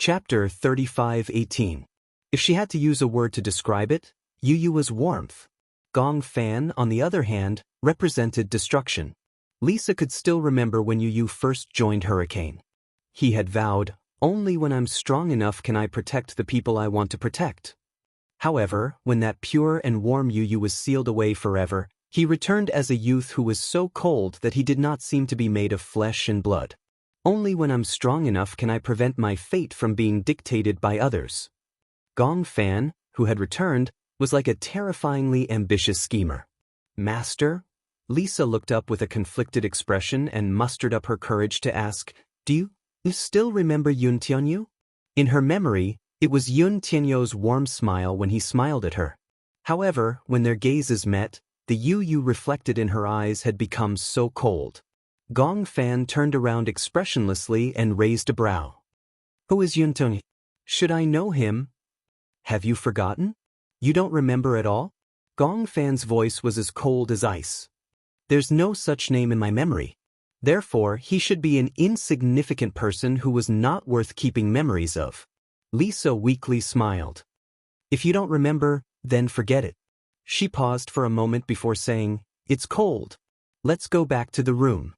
Chapter 35:18. If she had to use a word to describe it, Yu was warmth. Gong Fan, on the other hand, represented destruction. Lisa could still remember when Yu first joined Hurricane. He had vowed, "Only when I'm strong enough can I protect the people I want to protect." However, when that pure and warm Yu was sealed away forever, he returned as a youth who was so cold that he did not seem to be made of flesh and blood. Only when I'm strong enough can I prevent my fate from being dictated by others. Gong Fan, who had returned, was like a terrifyingly ambitious schemer. Master? Lisa looked up with a conflicted expression and mustered up her courage to ask, "Do you still remember Yun Tianyu?" In her memory, it was Yun Tianyu's warm smile when he smiled at her. However, when their gazes met, the Yu reflected in her eyes had become so cold. Gong Fan turned around expressionlessly and raised a brow. "Who is Yun Tianyu? Should I know him? Have you forgotten? You don't remember at all?" Gong Fan's voice was as cold as ice. "There's no such name in my memory. Therefore, he should be an insignificant person who was not worth keeping memories of." Lisa weakly smiled. "If you don't remember, then forget it." She paused for a moment before saying, "It's cold. Let's go back to the room."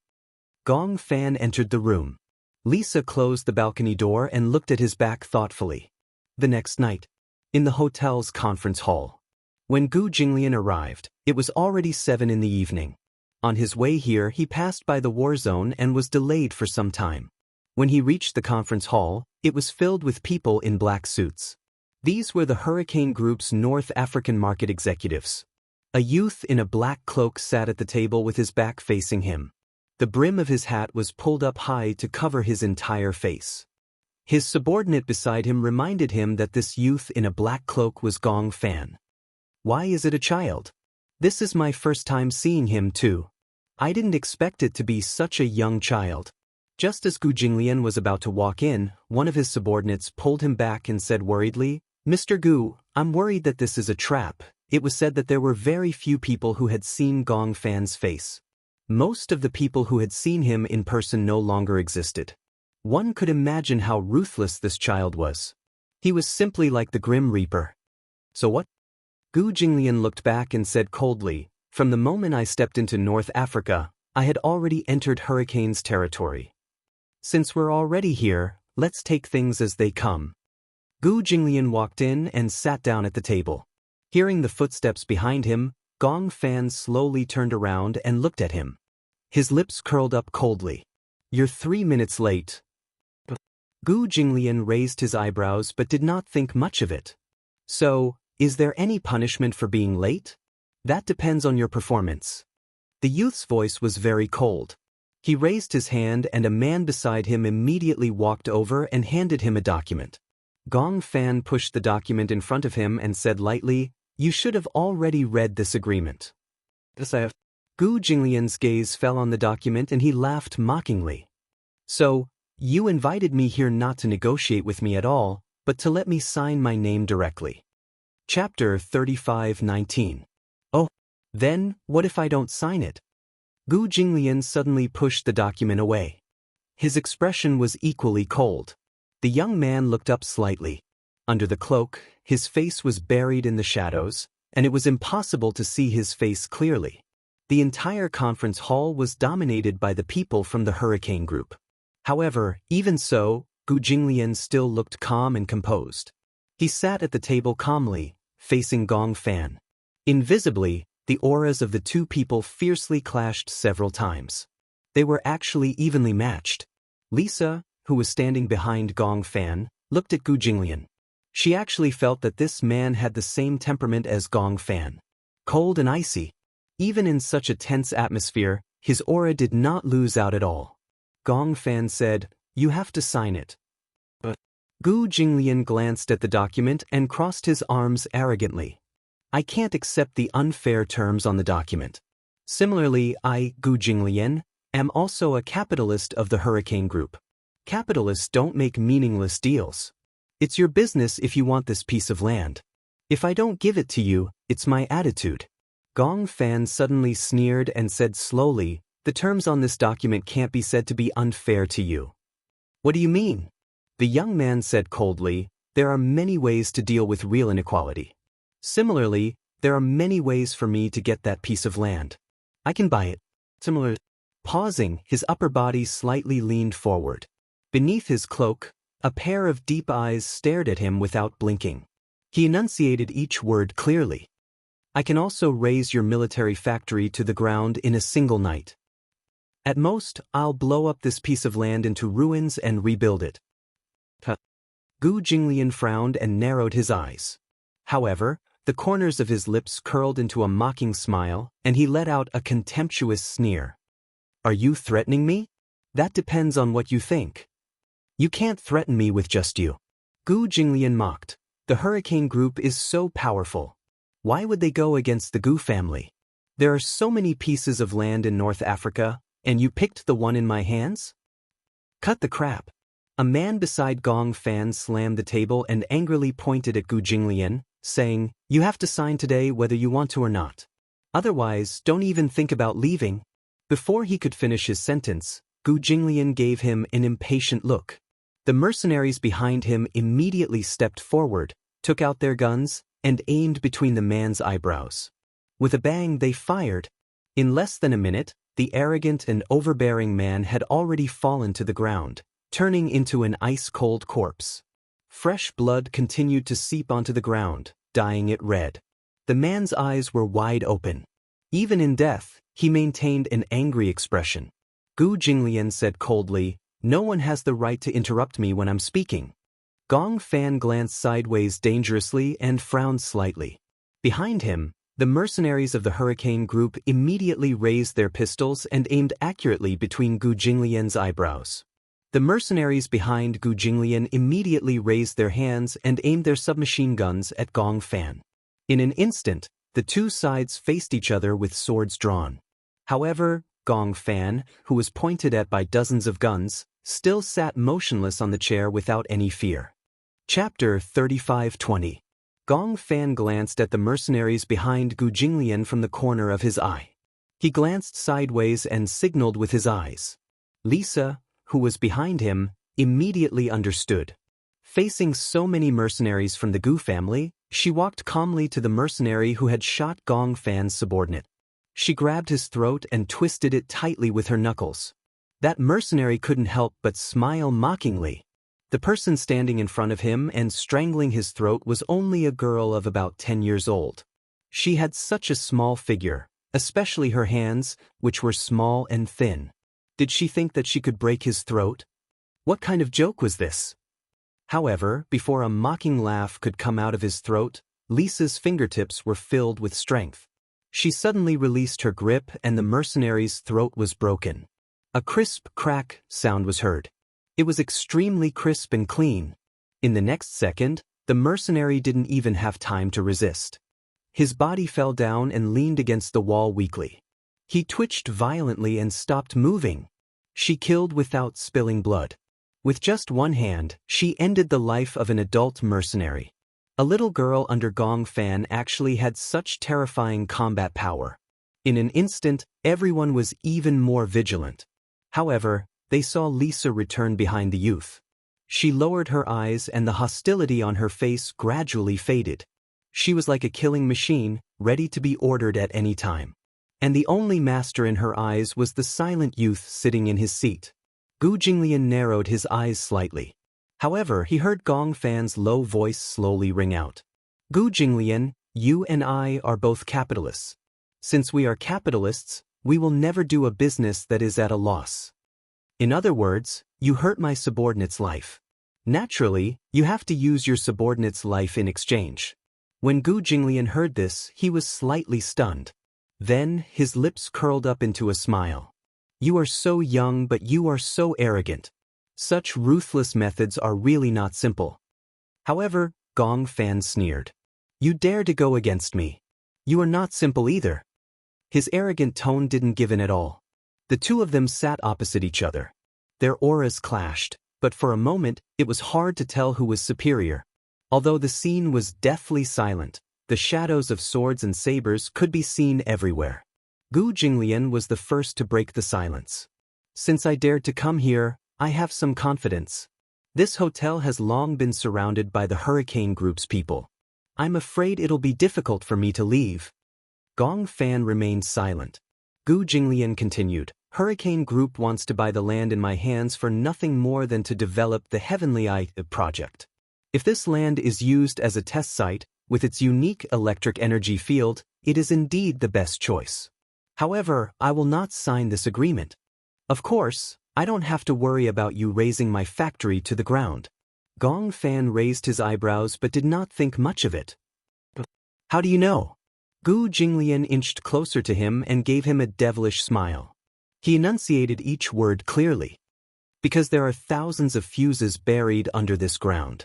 Gong Fan entered the room. Lisa closed the balcony door and looked at his back thoughtfully. The next night, in the hotel's conference hall. When Gu Jinglian arrived, it was already 7 in the evening. On his way here, he passed by the war zone and was delayed for some time. When he reached the conference hall, it was filled with people in black suits. These were the Hurricane Group's North African market executives. A youth in a black cloak sat at the table with his back facing him. The brim of his hat was pulled up high to cover his entire face. His subordinate beside him reminded him that this youth in a black cloak was Gong Fan. "Why is it a child? This is my first time seeing him too. I didn't expect it to be such a young child." Just as Gu Jinglian was about to walk in, one of his subordinates pulled him back and said worriedly, "Mr. Gu, I'm worried that this is a trap." It was said that there were very few people who had seen Gong Fan's face. Most of the people who had seen him in person no longer existed. One could imagine how ruthless this child was. He was simply like the Grim Reaper. "So what?" Gu Jinglian looked back and said coldly, "From the moment I stepped into North Africa, I had already entered Hurricane's territory. Since we're already here, let's take things as they come." Gu Jinglian walked in and sat down at the table. Hearing the footsteps behind him, Gong Fan slowly turned around and looked at him. His lips curled up coldly. "You're 3 minutes late." Gu Jinglian raised his eyebrows but did not think much of it. "So, is there any punishment for being late?" "That depends on your performance." The youth's voice was very cold. He raised his hand and a man beside him immediately walked over and handed him a document. Gong Fan pushed the document in front of him and said lightly, "You should have already read this agreement." "Yes, I have." Gu Jinglian's gaze fell on the document and he laughed mockingly. "So, you invited me here not to negotiate with me at all, but to let me sign my name directly." Chapter 35:19. "Oh, then, what if I don't sign it?" Gu Jinglian suddenly pushed the document away. His expression was equally cold. The young man looked up slightly. Under the cloak, his face was buried in the shadows, and it was impossible to see his face clearly. The entire conference hall was dominated by the people from the Hurricane Group. However, even so, Gu Jinglian still looked calm and composed. He sat at the table calmly, facing Gong Fan. Invisibly, the auras of the two people fiercely clashed several times. They were actually evenly matched. Lisa, who was standing behind Gong Fan, looked at Gu Jinglian. She actually felt that this man had the same temperament as Gong Fan. Cold and icy. Even in such a tense atmosphere, his aura did not lose out at all. Gong Fan said, "You have to sign it." But Gu Jinglian glanced at the document and crossed his arms arrogantly. "I can't accept the unfair terms on the document. Similarly, I, Gu Jinglian, am also a capitalist of the Hurricane Group. Capitalists don't make meaningless deals. It's your business if you want this piece of land. If I don't give it to you, it's my attitude." Gong Fan suddenly sneered and said slowly, "The terms on this document can't be said to be unfair to you." "What do you mean?" The young man said coldly, "There are many ways to deal with real inequality. Similarly, there are many ways for me to get that piece of land. I can buy it." Similar. Pausing, his upper body slightly leaned forward. Beneath his cloak, a pair of deep eyes stared at him without blinking. He enunciated each word clearly. "I can also raise your military factory to the ground in a single night. At most, I'll blow up this piece of land into ruins and rebuild it." Gu Jinglian frowned and narrowed his eyes. However, the corners of his lips curled into a mocking smile, and he let out a contemptuous sneer. "Are you threatening me? That depends on what you think. You can't threaten me with just you." Gu Jinglian mocked. "The Hurricane Group is so powerful. Why would they go against the Gu family? There are so many pieces of land in North Africa, and you picked the one in my hands? Cut the crap." A man beside Gong Fan slammed the table and angrily pointed at Gu Jinglian, saying, "You have to sign today whether you want to or not. Otherwise, don't even think about leaving." Before he could finish his sentence, Gu Jinglian gave him an impatient look. The mercenaries behind him immediately stepped forward, took out their guns, and aimed between the man's eyebrows. With a bang, they fired. In less than a minute, the arrogant and overbearing man had already fallen to the ground, turning into an ice-cold corpse. Fresh blood continued to seep onto the ground, dyeing it red. The man's eyes were wide open. Even in death, he maintained an angry expression. Gu Jinglian said coldly, "No one has the right to interrupt me when I'm speaking." Gong Fan glanced sideways dangerously and frowned slightly. Behind him, the mercenaries of the Hurricane Group immediately raised their pistols and aimed accurately between Gu Jinglian's eyebrows. The mercenaries behind Gu Jinglian immediately raised their hands and aimed their submachine guns at Gong Fan. In an instant, the two sides faced each other with swords drawn. However, Gong Fan, who was pointed at by dozens of guns, still sat motionless on the chair without any fear. Chapter 35:20. Gong Fan glanced at the mercenaries behind Gu Jinglian from the corner of his eye. He glanced sideways and signaled with his eyes. Lisa, who was behind him, immediately understood. Facing so many mercenaries from the Gu family, she walked calmly to the mercenary who had shot Gong Fan's subordinate. She grabbed his throat and twisted it tightly with her knuckles. That mercenary couldn't help but smile mockingly. The person standing in front of him and strangling his throat was only a girl of about 10 years old. She had such a small figure, especially her hands, which were small and thin. Did she think that she could break his throat? What kind of joke was this? However, before a mocking laugh could come out of his throat, Lisa's fingertips were filled with strength. She suddenly released her grip and the mercenary's throat was broken. A crisp crack sound was heard. It was extremely crisp and clean. In the next second, the mercenary didn't even have time to resist. His body fell down and leaned against the wall weakly. He twitched violently and stopped moving. She killed without spilling blood. With just one hand, she ended the life of an adult mercenary. A little girl under Gong Fan actually had such terrifying combat power. In an instant, everyone was even more vigilant. However, they saw Lisa return behind the youth. She lowered her eyes and the hostility on her face gradually faded. She was like a killing machine, ready to be ordered at any time. And the only master in her eyes was the silent youth sitting in his seat. Gu Jinglian narrowed his eyes slightly. However, he heard Gong Fan's low voice slowly ring out. "Gu Jinglian, you and I are both capitalists. Since we are capitalists, we will never do a business that is at a loss. In other words, you hurt my subordinate's life. Naturally, you have to use your subordinate's life in exchange." When Gu Jinglian heard this, he was slightly stunned. Then, his lips curled up into a smile. "You are so young, but you are so arrogant. Such ruthless methods are really not simple." However, Gong Fan sneered. "You dare to go against me. You are not simple either." His arrogant tone didn't give in at all. The two of them sat opposite each other. Their auras clashed, but for a moment, it was hard to tell who was superior. Although the scene was deathly silent, the shadows of swords and sabers could be seen everywhere. Gu Jinglian was the first to break the silence. "Since I dared to come here, I have some confidence. This hotel has long been surrounded by the hurricane group's people. I'm afraid it'll be difficult for me to leave. Gong Fan remained silent. Gu Jinglian continued, Hurricane Group wants to buy the land in my hands for nothing more than to develop the Heavenly Eye project. If this land is used as a test site, with its unique electric energy field, it is indeed the best choice. However, I will not sign this agreement. Of course, I don't have to worry about you razing my factory to the ground. Gong Fan raised his eyebrows but did not think much of it. How do you know? Gu Jinglian inched closer to him and gave him a devilish smile. He enunciated each word clearly. Because there are thousands of fuses buried under this ground.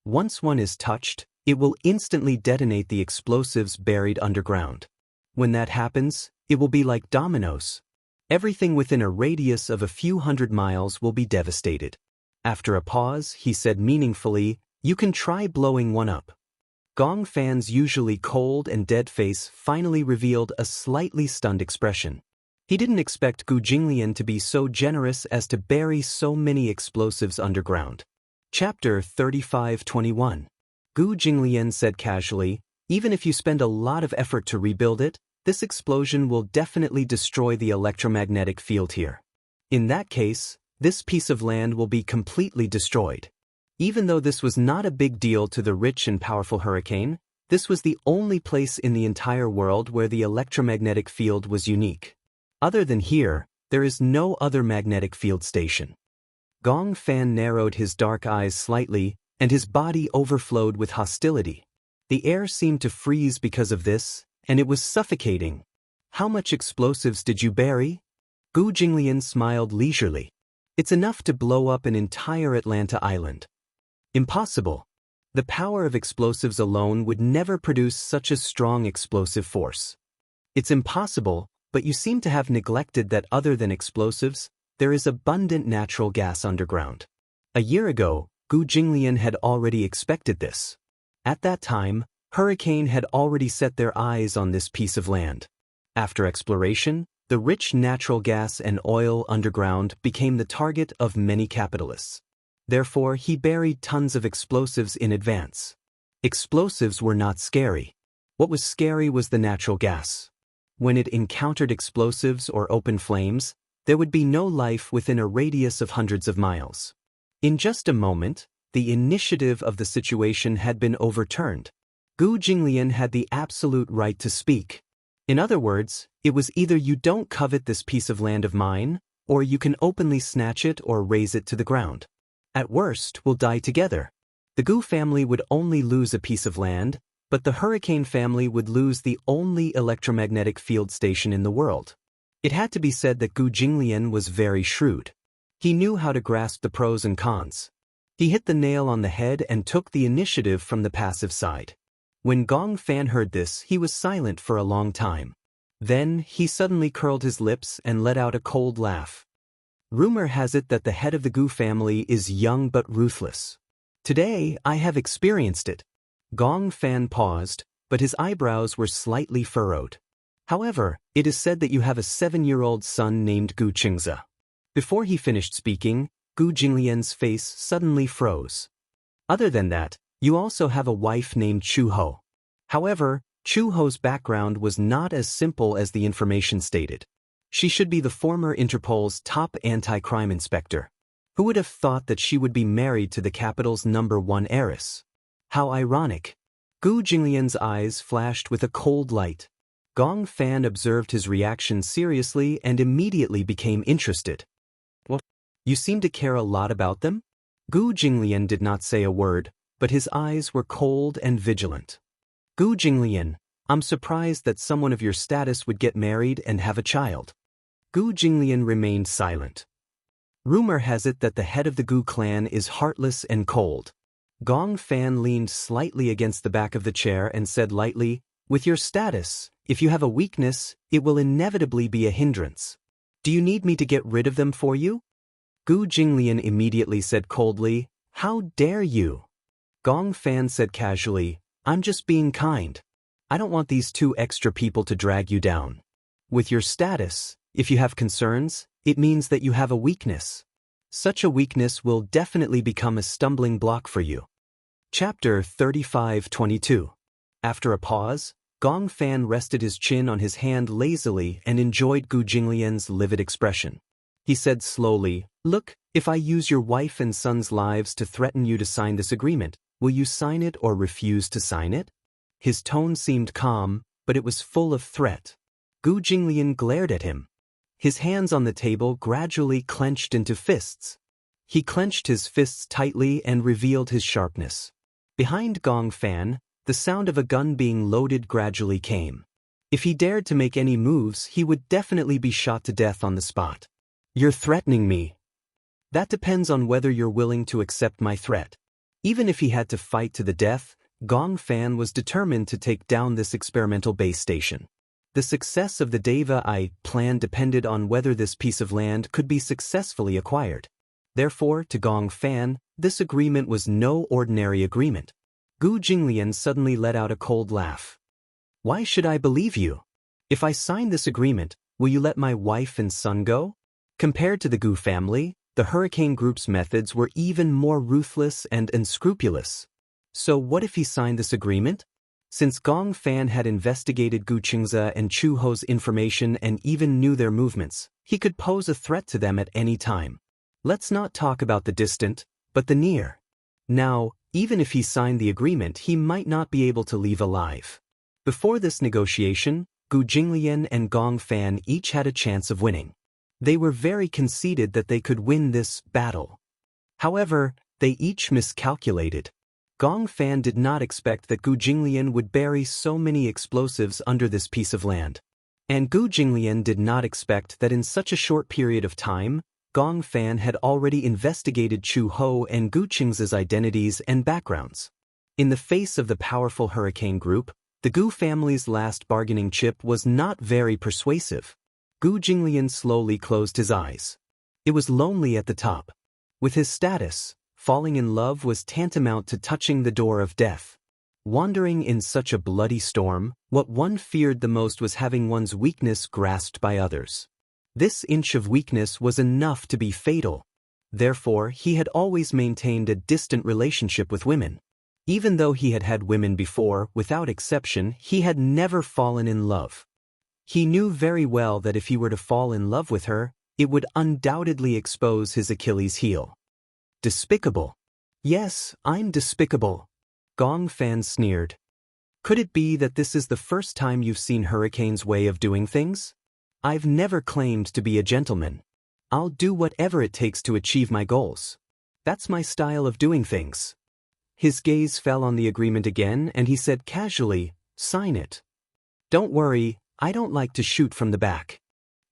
Once one is touched, it will instantly detonate the explosives buried underground. When that happens, it will be like dominoes. Everything within a radius of a few hundred miles will be devastated. After a pause, he said meaningfully, you can try blowing one up. Gong Fan's usually cold and dead face finally revealed a slightly stunned expression. He didn't expect Gu Jinglian to be so generous as to bury so many explosives underground. Chapter 35:21. Gu Jinglian said casually, even if you spend a lot of effort to rebuild it, this explosion will definitely destroy the electromagnetic field here. In that case, this piece of land will be completely destroyed. Even though this was not a big deal to the rich and powerful hurricane, this was the only place in the entire world where the electromagnetic field was unique. Other than here, there is no other magnetic field station. Gong Fan narrowed his dark eyes slightly, and his body overflowed with hostility. The air seemed to freeze because of this, and it was suffocating. How much explosives did you bury? Gu Jinglian smiled leisurely. It's enough to blow up an entire Atlanta island. Impossible. The power of explosives alone would never produce such a strong explosive force. It's impossible, but you seem to have neglected that other than explosives, there is abundant natural gas underground. A year ago, Gu Jinglian had already expected this. At that time, Hurricane had already set their eyes on this piece of land. After exploration, the rich natural gas and oil underground became the target of many capitalists. Therefore, he buried tons of explosives in advance. Explosives were not scary. What was scary was the natural gas. When it encountered explosives or open flames, there would be no life within a radius of hundreds of miles. In just a moment, the initiative of the situation had been overturned. Gu Jinglian had the absolute right to speak. In other words, it was either you don't covet this piece of land of mine, or you can openly snatch it or raze it to the ground. At worst, we'll die together. The Gu family would only lose a piece of land, but the Hurricane family would lose the only electromagnetic field station in the world. It had to be said that Gu Jinglian was very shrewd. He knew how to grasp the pros and cons. He hit the nail on the head and took the initiative from the passive side. When Gong Fan heard this, he was silent for a long time. Then, he suddenly curled his lips and let out a cold laugh. Rumor has it that the head of the Gu family is young but ruthless. Today, I have experienced it. Gong Fan paused, but his eyebrows were slightly furrowed. However, it is said that you have a 7-year-old son named Gu Qingzi. Before he finished speaking, Gu Jinglian's face suddenly froze. Other than that, you also have a wife named Chu Ho. However, Chu Ho's background was not as simple as the information stated. She should be the former Interpol's top anti-crime inspector. Who would have thought that she would be married to the capital's #1 heiress? How ironic. Gu Jinglian's eyes flashed with a cold light. Gong Fan observed his reaction seriously and immediately became interested. What? You seem to care a lot about them? Gu Jinglian did not say a word, but his eyes were cold and vigilant. Gu Jinglian, I'm surprised that someone of your status would get married and have a child. Gu Jinglian remained silent. Rumor has it that the head of the Gu clan is heartless and cold. Gong Fan leaned slightly against the back of the chair and said lightly, with your status, if you have a weakness, it will inevitably be a hindrance. Do you need me to get rid of them for you? Gu Jinglian immediately said coldly, how dare you? Gong Fan said casually, I'm just being kind. I don't want these 2 extra people to drag you down. With your status, if you have concerns, it means that you have a weakness. Such a weakness will definitely become a stumbling block for you. Chapter 35-22. After a pause, Gong Fan rested his chin on his hand lazily and enjoyed Gu Jinglian's livid expression. He said slowly, "Look, if I use your wife and son's lives to threaten you to sign this agreement, will you sign it or refuse to sign it?" His tone seemed calm, but it was full of threat. Gu Jinglian glared at him. His hands on the table gradually clenched into fists. He clenched his fists tightly and revealed his sharpness. Behind Gong Fan, the sound of a gun being loaded gradually came. If he dared to make any moves, he would definitely be shot to death on the spot. "You're threatening me." "That depends on whether you're willing to accept my threat." Even if he had to fight to the death, Gong Fan was determined to take down this experimental base station. The success of the Daoist plan depended on whether this piece of land could be successfully acquired. Therefore, to Gong Fan, this agreement was no ordinary agreement. Gu Jinglian suddenly let out a cold laugh. "Why should I believe you? If I sign this agreement, will you let my wife and son go?" Compared to the Gu family, the Hurricane Group's methods were even more ruthless and unscrupulous. So what if he signed this agreement? Since Gong Fan had investigated Gu Qingze and Chu Ho's information and even knew their movements, he could pose a threat to them at any time. Let's not talk about the distant, but the near. Now, even if he signed the agreement, he might not be able to leave alive. Before this negotiation, Gu Jinglian and Gong Fan each had a chance of winning. They were very conceited that they could win this battle. However, they each miscalculated. Gong Fan did not expect that Gu Jinglian would bury so many explosives under this piece of land. And Gu Jinglian did not expect that in such a short period of time, Gong Fan had already investigated Chu Ho and Gu Qingze's identities and backgrounds. In the face of the powerful Hurricane Group, the Gu family's last bargaining chip was not very persuasive. Gu Jinglian slowly closed his eyes. It was lonely at the top. With his status, falling in love was tantamount to touching the door of death. Wandering in such a bloody storm, what one feared the most was having one's weakness grasped by others. This inch of weakness was enough to be fatal. Therefore, he had always maintained a distant relationship with women. Even though he had had women before, without exception, he had never fallen in love. He knew very well that if he were to fall in love with her, it would undoubtedly expose his Achilles heel. Despicable. "Yes, I'm despicable," Gong Fan sneered. "Could it be that this is the first time you've seen Hurricane's way of doing things? I've never claimed to be a gentleman. I'll do whatever it takes to achieve my goals. That's my style of doing things." His gaze fell on the agreement again and he said casually, "Sign it." "Don't worry, I don't like to shoot from the back.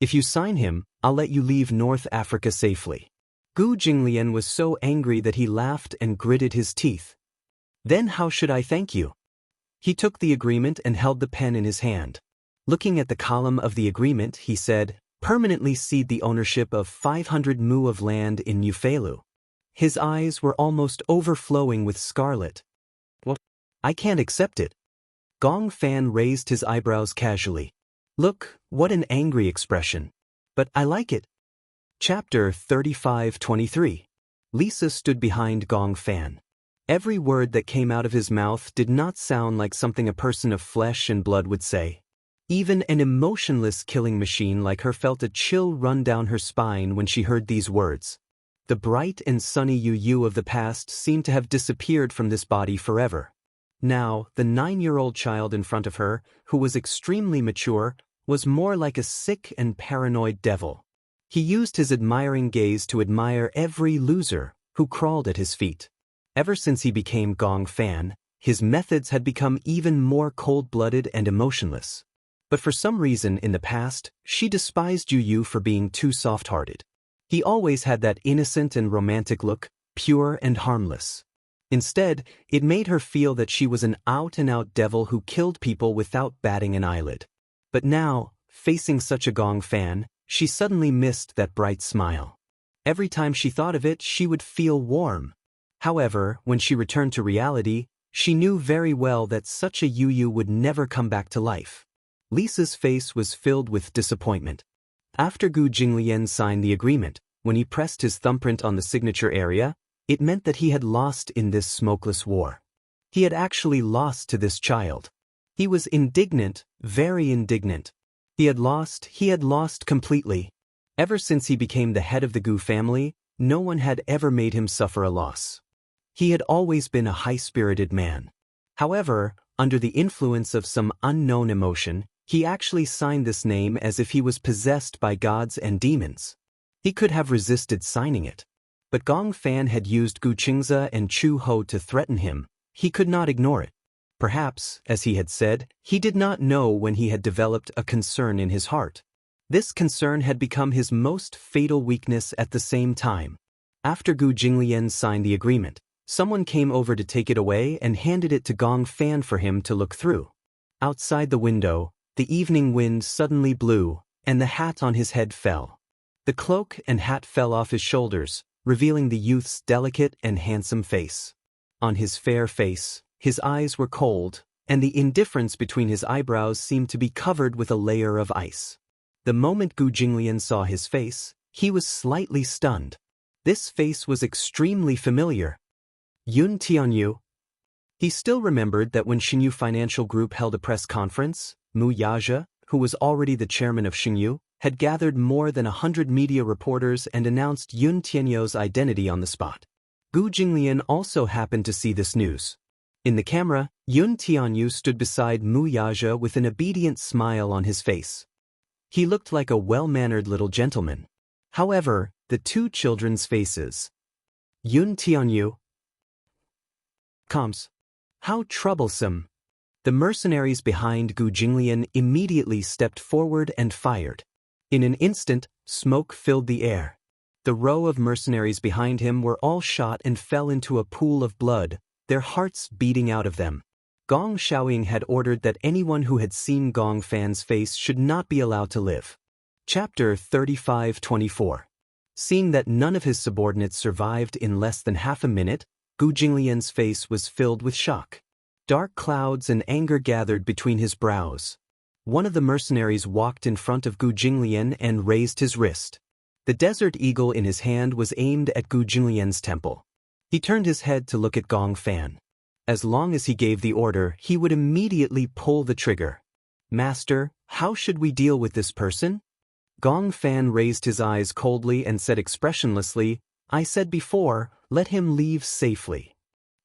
If you sign him, I'll let you leave North Africa safely." Gu Jinglian was so angry that he laughed and gritted his teeth. "Then how should I thank you?" He took the agreement and held the pen in his hand. Looking at the column of the agreement, he said, "Permanently cede the ownership of 500 mu of land in Nufelu." His eyes were almost overflowing with scarlet. "What? I can't accept it." Gong Fan raised his eyebrows casually. "Look, what an angry expression. But I like it." Chapter 35-23. Lisa stood behind Gong Fan. Every word that came out of his mouth did not sound like something a person of flesh and blood would say. Even an emotionless killing machine like her felt a chill run down her spine when she heard these words. The bright and sunny Yu of the past seemed to have disappeared from this body forever. Now, the 9-year-old child in front of her, who was extremely mature, was more like a sick and paranoid devil. He used his admiring gaze to admire every loser who crawled at his feet. Ever since he became Gong Fan, his methods had become even more cold-blooded and emotionless. But for some reason in the past, she despised Yu for being too soft-hearted. He always had that innocent and romantic look, pure and harmless. Instead, it made her feel that she was an out-and-out devil who killed people without batting an eyelid. But now, facing such a Gong Fan, she suddenly missed that bright smile. Every time she thought of it, she would feel warm. However, when she returned to reality, she knew very well that such a Yu would never come back to life. Lisa's face was filled with disappointment. After Gu Jinglian signed the agreement, When he pressed his thumbprint on the signature area, it meant that he had lost in this smokeless war. He had actually lost to this child. He was indignant, very indignant. He had lost completely. Ever since he became the head of the Gu family, no one had ever made him suffer a loss. He had always been a high-spirited man. However, under the influence of some unknown emotion, he actually signed this name as if he was possessed by gods and demons. He could have resisted signing it. But Gong Fan had used Gu Qingzi and Chu Ho to threaten him. He could not ignore it. Perhaps, as he had said, he did not know when he had developed a concern in his heart. This concern had become his most fatal weakness at the same time. After Gu Jinglian signed the agreement, someone came over to take it away and handed it to Gong Fan for him to look through. Outside the window, the evening wind suddenly blew, and the hat on his head fell. The cloak and hat fell off his shoulders, revealing the youth's delicate and handsome face. On his fair face, his eyes were cold, and the indifference between his eyebrows seemed to be covered with a layer of ice. The moment Gu Jinglian saw his face, he was slightly stunned. This face was extremely familiar. Yun Tianyu. He still remembered that when Xinyu Financial Group held a press conference, Mu Yazhe, who was already the chairman of Xinyu, had gathered more than 100 media reporters and announced Yun Tianyu's identity on the spot. Gu Jinglian also happened to see this news. In the camera, Yun Tianyu stood beside Mu Yazhe with an obedient smile on his face. He looked like a well-mannered little gentleman. However, the two children's faces. Yun Tianyu. Coms. How troublesome. The mercenaries behind Gu Jinglian immediately stepped forward and fired. In an instant, smoke filled the air. The row of mercenaries behind him were all shot and fell into a pool of blood, their hearts beating out of them. Gong Xiaoying had ordered that anyone who had seen Gong Fan's face should not be allowed to live. Chapter 35-24. Seeing that none of his subordinates survived in less than half a minute, Gu Jinglian's face was filled with shock. Dark clouds and anger gathered between his brows. One of the mercenaries walked in front of Gu Jinglian and raised his wrist. The desert eagle in his hand was aimed at Gu Jinglian's temple. He turned his head to look at Gong Fan. As long as he gave the order, he would immediately pull the trigger. Master, how should we deal with this person? Gong Fan raised his eyes coldly and said expressionlessly, I said before, let him leave safely.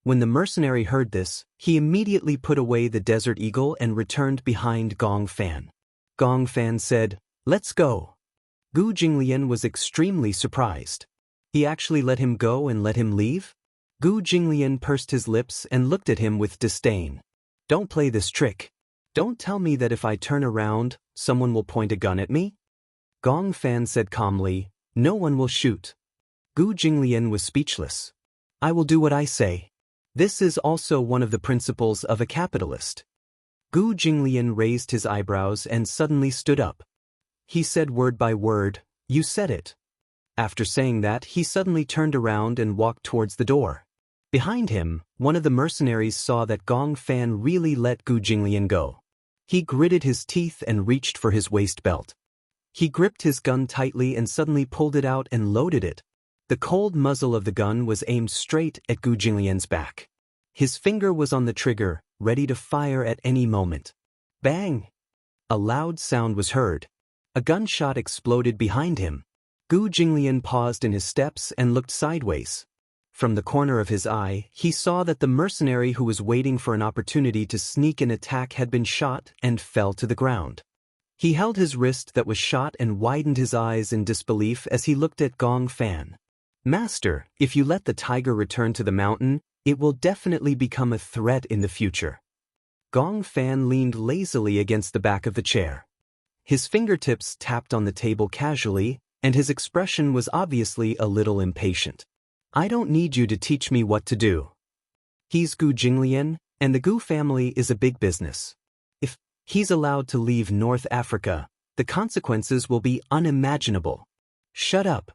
When the mercenary heard this, he immediately put away the desert eagle and returned behind Gong Fan. Gong Fan said, let's go. Gu Jinglian was extremely surprised. He actually let him go and let him leave? Gu Jinglian pursed his lips and looked at him with disdain. Don't play this trick. Don't tell me that if I turn around, someone will point a gun at me? Gong Fan said calmly, no one will shoot. Gu Jinglian was speechless. I will do what I say. This is also one of the principles of a capitalist. Gu Jinglian raised his eyebrows and suddenly stood up. He said word by word, you said it. After saying that, he suddenly turned around and walked towards the door. Behind him, one of the mercenaries saw that Gong Fan really let Gu Jinglian go. He gritted his teeth and reached for his waist belt. He gripped his gun tightly and suddenly pulled it out and loaded it. The cold muzzle of the gun was aimed straight at Gu Jinglian's back. His finger was on the trigger, ready to fire at any moment. Bang! A loud sound was heard. A gunshot exploded behind him. Gu Jinglian paused in his steps and looked sideways. From the corner of his eye, he saw that the mercenary who was waiting for an opportunity to sneak an attack had been shot and fell to the ground. He held his wrist that was shot and widened his eyes in disbelief as he looked at Gong Fan. Master, if you let the tiger return to the mountain, it will definitely become a threat in the future. Gong Fan leaned lazily against the back of the chair. His fingertips tapped on the table casually, and his expression was obviously a little impatient. I don't need you to teach me what to do. He's Gu Jinglian, and the Gu family is a big business. If he's allowed to leave North Africa, the consequences will be unimaginable. Shut up.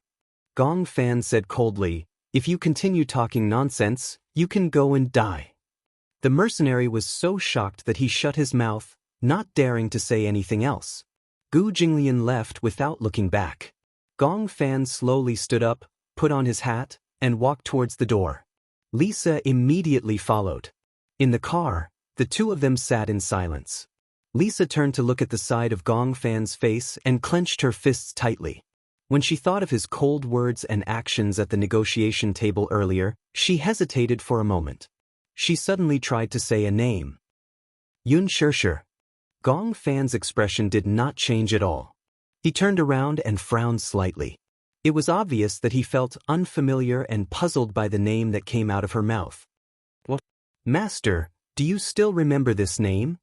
Gong Fan said coldly, if you continue talking nonsense, you can go and die. The mercenary was so shocked that he shut his mouth, not daring to say anything else. Gu Jinglian left without looking back. Gong Fan slowly stood up, put on his hat, and walked towards the door. Lisa immediately followed. In the car, the two of them sat in silence. Lisa turned to look at the side of Gong Fan's face and clenched her fists tightly. When she thought of his cold words and actions at the negotiation table earlier, she hesitated for a moment. She suddenly tried to say a name. Xianxia. Gong Fan's expression did not change at all. He turned around and frowned slightly. It was obvious that he felt unfamiliar and puzzled by the name that came out of her mouth. "What? Master, do you still remember this name?"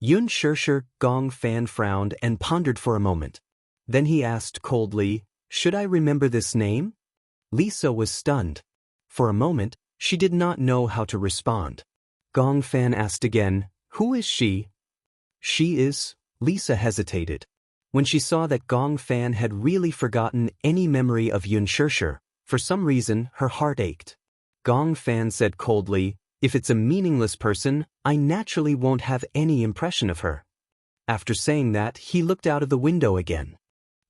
Xianxia. Gong Fan frowned and pondered for a moment. Then he asked coldly, "Should I remember this name?" Lisa was stunned. For a moment, she did not know how to respond. Gong Fan asked again, "Who is she?" "She is..." Lisa hesitated. When she saw that Gong Fan had really forgotten any memory of Xianxia, for some reason her heart ached. Gong Fan said coldly, "If it's a meaningless person, I naturally won't have any impression of her." After saying that, he looked out of the window again.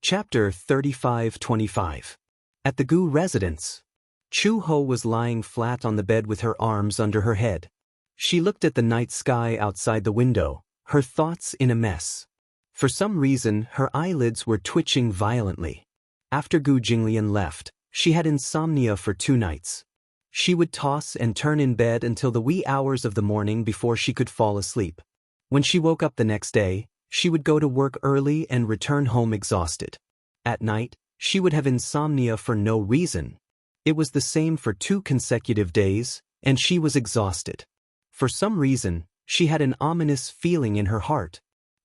Chapter 35-25. At the Gu residence. Chu Ho was lying flat on the bed with her arms under her head. She looked at the night sky outside the window, her thoughts in a mess. For some reason, her eyelids were twitching violently. After Gu Jinglian left, she had insomnia for 2 nights. She would toss and turn in bed until the wee hours of the morning before she could fall asleep. When she woke up the next day, she would go to work early and return home exhausted. At night, she would have insomnia for no reason. It was the same for 2 consecutive days, and she was exhausted. For some reason, she had an ominous feeling in her heart.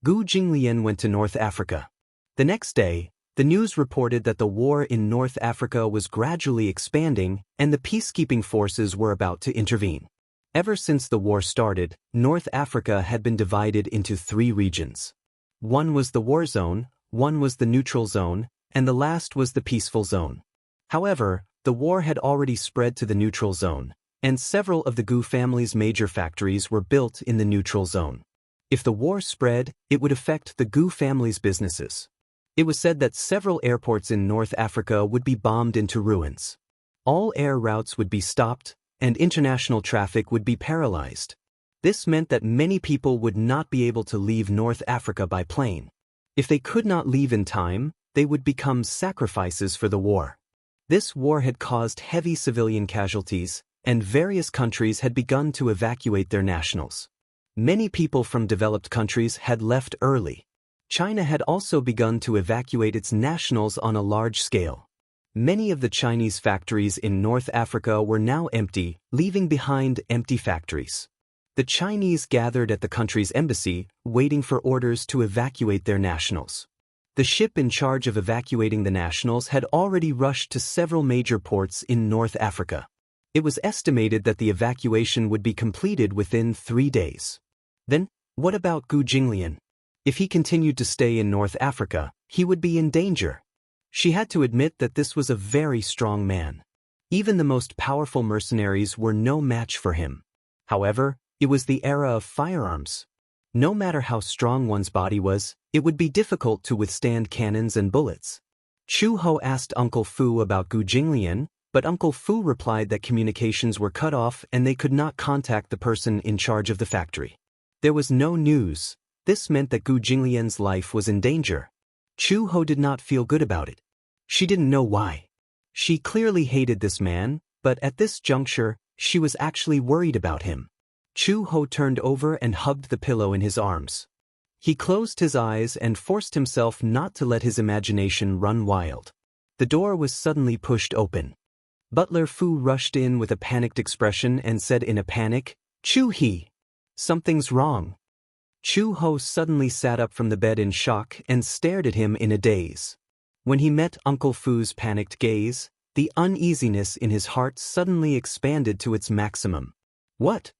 Gu Jinglian went to North Africa. The next day, the news reported that the war in North Africa was gradually expanding and the peacekeeping forces were about to intervene. Ever since the war started, North Africa had been divided into 3 regions. One was the war zone, one was the neutral zone, and the last was the peaceful zone. However, the war had already spread to the neutral zone, and several of the Gu family's major factories were built in the neutral zone. If the war spread, it would affect the Gu family's businesses. It was said that several airports in North Africa would be bombed into ruins. All air routes would be stopped, and international traffic would be paralyzed. This meant that many people would not be able to leave North Africa by plane. If they could not leave in time, they would become sacrifices for the war. This war had caused heavy civilian casualties, and various countries had begun to evacuate their nationals. Many people from developed countries had left early. China had also begun to evacuate its nationals on a large scale. Many of the Chinese factories in North Africa were now empty, leaving behind empty factories. The Chinese gathered at the country's embassy, waiting for orders to evacuate their nationals. The ship in charge of evacuating the nationals had already rushed to several major ports in North Africa. It was estimated that the evacuation would be completed within 3 days. Then, what about Gu Jinglian? If he continued to stay in North Africa, he would be in danger. She had to admit that this was a very strong man. Even the most powerful mercenaries were no match for him. However, it was the era of firearms. No matter how strong one's body was, it would be difficult to withstand cannons and bullets. Chu Ho asked Uncle Fu about Gu Jinglian, but Uncle Fu replied that communications were cut off and they could not contact the person in charge of the factory. There was no news. This meant that Gu Jinglian's life was in danger. Chu Ho did not feel good about it. She didn't know why. She clearly hated this man, but at this juncture, she was actually worried about him. Chu Ho turned over and hugged the pillow in his arms. He closed his eyes and forced himself not to let his imagination run wild. The door was suddenly pushed open. Butler Fu rushed in with a panicked expression and said in a panic, "Chu He, something's wrong." Chu Ho suddenly sat up from the bed in shock and stared at him in a daze. When he met Uncle Fu's panicked gaze, the uneasiness in his heart suddenly expanded to its maximum. "What?"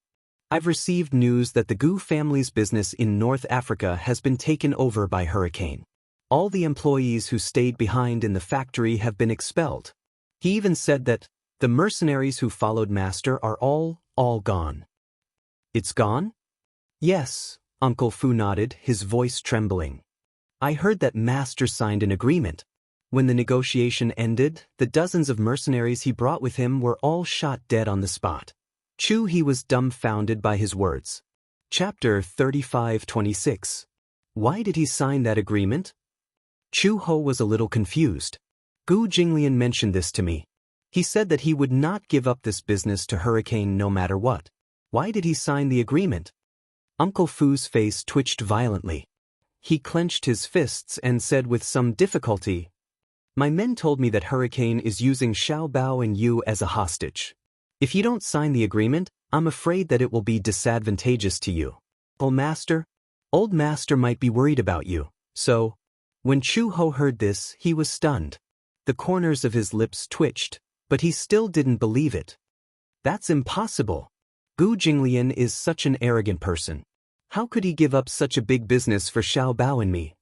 "I've received news that the Gu family's business in North Africa has been taken over by hurricane. All the employees who stayed behind in the factory have been expelled. He even said that the mercenaries who followed Master are all gone." "It's gone?" "Yes," Uncle Fu nodded, his voice trembling. "I heard that Master signed an agreement. When the negotiation ended, the dozens of mercenaries he brought with him were all shot dead on the spot. He was dumbfounded by his words. Chapter 35:26. Why did he sign that agreement? Ho was a little confused. Gu Jinglian mentioned this to me. He said that he would not give up this business to Hurricane no matter what. Why did he sign the agreement? Uncle Fu's face twitched violently. He clenched his fists and said with some difficulty, "My men told me that Hurricane is using Xiao Bao and you as a hostage. If you don't sign the agreement, I'm afraid that it will be disadvantageous to you. Old Master might be worried about you, so..." When Chu Ho heard this, he was stunned. The corners of his lips twitched, but he still didn't believe it. That's impossible. Gu Jinglian is such an arrogant person. How could he give up such a big business for Xiao Bao and me?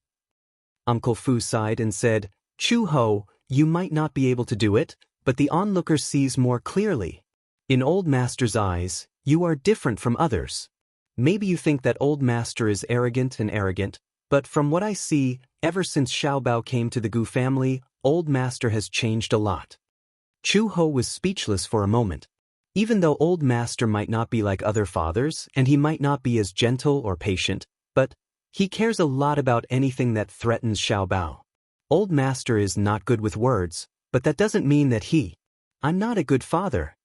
Uncle Fu sighed and said, "Chu Ho, you might not be able to do it, but the onlooker sees more clearly. In Old Master's eyes, you are different from others. Maybe you think that Old Master is arrogant, but from what I see, ever since Xiao Bao came to the Gu family, Old Master has changed a lot." Chu Ho was speechless for a moment. Even though Old Master might not be like other fathers, and he might not be as gentle or patient, but he cares a lot about anything that threatens Xiao Bao. Old Master is not good with words, but that doesn't mean that I'm not a good father.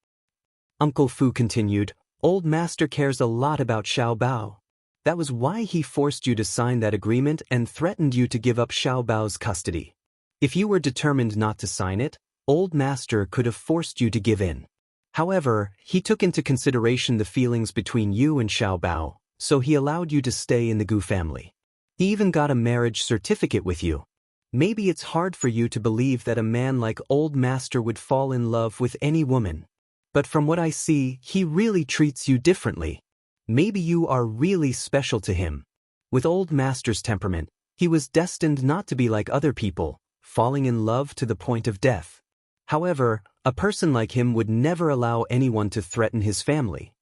Uncle Fu continued, "Old Master cares a lot about Xiao Bao. That was why he forced you to sign that agreement and threatened you to give up Xiao Bao's custody. If you were determined not to sign it, Old Master could have forced you to give in. However, he took into consideration the feelings between you and Xiao Bao, so he allowed you to stay in the Gu family. He even got a marriage certificate with you. Maybe it's hard for you to believe that a man like Old Master would fall in love with any woman. But from what I see, he really treats you differently. Maybe you are really special to him. With Old Master's temperament, he was destined not to be like other people, falling in love to the point of death. However, a person like him would never allow anyone to threaten his family."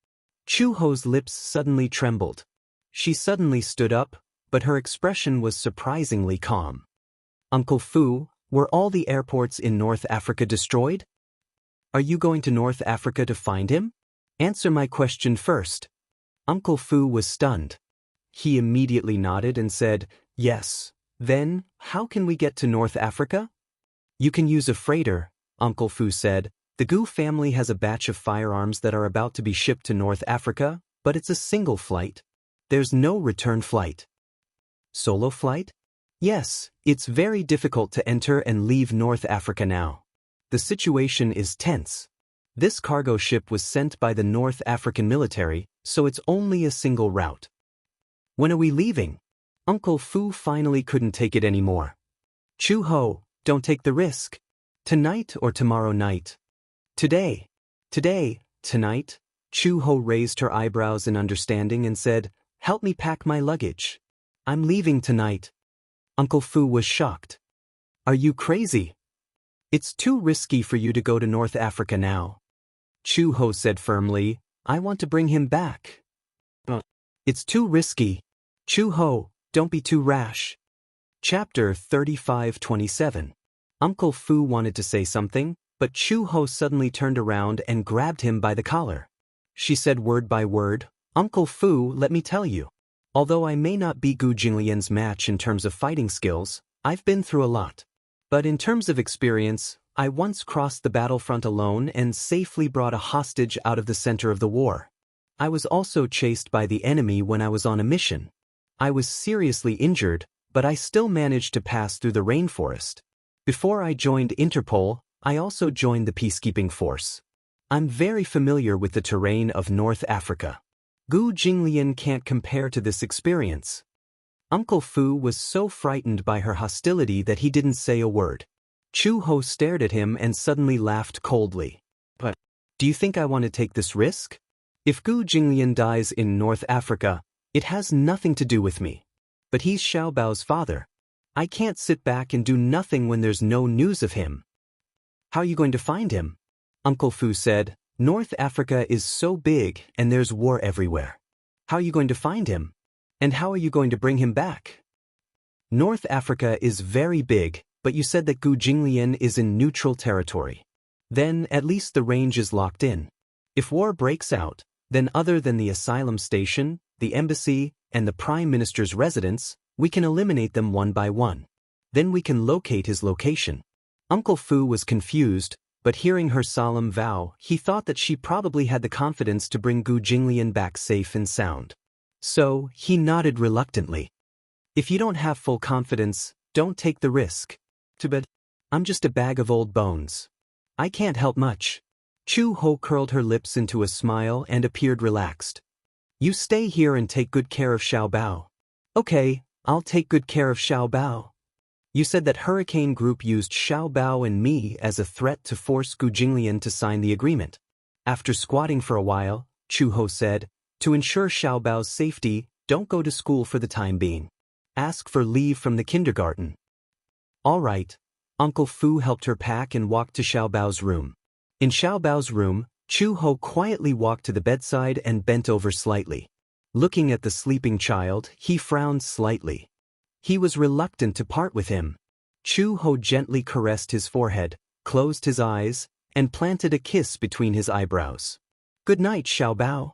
Chu Ho's lips suddenly trembled. She suddenly stood up, but her expression was surprisingly calm. "Uncle Fu, were all the airports in North Africa destroyed? Are you going to North Africa to find him? Answer my question first." Uncle Fu was stunned. He immediately nodded and said, "Yes. Then, how can we get to North Africa?" "You can use a freighter," Uncle Fu said. "The Gu family has a batch of firearms that are about to be shipped to North Africa, but it's a single flight. There's no return flight." "Solo flight?" "Yes, it's very difficult to enter and leave North Africa now. The situation is tense. This cargo ship was sent by the North African military, so it's only a single route." "When are we leaving?" Uncle Fu finally couldn't take it anymore. "Chu Ho, don't take the risk. Tonight or tomorrow night?" Today, tonight." Chu Ho raised her eyebrows in understanding and said, "Help me pack my luggage. I'm leaving tonight." Uncle Fu was shocked. "Are you crazy? It's too risky for you to go to North Africa now." Chu Ho said firmly, "I want to bring him back." "It's too risky. Chu Ho, don't be too rash." Chapter 35:27. Uncle Fu wanted to say something, but Chu Ho suddenly turned around and grabbed him by the collar. She said word by word, "Uncle Fu, let me tell you. Although I may not be Gu Jinglian's match in terms of fighting skills, I've been through a lot. But in terms of experience, I once crossed the battlefront alone and safely brought a hostage out of the center of the war. I was also chased by the enemy when I was on a mission. I was seriously injured, but I still managed to pass through the rainforest. Before I joined Interpol, I also joined the peacekeeping force. I'm very familiar with the terrain of North Africa. Gu Jinglian can't compare to this experience." Uncle Fu was so frightened by her hostility that he didn't say a word. Chu Ho stared at him and suddenly laughed coldly. "But, do you think I want to take this risk? If Gu Jinglian dies in North Africa, it has nothing to do with me. But he's Xiao Bao's father. I can't sit back and do nothing when there's no news of him." "How are you going to find him?" Uncle Fu said, "North Africa is so big and there's war everywhere. How are you going to find him? And how are you going to bring him back?" "North Africa is very big, but you said that Gu Jinglian is in neutral territory. Then at least the range is locked in. If war breaks out, then other than the asylum station, the embassy, and the Prime Minister's residence, we can eliminate them one by one. Then we can locate his location. Uncle Fu was confused, but hearing her solemn vow, he thought that she probably had the confidence to bring Gu Jinglian back safe and sound. So, he nodded reluctantly. If you don't have full confidence, don't take the risk. But I'm just a bag of old bones. I can't help much. Chu Ho curled her lips into a smile and appeared relaxed. You stay here and take good care of Xiao Bao. Okay, I'll take good care of Xiao Bao. You said that Hurricane Group used Xiao Bao and me as a threat to force Gu Jinglian to sign the agreement. After squatting for a while, Chu Ho said, to ensure Xiao Bao's safety, don't go to school for the time being. Ask for leave from the kindergarten. All right. Uncle Fu helped her pack and walked to Xiao Bao's room. In Xiao Bao's room, Chu Ho quietly walked to the bedside and bent over slightly. Looking at the sleeping child, he frowned slightly. He was reluctant to part with him. Chu Ho gently caressed his forehead, closed his eyes, and planted a kiss between his eyebrows. Good night, Xiao Bao.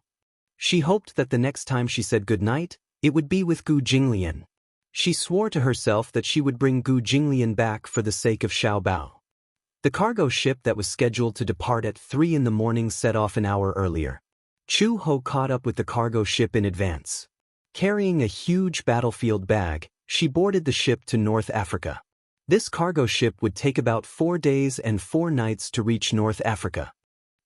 She hoped that the next time she said good night, it would be with Gu Jinglian. She swore to herself that she would bring Gu Jinglian back for the sake of Xiao Bao. The cargo ship that was scheduled to depart at 3 in the morning set off an hour earlier. Chu Ho caught up with the cargo ship in advance. Carrying a huge battlefield bag, she boarded the ship to North Africa. This cargo ship would take about 4 days and 4 nights to reach North Africa.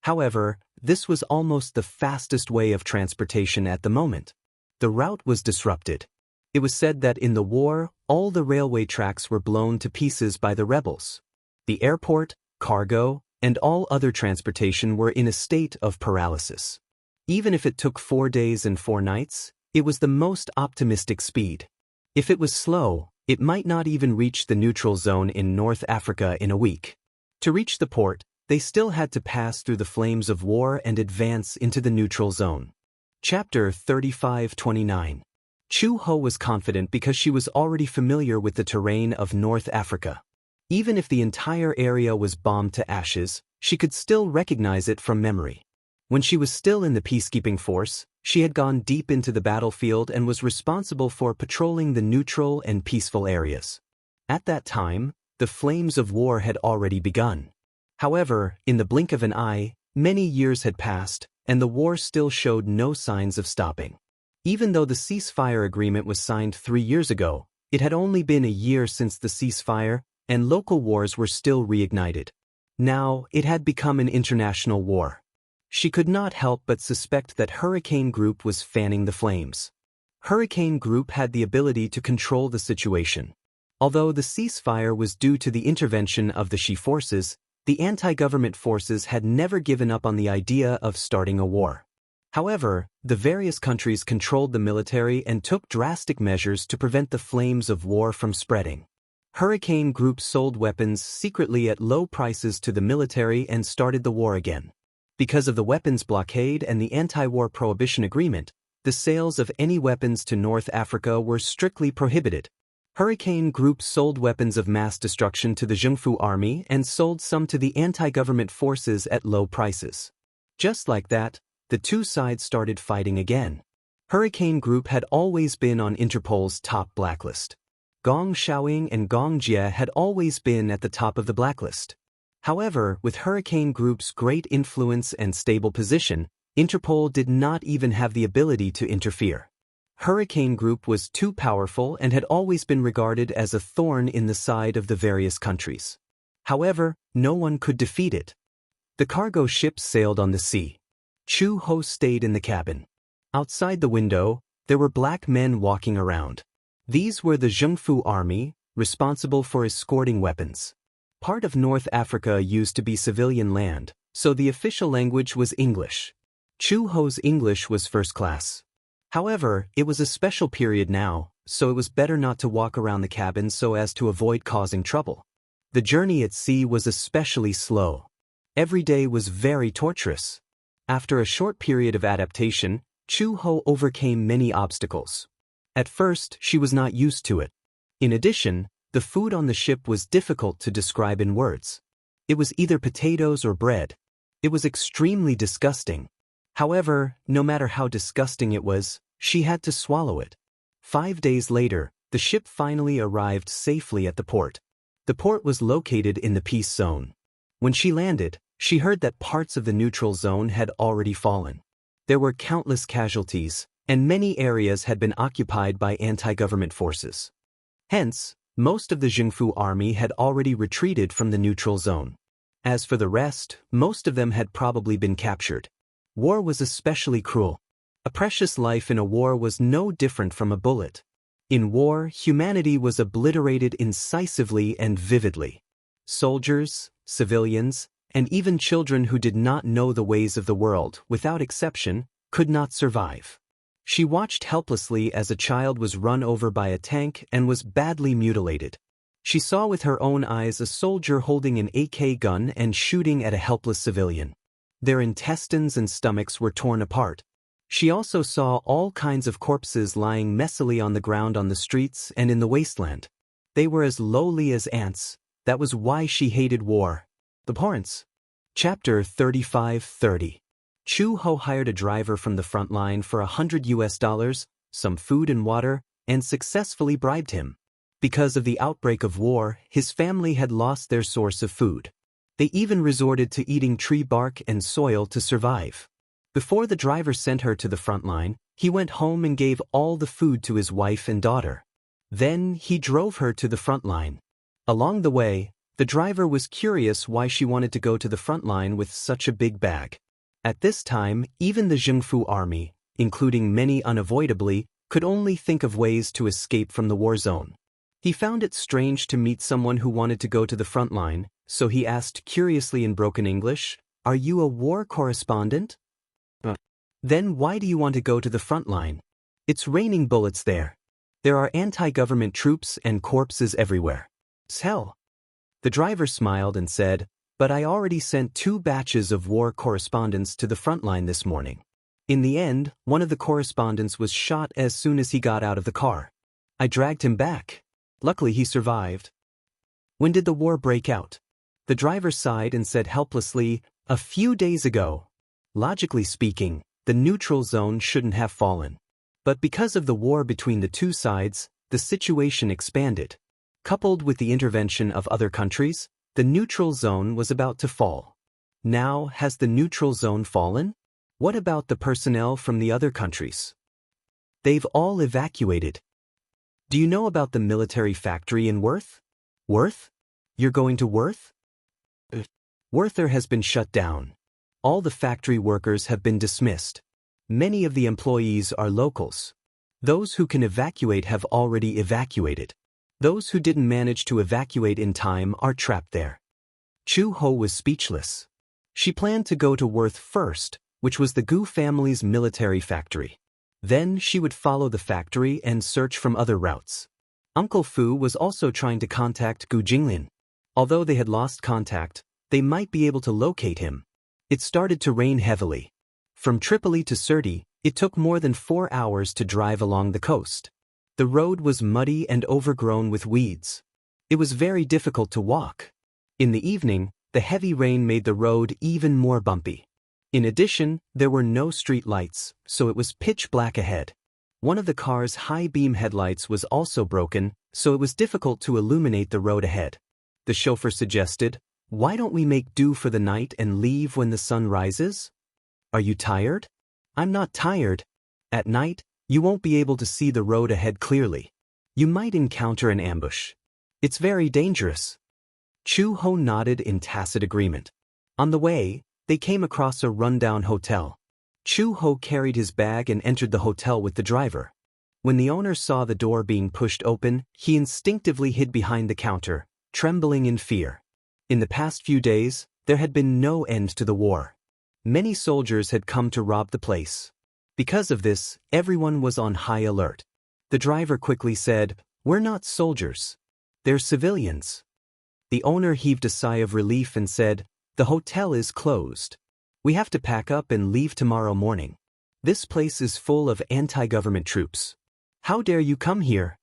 However, this was almost the fastest way of transportation at the moment. The route was disrupted. It was said that in the war, all the railway tracks were blown to pieces by the rebels. The airport, cargo, and all other transportation were in a state of paralysis. Even if it took 4 days and 4 nights, it was the most optimistic speed. If it was slow, it might not even reach the neutral zone in North Africa in a week. To reach the port, they still had to pass through the flames of war and advance into the neutral zone. Chapter 35-29. Chu Ho was confident because she was already familiar with the terrain of North Africa. Even if the entire area was bombed to ashes, she could still recognize it from memory. When she was still in the peacekeeping force, she had gone deep into the battlefield and was responsible for patrolling the neutral and peaceful areas. At that time, the flames of war had already begun. However, in the blink of an eye, many years had passed, and the war still showed no signs of stopping. Even though the ceasefire agreement was signed 3 years ago, it had only been a year since the ceasefire, and local wars were still reignited. Now, it had become an international war. She could not help but suspect that Hurricane Group was fanning the flames. Hurricane Group had the ability to control the situation. Although the ceasefire was due to the intervention of the Xi forces, the anti-government forces had never given up on the idea of starting a war. However, the various countries controlled the military and took drastic measures to prevent the flames of war from spreading. Hurricane Group sold weapons secretly at low prices to the military and started the war again. Because of the weapons blockade and the anti-war prohibition agreement, the sales of any weapons to North Africa were strictly prohibited. Hurricane Group sold weapons of mass destruction to the Zhengfu army and sold some to the anti-government forces at low prices. Just like that, the two sides started fighting again. Hurricane Group had always been on Interpol's top blacklist. Gong Xiaoying and Gong Jie had always been at the top of the blacklist. However, with Hurricane Group's great influence and stable position, Interpol did not even have the ability to interfere. Hurricane Group was too powerful and had always been regarded as a thorn in the side of the various countries. However, no one could defeat it. The cargo ships sailed on the sea. Chu Ho stayed in the cabin. Outside the window, there were black men walking around. These were the Zhengfu army, responsible for escorting weapons. Part of North Africa used to be civilian land, so the official language was English. Chu Ho's English was first class. However, it was a special period now, so it was better not to walk around the cabin so as to avoid causing trouble. The journey at sea was especially slow. Every day was very torturous. After a short period of adaptation, Chu Ho overcame many obstacles. At first, she was not used to it. In addition, The food on the ship was difficult to describe in words. It was either potatoes or bread. It was extremely disgusting. However, no matter how disgusting it was, she had to swallow it. 5 days later, the ship finally arrived safely at the port. The port was located in the peace zone. When she landed, she heard that parts of the neutral zone had already fallen. There were countless casualties, and many areas had been occupied by anti-government forces. Hence, most of the Zhengfu army had already retreated from the neutral zone. As for the rest, most of them had probably been captured. War was especially cruel. A precious life in a war was no different from a bullet. In war, humanity was obliterated incisively and vividly. Soldiers, civilians, and even children who did not know the ways of the world, without exception, could not survive. She watched helplessly as a child was run over by a tank and was badly mutilated. She saw with her own eyes a soldier holding an AK gun and shooting at a helpless civilian. Their intestines and stomachs were torn apart. She also saw all kinds of corpses lying messily on the ground on the streets and in the wasteland. They were as lowly as ants. That was why she hated war. Abhorrence. Chapter 35:30. Chu Ho hired a driver from the front line for $100, some food and water, and successfully bribed him. Because of the outbreak of war, his family had lost their source of food. They even resorted to eating tree bark and soil to survive. Before the driver sent her to the front line, he went home and gave all the food to his wife and daughter. Then he drove her to the front line. Along the way, the driver was curious why she wanted to go to the front line with such a big bag. At this time, even the Zhengfu army, including many unavoidably, could only think of ways to escape from the war zone. He found it strange to meet someone who wanted to go to the front line, so he asked curiously in broken English, "Are you a war correspondent?" Then why do you want to go to the front line? It's raining bullets there. There are anti-government troops and corpses everywhere. It's hell. The driver smiled and said, "But I already sent 2 batches of war correspondents to the front line this morning. In the end, one of the correspondents was shot as soon as he got out of the car. I dragged him back. Luckily he survived." When did the war break out? The driver sighed and said helplessly, "A few days ago." Logically speaking, the neutral zone shouldn't have fallen. But because of the war between the two sides, the situation expanded. Coupled with the intervention of other countries, the neutral zone was about to fall. Now, has the neutral zone fallen? What about the personnel from the other countries? They've all evacuated. Do you know about the military factory in Worth? Worth? You're going to Worth? Worther has been shut down. All the factory workers have been dismissed. Many of the employees are locals. Those who can evacuate have already evacuated. Those who didn't manage to evacuate in time are trapped there. Chu Ho was speechless. She planned to go to Worth first, which was the Gu family's military factory. Then she would follow the factory and search from other routes. Uncle Fu was also trying to contact Gu Jinglin. Although they had lost contact, they might be able to locate him. It started to rain heavily. From Tripoli to Sirte, it took more than 4 hours to drive along the coast. The road was muddy and overgrown with weeds. It was very difficult to walk. In the evening, the heavy rain made the road even more bumpy. In addition, there were no street lights, so it was pitch black ahead. One of the car's high beam headlights was also broken, so it was difficult to illuminate the road ahead. The chauffeur suggested, "Why don't we make do for the night and leave when the sun rises?" "Are you tired?" "I'm not tired. At night, you won't be able to see the road ahead clearly. You might encounter an ambush. It's very dangerous." Chu Ho nodded in tacit agreement. On the way, they came across a rundown hotel. Chu Ho carried his bag and entered the hotel with the driver. When the owner saw the door being pushed open, he instinctively hid behind the counter, trembling in fear. In the past few days, there had been no end to the war. Many soldiers had come to rob the place. Because of this, everyone was on high alert. The driver quickly said, "We're not soldiers. They're civilians." The owner heaved a sigh of relief and said, "The hotel is closed. We have to pack up and leave tomorrow morning. This place is full of anti-government troops. How dare you come here?"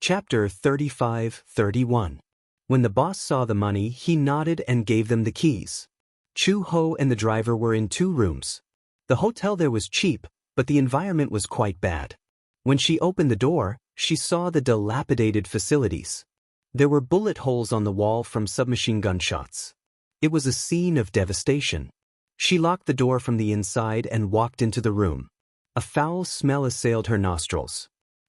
Chapter 35-31. When the boss saw the money, he nodded and gave them the keys. Chu Ho and the driver were in 2 rooms. The hotel there was cheap, but the environment was quite bad. When she opened the door, she saw the dilapidated facilities. There were bullet holes on the wall from submachine gun shots. It was a scene of devastation. She locked the door from the inside and walked into the room. A foul smell assailed her nostrils.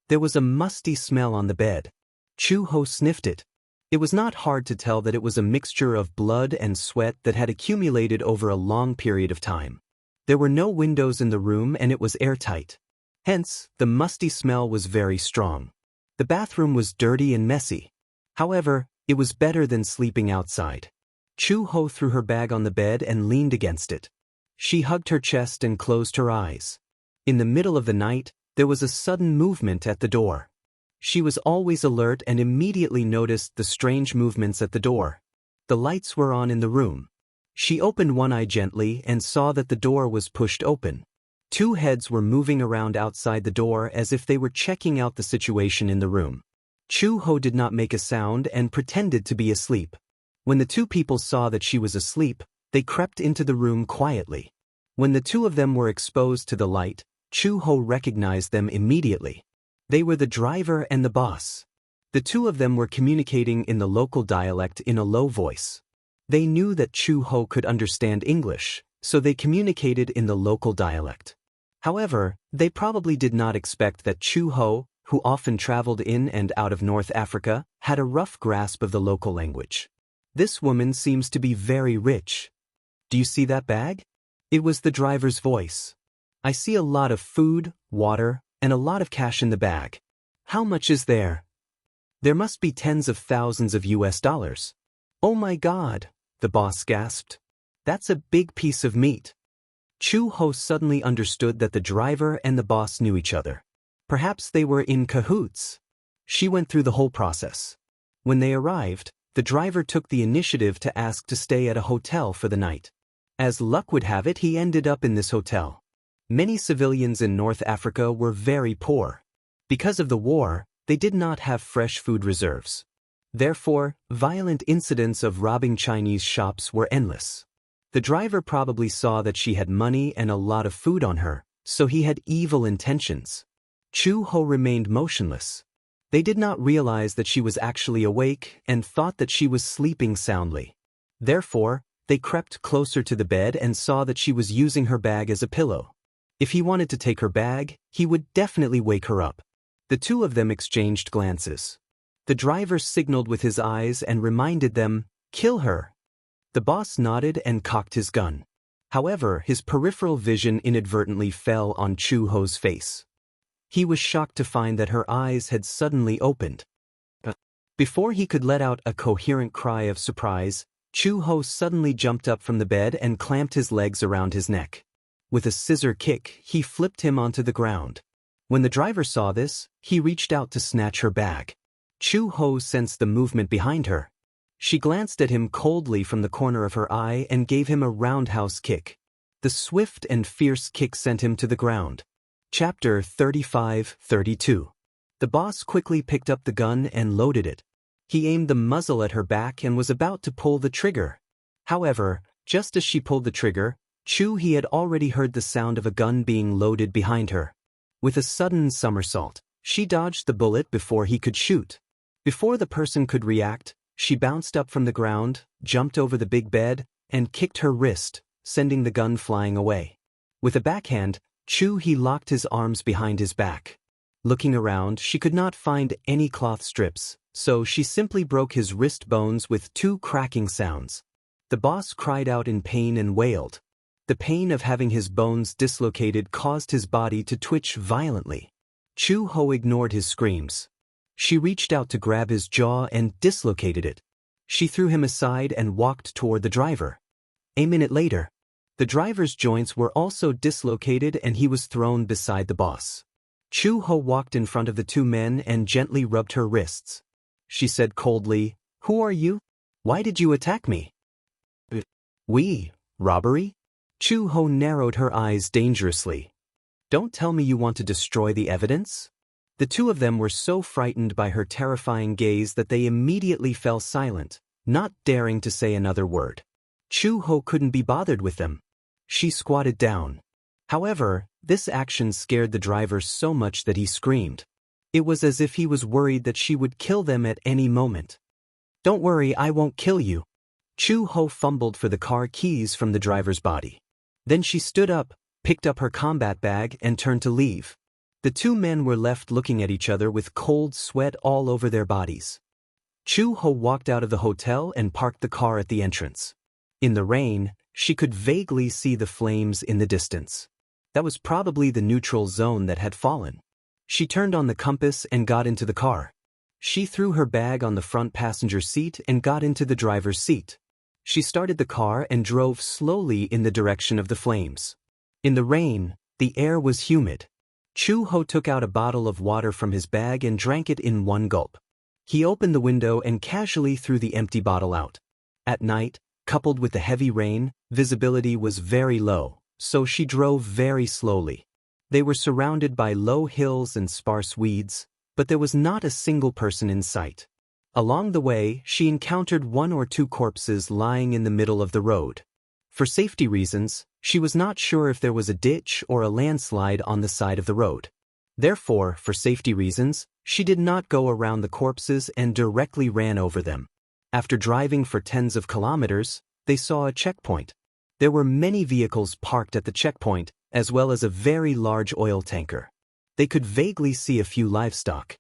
There was a musty smell on the bed. Chu Ho sniffed it. It was not hard to tell that it was a mixture of blood and sweat that had accumulated over a long period of time. There were no windows in the room and it was airtight. Hence, the musty smell was very strong. The bathroom was dirty and messy. However, it was better than sleeping outside. Chu Ho threw her bag on the bed and leaned against it. She hugged her chest and closed her eyes. In the middle of the night, there was a sudden movement at the door. She was always alert and immediately noticed the strange movements at the door. The lights were on in the room. She opened one eye gently and saw that the door was pushed open. 2 heads were moving around outside the door as if they were checking out the situation in the room. Chu Ho did not make a sound and pretended to be asleep. When the 2 people saw that she was asleep, they crept into the room quietly. When the 2 of them were exposed to the light, Chu Ho recognized them immediately. They were the driver and the boss. The 2 of them were communicating in the local dialect in a low voice. They knew that Chu Ho could understand English, so they communicated in the local dialect. However, they probably did not expect that Chu Ho, who often traveled in and out of North Africa, had a rough grasp of the local language. This woman seems to be very rich. Do you see that bag? It was the driver's voice. I see a lot of food, water, and a lot of cash in the bag. How much is there? There must be tens of thousands of US dollars. Oh my God, the boss gasped. That's a big piece of meat. Chu Ho suddenly understood that the driver and the boss knew each other. Perhaps they were in cahoots. She went through the whole process. When they arrived, the driver took the initiative to ask to stay at a hotel for the night. As luck would have it, he ended up in this hotel. Many civilians in North Africa were very poor. Because of the war, they did not have fresh food reserves. Therefore, violent incidents of robbing Chinese shops were endless. The driver probably saw that she had money and a lot of food on her, so he had evil intentions. Chu Ho remained motionless. They did not realize that she was actually awake and thought that she was sleeping soundly. Therefore, they crept closer to the bed and saw that she was using her bag as a pillow. If he wanted to take her bag, he would definitely wake her up. The 2 of them exchanged glances. The driver signaled with his eyes and reminded them, "Kill her." The boss nodded and cocked his gun. However, his peripheral vision inadvertently fell on Chu Ho's face. He was shocked to find that her eyes had suddenly opened. Before he could let out a coherent cry of surprise, Chu Ho suddenly jumped up from the bed and clamped his legs around his neck. With a scissor kick, he flipped him onto the ground. When the driver saw this, he reached out to snatch her bag. Chu Ho sensed the movement behind her. She glanced at him coldly from the corner of her eye and gave him a roundhouse kick. The swift and fierce kick sent him to the ground. Chapter 35-32. The boss quickly picked up the gun and loaded it. He aimed the muzzle at her back and was about to pull the trigger. However, just as she pulled the trigger, he had already heard the sound of a gun being loaded behind her. With a sudden somersault, she dodged the bullet before he could shoot. Before the person could react, she bounced up from the ground, jumped over the big bed, and kicked her wrist, sending the gun flying away. With a backhand, he locked his arms behind his back. Looking around, she could not find any cloth strips, so she simply broke his wrist bones with 2 cracking sounds. The boss cried out in pain and wailed. The pain of having his bones dislocated caused his body to twitch violently. Chu Ho ignored his screams. She reached out to grab his jaw and dislocated it. She threw him aside and walked toward the driver. A minute later, the driver's joints were also dislocated and he was thrown beside the boss. Chu Ho walked in front of the 2 men and gently rubbed her wrists. She said coldly, "Who are you? Why did you attack me?" Robbery? Chu Ho narrowed her eyes dangerously. Don't tell me you want to destroy the evidence? The two of them were so frightened by her terrifying gaze that they immediately fell silent, not daring to say another word. Chu Ho couldn't be bothered with them. She squatted down. However, this action scared the driver so much that he screamed. It was as if he was worried that she would kill them at any moment. "Don't worry, I won't kill you." Chu Ho fumbled for the car keys from the driver's body. Then she stood up, picked up her combat bag and turned to leave. The two men were left looking at each other with cold sweat all over their bodies. Chu Ho walked out of the hotel and parked the car at the entrance. In the rain, she could vaguely see the flames in the distance. That was probably the neutral zone that had fallen. She turned on the compass and got into the car. She threw her bag on the front passenger seat and got into the driver's seat. She started the car and drove slowly in the direction of the flames. In the rain, the air was humid. Chu Ho took out a bottle of water from his bag and drank it in one gulp. He opened the window and casually threw the empty bottle out. At night, coupled with the heavy rain, visibility was very low, so she drove very slowly. They were surrounded by low hills and sparse weeds, but there was not a single person in sight. Along the way, she encountered one or two corpses lying in the middle of the road. For safety reasons, she was not sure if there was a ditch or a landslide on the side of the road. Therefore, for safety reasons, she did not go around the corpses and directly ran over them. After driving for tens of kilometers, they saw a checkpoint. There were many vehicles parked at the checkpoint, as well as a very large oil tanker. They could vaguely see a few livestock.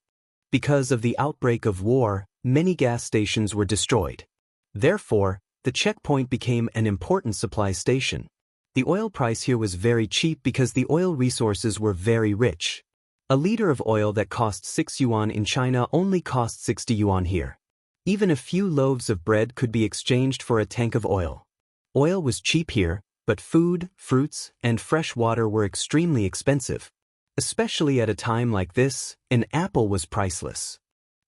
Because of the outbreak of war, many gas stations were destroyed. Therefore, the checkpoint became an important supply station. The oil price here was very cheap because the oil resources were very rich. A liter of oil that cost 6 yuan in China only cost 60 yuan here. Even a few loaves of bread could be exchanged for a tank of oil. Oil was cheap here, but food, fruits, and fresh water were extremely expensive. Especially at a time like this, an apple was priceless.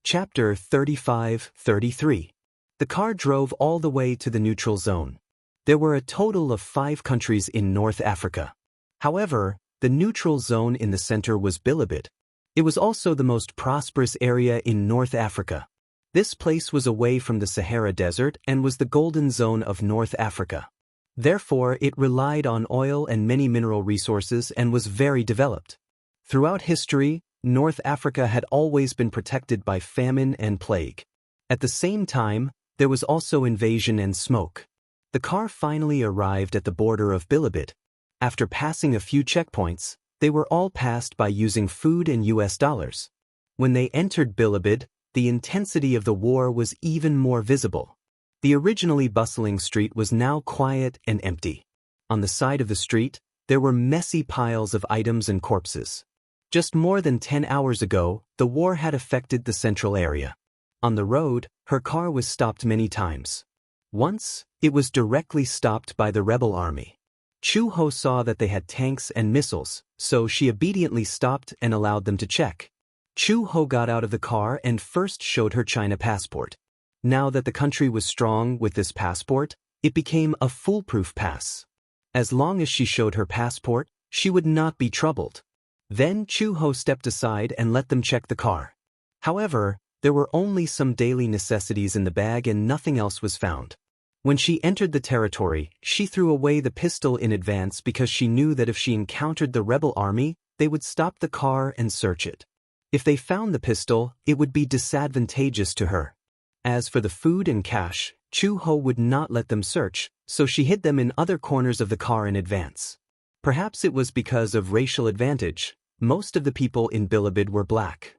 Chapter 35-33. The car drove all the way to the neutral zone. There were a total of 5 countries in North Africa. However, the neutral zone in the center was Bilibid. It was also the most prosperous area in North Africa. This place was away from the Sahara Desert and was the golden zone of North Africa. Therefore, it relied on oil and many mineral resources and was very developed. Throughout history, North Africa had always been protected by famine and plague. At the same time, there was also invasion and smoke. The car finally arrived at the border of Bilibid. After passing a few checkpoints, they were all passed by using food and US dollars. When they entered Bilibid, the intensity of the war was even more visible. The originally bustling street was now quiet and empty. On the side of the street, there were messy piles of items and corpses. Just more than 10 hours ago, the war had affected the central area. On the road, her car was stopped many times. Once, it was directly stopped by the rebel army. Chu Ho saw that they had tanks and missiles, so she obediently stopped and allowed them to check. Chu Ho got out of the car and first showed her China passport. Now that the country was strong with this passport, it became a foolproof pass. As long as she showed her passport, she would not be troubled. Then Chu Ho stepped aside and let them check the car. However, there were only some daily necessities in the bag and nothing else was found. When she entered the territory, she threw away the pistol in advance because she knew that if she encountered the rebel army, they would stop the car and search it. If they found the pistol, it would be disadvantageous to her. As for the food and cash, Chu Ho would not let them search, so she hid them in other corners of the car in advance. Perhaps it was because of racial advantage. Most of the people in Bilibid were black.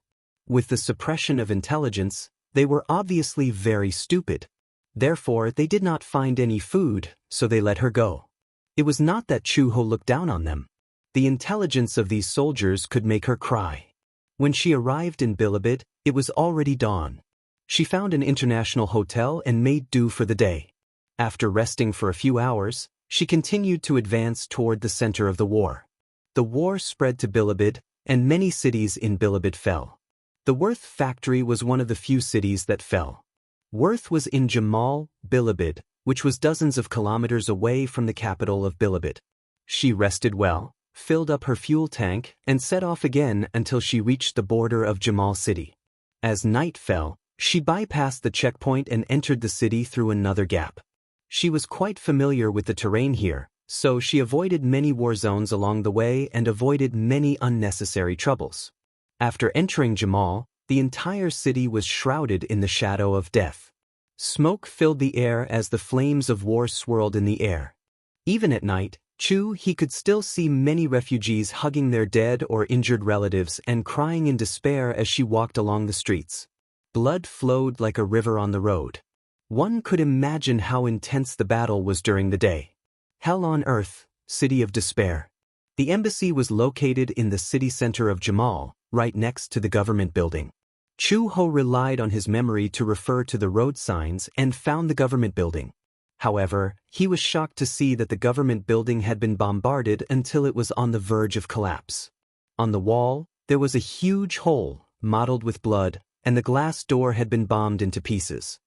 With the suppression of intelligence, they were obviously very stupid. Therefore, they did not find any food, so they let her go. It was not that Chu Ho looked down on them. The intelligence of these soldiers could make her cry. When she arrived in Bilibid, it was already dawn. She found an international hotel and made do for the day. After resting for a few hours, she continued to advance toward the center of the war. The war spread to Bilibid, and many cities in Bilibid fell. The Worth factory was one of the few cities that fell. Worth was in Jamal, Bilibid, which was dozens of kilometers away from the capital of Bilibid. She rested well, filled up her fuel tank, and set off again until she reached the border of Jamal City. As night fell, she bypassed the checkpoint and entered the city through another gap. She was quite familiar with the terrain here, so she avoided many war zones along the way and avoided many unnecessary troubles. After entering Jamal, the entire city was shrouded in the shadow of death. Smoke filled the air as the flames of war swirled in the air. Even at night, he could still see many refugees hugging their dead or injured relatives and crying in despair as she walked along the streets. Blood flowed like a river on the road. One could imagine how intense the battle was during the day. Hell on earth, city of despair. The embassy was located in the city center of Jamal, right next to the government building. Chu-ho relied on his memory to refer to the road signs and found the government building. However, he was shocked to see that the government building had been bombarded until it was on the verge of collapse. On the wall, there was a huge hole, mottled with blood, and the glass door had been bombed into pieces.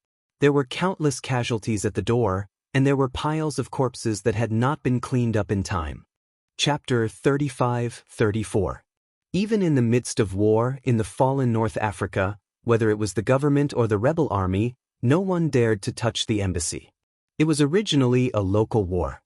There were countless casualties at the door, and there were piles of corpses that had not been cleaned up in time. Chapter 35-34. Even in the midst of war in the fallen North Africa, whether it was the government or the rebel army, no one dared to touch the embassy. It was originally a local war.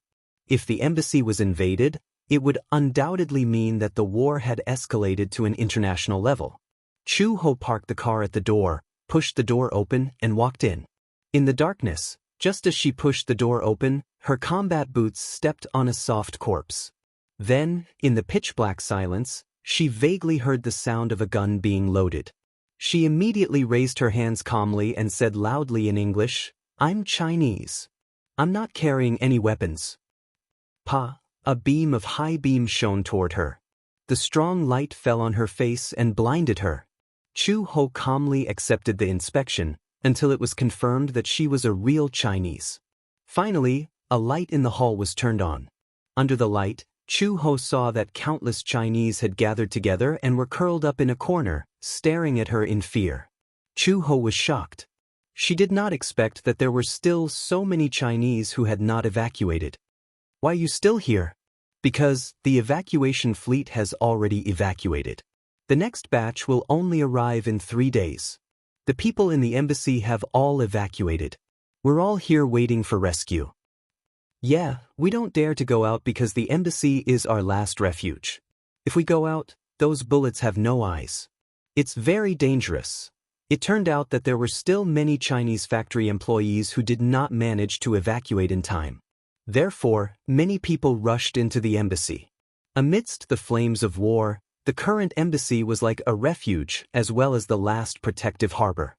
If the embassy was invaded, it would undoubtedly mean that the war had escalated to an international level. Chu-ho parked the car at the door, pushed the door open, and walked in. In the darkness, just as she pushed the door open, her combat boots stepped on a soft corpse. Then, in the pitch-black silence, she vaguely heard the sound of a gun being loaded. She immediately raised her hands calmly and said loudly in English, "I'm Chinese. I'm not carrying any weapons." A beam of high beam shone toward her. The strong light fell on her face and blinded her. Chu-ho calmly accepted the inspection until it was confirmed that she was a real Chinese. Finally, a light in the hall was turned on. Under the light, Chu-ho saw that countless Chinese had gathered together and were curled up in a corner, staring at her in fear. Chu-ho was shocked. She did not expect that there were still so many Chinese who had not evacuated. "Why are you still here?" "Because the evacuation fleet has already evacuated. The next batch will only arrive in 3 days. The people in the embassy have all evacuated. We're all here waiting for rescue." "Yeah, we don't dare to go out because the embassy is our last refuge. If we go out, those bullets have no eyes. It's very dangerous." It turned out that there were still many Chinese factory employees who did not manage to evacuate in time. Therefore, many people rushed into the embassy. Amidst the flames of war, the current embassy was like a refuge as well as the last protective harbor.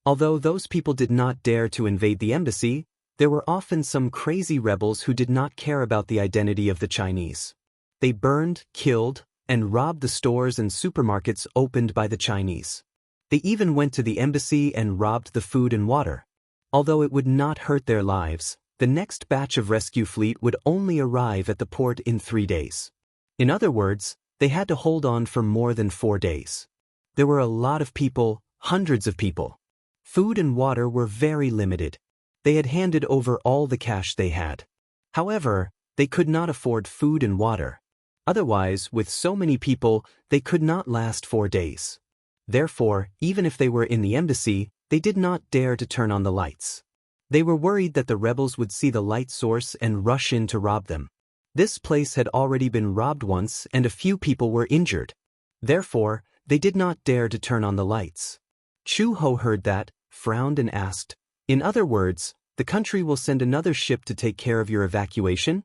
Although those people did not dare to invade the embassy, there were often some crazy rebels who did not care about the identity of the Chinese. They burned, killed, and robbed the stores and supermarkets opened by the Chinese. They even went to the embassy and robbed the food and water. Although it would not hurt their lives, the next batch of rescue fleet would only arrive at the port in 3 days. In other words, they had to hold on for more than 4 days. There were a lot of people, hundreds of people. Food and water were very limited. They had handed over all the cash they had. However, they could not afford food and water. Otherwise, with so many people, they could not last 4 days. Therefore, even if they were in the embassy, they did not dare to turn on the lights. They were worried that the rebels would see the light source and rush in to rob them. This place had already been robbed once and a few people were injured. Therefore, they did not dare to turn on the lights. Chu-ho heard that, frowned and asked, "In other words, the country will send another ship to take care of your evacuation?"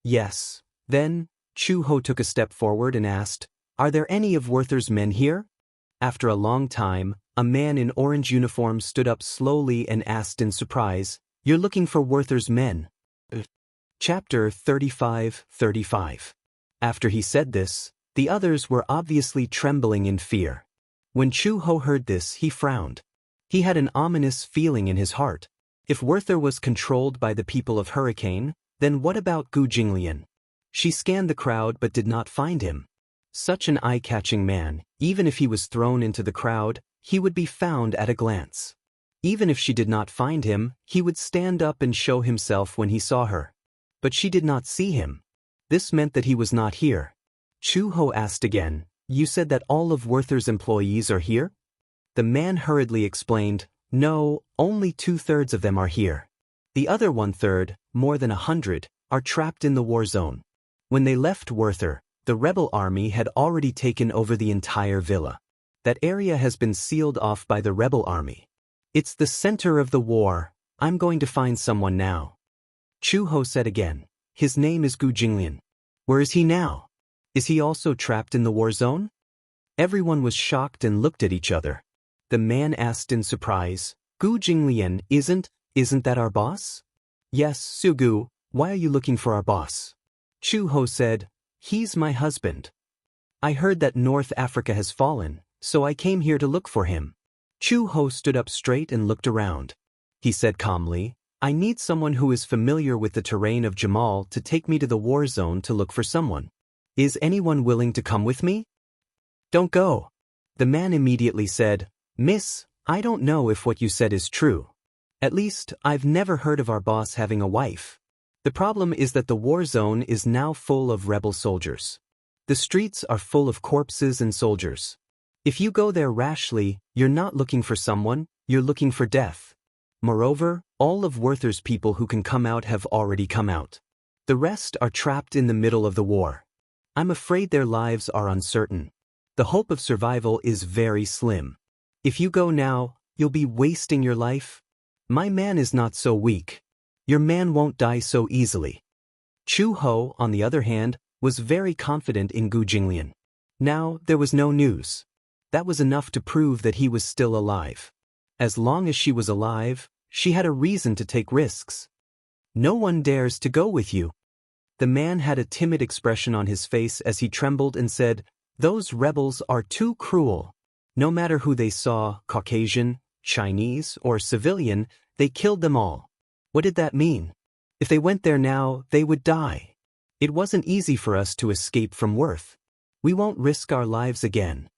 "Yes." Then, Chu-ho took a step forward and asked, "Are there any of Werther's men here?" After a long time, a man in orange uniform stood up slowly and asked in surprise, "You're looking for Werther's men?" Chapter 35-35. After he said this, the others were obviously trembling in fear. When Chu-ho heard this, he frowned. He had an ominous feeling in his heart. If Werther was controlled by the people of Hurricane, then what about Gu Jinglian? She scanned the crowd but did not find him. Such an eye-catching man, even if he was thrown into the crowd, he would be found at a glance. Even if she did not find him, he would stand up and show himself when he saw her. But she did not see him. This meant that he was not here. Chu Ho asked again, "You said that all of Werther's employees are here?" The man hurriedly explained, "No, only 2/3 of them are here. The other 1/3, more than 100, are trapped in the war zone. When they left Werther, the rebel army had already taken over the entire villa. That area has been sealed off by the rebel army. It's the center of the war. I'm going to find someone now." Chu Ho said again, "His name is Gu Jinglian. Where is he now? Is he also trapped in the war zone?" Everyone was shocked and looked at each other. The man asked in surprise, "Gu Jinglian isn't that our boss?" "Yes, Sugu, why are you looking for our boss?" Chu Ho said, "He's my husband. I heard that North Africa has fallen, so I came here to look for him." Chu Ho stood up straight and looked around. He said calmly, "I need someone who is familiar with the terrain of Jamal to take me to the war zone to look for someone. Is anyone willing to come with me?" "Don't go." The man immediately said, "Miss, I don't know if what you said is true. At least, I've never heard of our boss having a wife. The problem is that the war zone is now full of rebel soldiers. The streets are full of corpses and soldiers. If you go there rashly, you're not looking for someone, you're looking for death. Moreover, all of Werther's people who can come out have already come out. The rest are trapped in the middle of the war. I'm afraid their lives are uncertain. The hope of survival is very slim. If you go now, you'll be wasting your life. My man is not so weak. Your man won't die so easily." Chu Ho, on the other hand, was very confident in Gu Jinglian. Now, there was no news. That was enough to prove that he was still alive. As long as she was alive, she had a reason to take risks. "No one dares to go with you." The man had a timid expression on his face as he trembled and said, "Those rebels are too cruel. No matter who they saw, Caucasian, Chinese, or civilian, they killed them all." What did that mean? If they went there now, they would die. It wasn't easy for us to escape from Worth. We won't risk our lives again.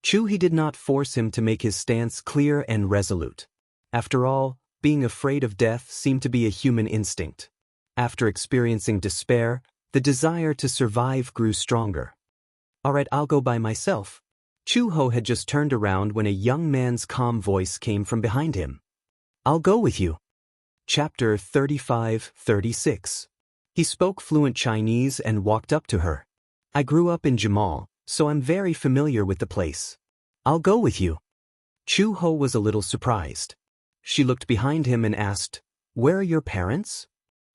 Chu He did not force him to make his stance clear and resolute. After all, being afraid of death seemed to be a human instinct. After experiencing despair, the desire to survive grew stronger. "All right, I'll go by myself." Chu Ho had just turned around when a young man's calm voice came from behind him. "I'll go with you." Chapter 35-36. He spoke fluent Chinese and walked up to her. "I grew up in Jamal, so I'm very familiar with the place. I'll go with you." Chu Ho was a little surprised. She looked behind him and asked, "Where are your parents?"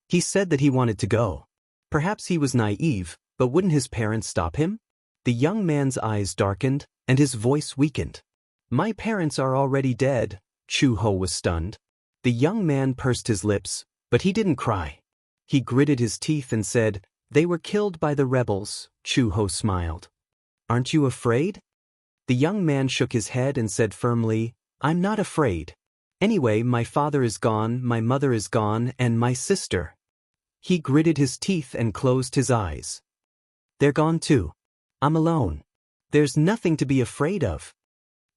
He said that he wanted to go. Perhaps he was naive, but wouldn't his parents stop him? The young man's eyes darkened, and his voice weakened. "My parents are already dead." Chu Ho was stunned. The young man pursed his lips, but he didn't cry. He gritted his teeth and said, "They were killed by the rebels." Chu Ho smiled. "Aren't you afraid?" The young man shook his head and said firmly, "I'm not afraid. Anyway, my father is gone, my mother is gone, and my sister." He gritted his teeth and closed his eyes. "They're gone too. I'm alone. There's nothing to be afraid of."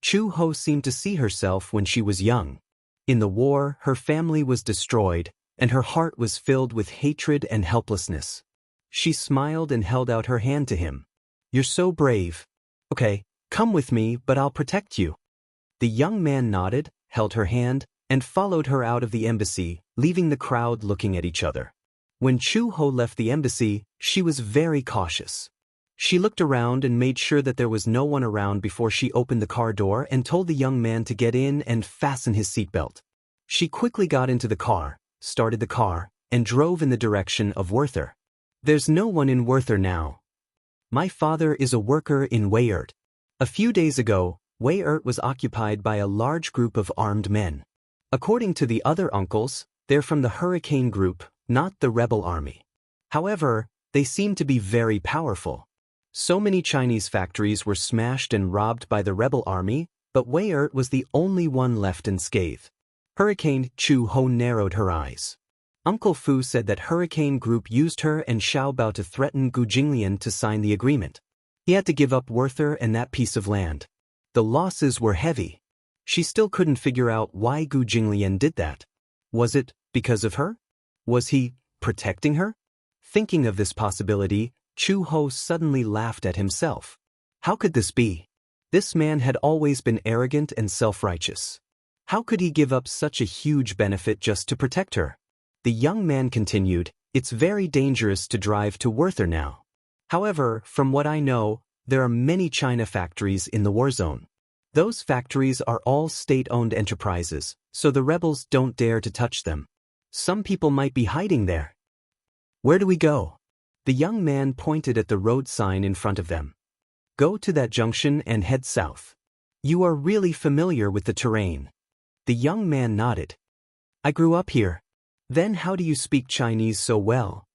Chu Ho seemed to see herself when she was young. In the war, her family was destroyed, and her heart was filled with hatred and helplessness. She smiled and held out her hand to him. "You're so brave. Okay, come with me, but I'll protect you." The young man nodded, held her hand, and followed her out of the embassy, leaving the crowd looking at each other. When Chu Ho left the embassy, she was very cautious. She looked around and made sure that there was no one around before she opened the car door and told the young man to get in and fasten his seatbelt. She quickly got into the car, started the car, and drove in the direction of Werther. "There's no one in Werther now. My father is a worker in Weyert. A few days ago, Weyert was occupied by a large group of armed men. According to the other uncles, they're from the Hurricane Group, not the rebel army. However, they seem to be very powerful. So many Chinese factories were smashed and robbed by the rebel army, but Weyert was the only one left unscathed." Hurricane Chu Ho narrowed her eyes. Uncle Fu said that Hurricane Group used her and Xiaobao to threaten Gu Jinglian to sign the agreement. He had to give up Werther and that piece of land. The losses were heavy. She still couldn't figure out why Gu Jinglian did that. Was it because of her? Was he protecting her? Thinking of this possibility, Chu Ho suddenly laughed at himself. How could this be? This man had always been arrogant and self-righteous. How could he give up such a huge benefit just to protect her? The young man continued, it's very dangerous to drive to Werther now. However, from what I know, there are many China factories in the war zone. Those factories are all state-owned enterprises, so the rebels don't dare to touch them. Some people might be hiding there. Where do we go? The young man pointed at the road sign in front of them. Go to that junction and head south. You are really familiar with the terrain. The young man nodded. I grew up here. Then how do you speak Chinese so well?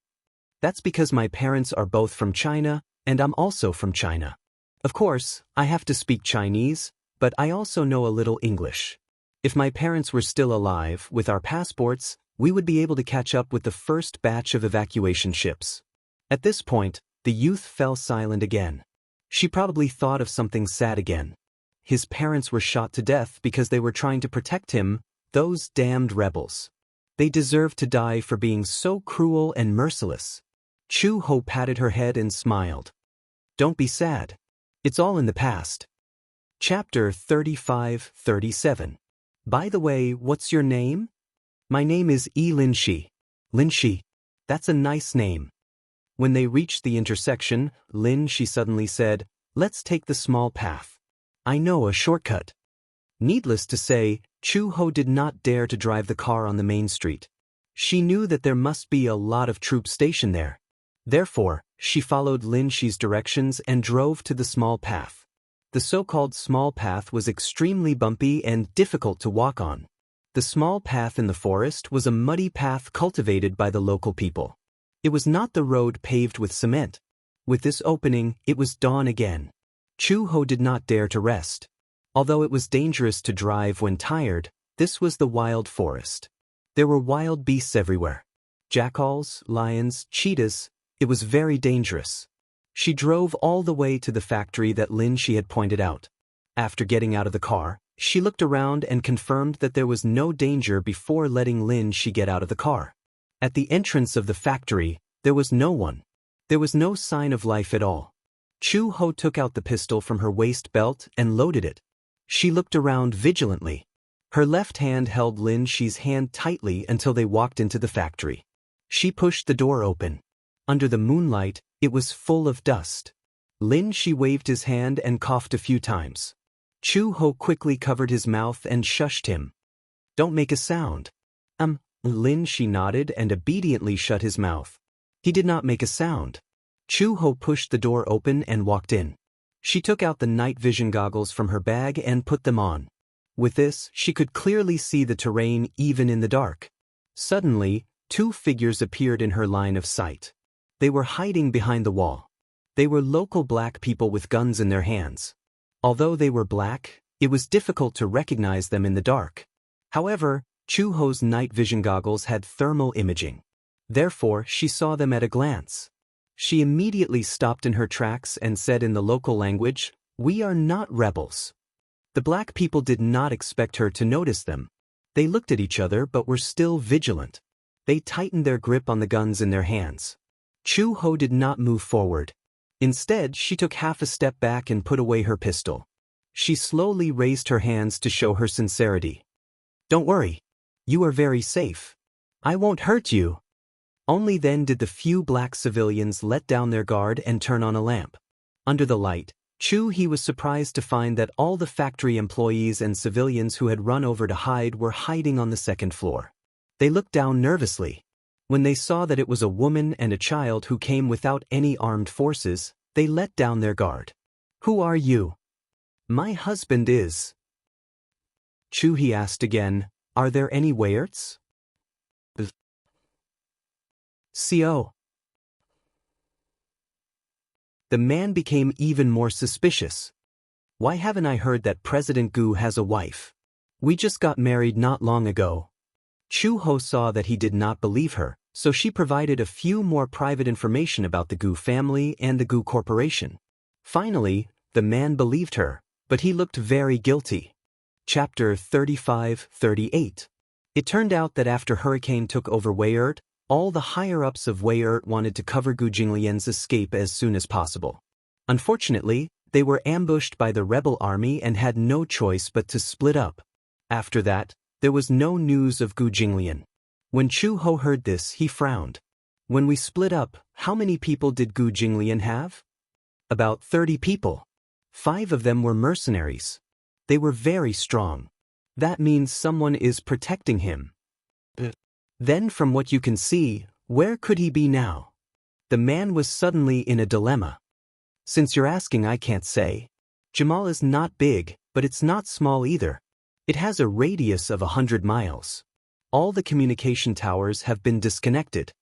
That's because my parents are both from China, and I'm also from China. Of course, I have to speak Chinese, but I also know a little English. If my parents were still alive, with our passports, we would be able to catch up with the first batch of evacuation ships. At this point, the youth fell silent again. She probably thought of something sad again. His parents were shot to death because they were trying to protect him, those damned rebels. They deserved to die for being so cruel and merciless. Chu Ho patted her head and smiled. Don't be sad. It's all in the past. Chapter 35-37. By the way, what's your name? My name is Lin Shi. Lin Shi. That's a nice name. When they reached the intersection, Lin Shi suddenly said, let's take the small path. I know a shortcut. Needless to say, Chu Ho did not dare to drive the car on the main street. She knew that there must be a lot of troops stationed there. Therefore, she followed Lin Shi's directions and drove to the small path. The so-called small path was extremely bumpy and difficult to walk on. The small path in the forest was a muddy path cultivated by the local people. It was not the road paved with cement. With this opening, it was dawn again. Chu Ho did not dare to rest. Although it was dangerous to drive when tired, this was the wild forest. There were wild beasts everywhere. Jackals, lions, cheetahs. It was very dangerous. She drove all the way to the factory that Lin Shi had pointed out. After getting out of the car, she looked around and confirmed that there was no danger before letting Lin Shi get out of the car. At the entrance of the factory, there was no one. There was no sign of life at all. Chu Ho took out the pistol from her waist belt and loaded it. She looked around vigilantly. Her left hand held Lin Shi's hand tightly until they walked into the factory. She pushed the door open. Under the moonlight, it was full of dust. Lin Shi waved his hand and coughed a few times. Chu Ho quickly covered his mouth and shushed him. Don't make a sound. Lin Shi nodded and obediently shut his mouth. He did not make a sound. Chu Ho pushed the door open and walked in. She took out the night vision goggles from her bag and put them on. With this, she could clearly see the terrain even in the dark. Suddenly, two figures appeared in her line of sight. They were hiding behind the wall. They were local black people with guns in their hands. Although they were black, it was difficult to recognize them in the dark. However, Chu Ho's night vision goggles had thermal imaging. Therefore, she saw them at a glance. She immediately stopped in her tracks and said in the local language, "We are not rebels." The black people did not expect her to notice them. They looked at each other but were still vigilant. They tightened their grip on the guns in their hands. Chu Ho did not move forward. Instead, she took half a step back and put away her pistol. She slowly raised her hands to show her sincerity. Don't worry. You are very safe. I won't hurt you. Only then did the few black civilians let down their guard and turn on a lamp. Under the light, He was surprised to find that all the factory employees and civilians who had run over to hide were hiding on the second floor. They looked down nervously. When they saw that it was a woman and a child who came without any armed forces, they let down their guard. Who are you? My husband is. He asked again, are there any Weirts? Co. The man became even more suspicious. Why haven't I heard that President Gu has a wife? We just got married not long ago. Chu Ho saw that he did not believe her, so she provided a few more private information about the Gu family and the Gu Corporation. Finally, the man believed her, but he looked very guilty. Chapter 35-38. It turned out that after Hurricane took over Weyert, All the higher-ups of Wei wanted to cover Gu Jinglian's escape as soon as possible. Unfortunately, they were ambushed by the rebel army and had no choice but to split up. After that, there was no news of Gu Jinglian. When Chu Ho heard this, he frowned. When we split up, how many people did Gu Jinglian have? About 30 people. 5 of them were mercenaries. They were very strong. That means someone is protecting him. Then from what you can see, where could he be now? The man was suddenly in a dilemma. Since you're asking, I can't say. Jamal is not big, but it's not small either. It has a radius of 100 miles. All the communication towers have been disconnected.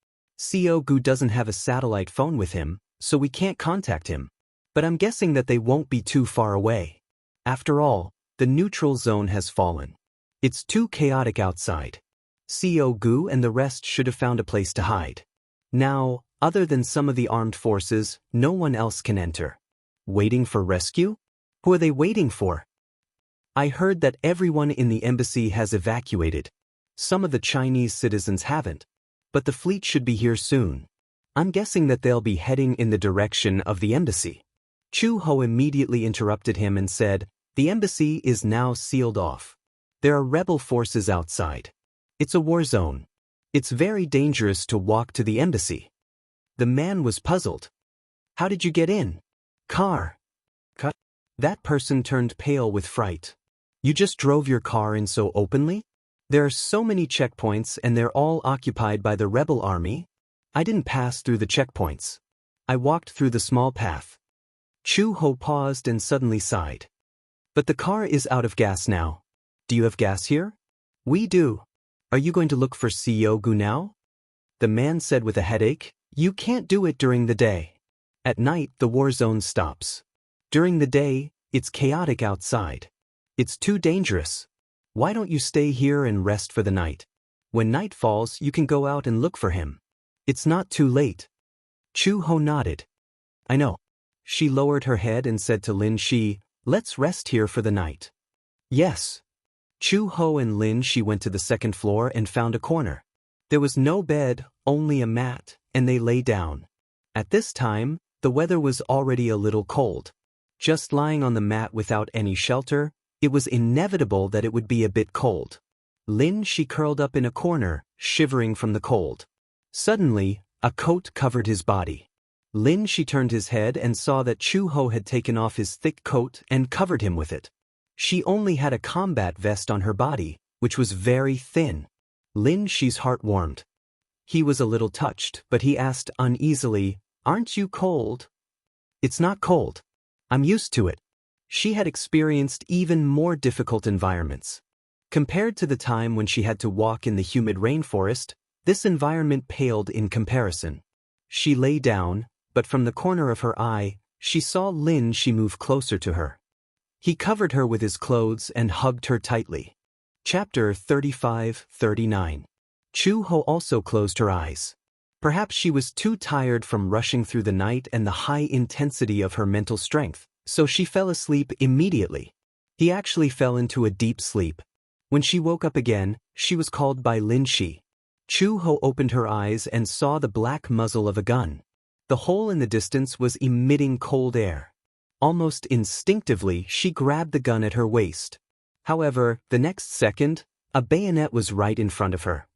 Co Gu doesn't have a satellite phone with him, so we can't contact him. But I'm guessing that they won't be too far away. After all, the neutral zone has fallen. It's too chaotic outside. Co Gu and the rest should have found a place to hide. Now, other than some of the armed forces, no one else can enter. Waiting for rescue? Who are they waiting for? I heard that everyone in the embassy has evacuated. Some of the Chinese citizens haven't. But the fleet should be here soon. I'm guessing that they'll be heading in the direction of the embassy. Chu Ho immediately interrupted him and said, "The embassy is now sealed off. There are rebel forces outside. It's a war zone. It's very dangerous to walk to the embassy." The man was puzzled. "How did you get in?" "Car." "Cut." That person turned pale with fright. "You just drove your car in so openly? There are so many checkpoints and they're all occupied by the rebel army." "I didn't pass through the checkpoints. I walked through the small path." Chu Ho paused and suddenly sighed. "But the car is out of gas now. Do you have gas here?" "We do." "Are you going to look for Co Gu now?" The man said with a headache, "You can't do it during the day. At night, the war zone stops. During the day, it's chaotic outside. It's too dangerous. Why don't you stay here and rest for the night? When night falls, you can go out and look for him. It's not too late." Chu Ho nodded. "I know." She lowered her head and said to Lin Shi, "Let's rest here for the night." "Yes." Chu Ho and Lin Shi went to the second floor and found a corner. There was no bed, only a mat, and they lay down. At this time, the weather was already a little cold. Just lying on the mat without any shelter, it was inevitable that it would be a bit cold. Lin Shi curled up in a corner, shivering from the cold. Suddenly, a coat covered his body. Lin Shi turned his head and saw that Chu Ho had taken off his thick coat and covered him with it. She only had a combat vest on her body, which was very thin. Lin Shi's heart warmed. He was a little touched, but he asked uneasily, "Aren't you cold?" "It's not cold. I'm used to it." She had experienced even more difficult environments. Compared to the time when she had to walk in the humid rainforest, this environment paled in comparison. She lay down, but from the corner of her eye, she saw Lin Shi move closer to her. He covered her with his clothes and hugged her tightly. Chapter 35-39. Chu Ho also closed her eyes. Perhaps she was too tired from rushing through the night and the high intensity of her mental strength, so she fell asleep immediately. He actually fell into a deep sleep. When she woke up again, she was called by Lin Shi. Chu Ho opened her eyes and saw the black muzzle of a gun. The hole in the distance was emitting cold air. Almost instinctively, she grabbed the gun at her waist. However, the next second, a bayonet was right in front of her.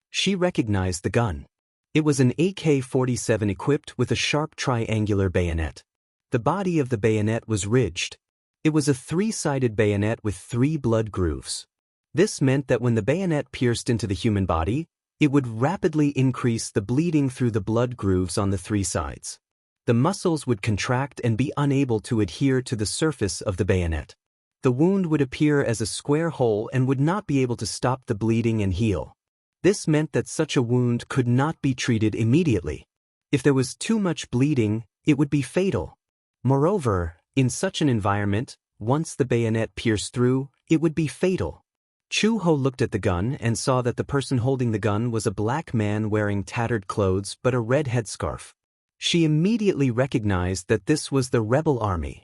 She recognized the gun. It was an AK-47 equipped with a sharp triangular bayonet. The body of the bayonet was ridged. It was a 3-sided bayonet with 3 blood grooves. This meant that when the bayonet pierced into the human body, it would rapidly increase the bleeding through the blood grooves on the 3 sides. The muscles would contract and be unable to adhere to the surface of the bayonet. The wound would appear as a square hole and would not be able to stop the bleeding and heal. This meant that such a wound could not be treated immediately. If there was too much bleeding, it would be fatal. Moreover, in such an environment, once the bayonet pierced through, it would be fatal. Chu Ho looked at the gun and saw that the person holding the gun was a black man wearing tattered clothes but a red headscarf. She immediately recognized that this was the rebel army.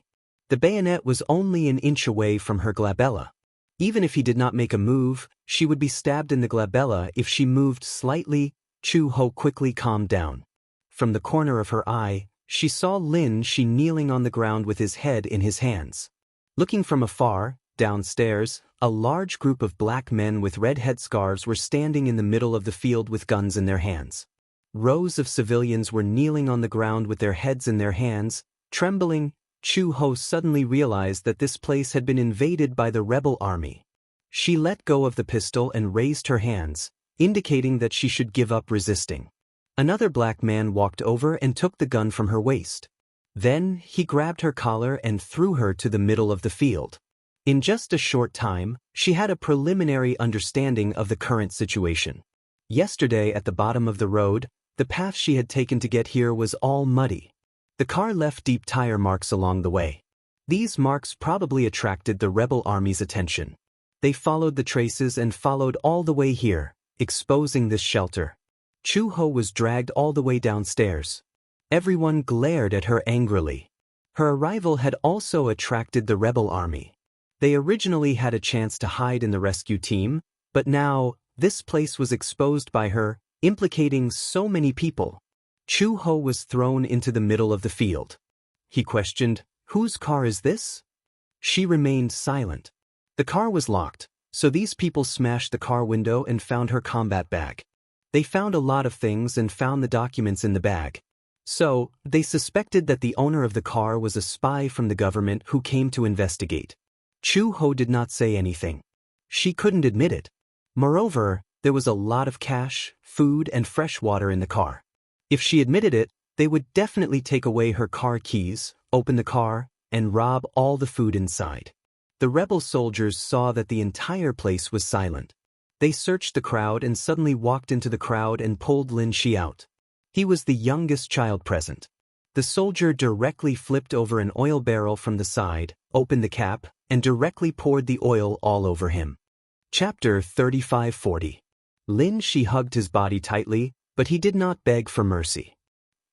The bayonet was only an inch away from her glabella. Even if he did not make a move, she would be stabbed in the glabella if she moved slightly, Chu Ho quickly calmed down. From the corner of her eye, she saw Lin Shi kneeling on the ground with his head in his hands. Looking from afar, downstairs, a large group of black men with red headscarves were standing in the middle of the field with guns in their hands. Rows of civilians were kneeling on the ground with their heads in their hands, trembling. Chu Ho suddenly realized that this place had been invaded by the rebel army. She let go of the pistol and raised her hands, indicating that she should give up resisting. Another black man walked over and took the gun from her waist. Then, he grabbed her collar and threw her to the middle of the field. In just a short time, she had a preliminary understanding of the current situation. Yesterday at the bottom of the road, the path she had taken to get here was all muddy. The car left deep tire marks along the way. These marks probably attracted the rebel army's attention. They followed the traces and followed all the way here, exposing this shelter. Chu Ho was dragged all the way downstairs. Everyone glared at her angrily. Her arrival had also attracted the rebel army. They originally had a chance to hide in the rescue team, but now, this place was exposed by her, implicating so many people. Chu Ho was thrown into the middle of the field. He questioned, "Whose car is this?" She remained silent. The car was locked, so these people smashed the car window and found her combat bag. They found a lot of things and found the documents in the bag. So, they suspected that the owner of the car was a spy from the government who came to investigate. Chu Ho did not say anything. She couldn't admit it. Moreover, there was a lot of cash, food, and fresh water in the car. If she admitted it, they would definitely take away her car keys, open the car, and rob all the food inside. The rebel soldiers saw that the entire place was silent. They searched the crowd and suddenly walked into the crowd and pulled Lin Shi out. He was the youngest child present. The soldier directly flipped over an oil barrel from the side, opened the cap, and directly poured the oil all over him. Chapter 35-40. Lin Shi hugged his body tightly, but he did not beg for mercy.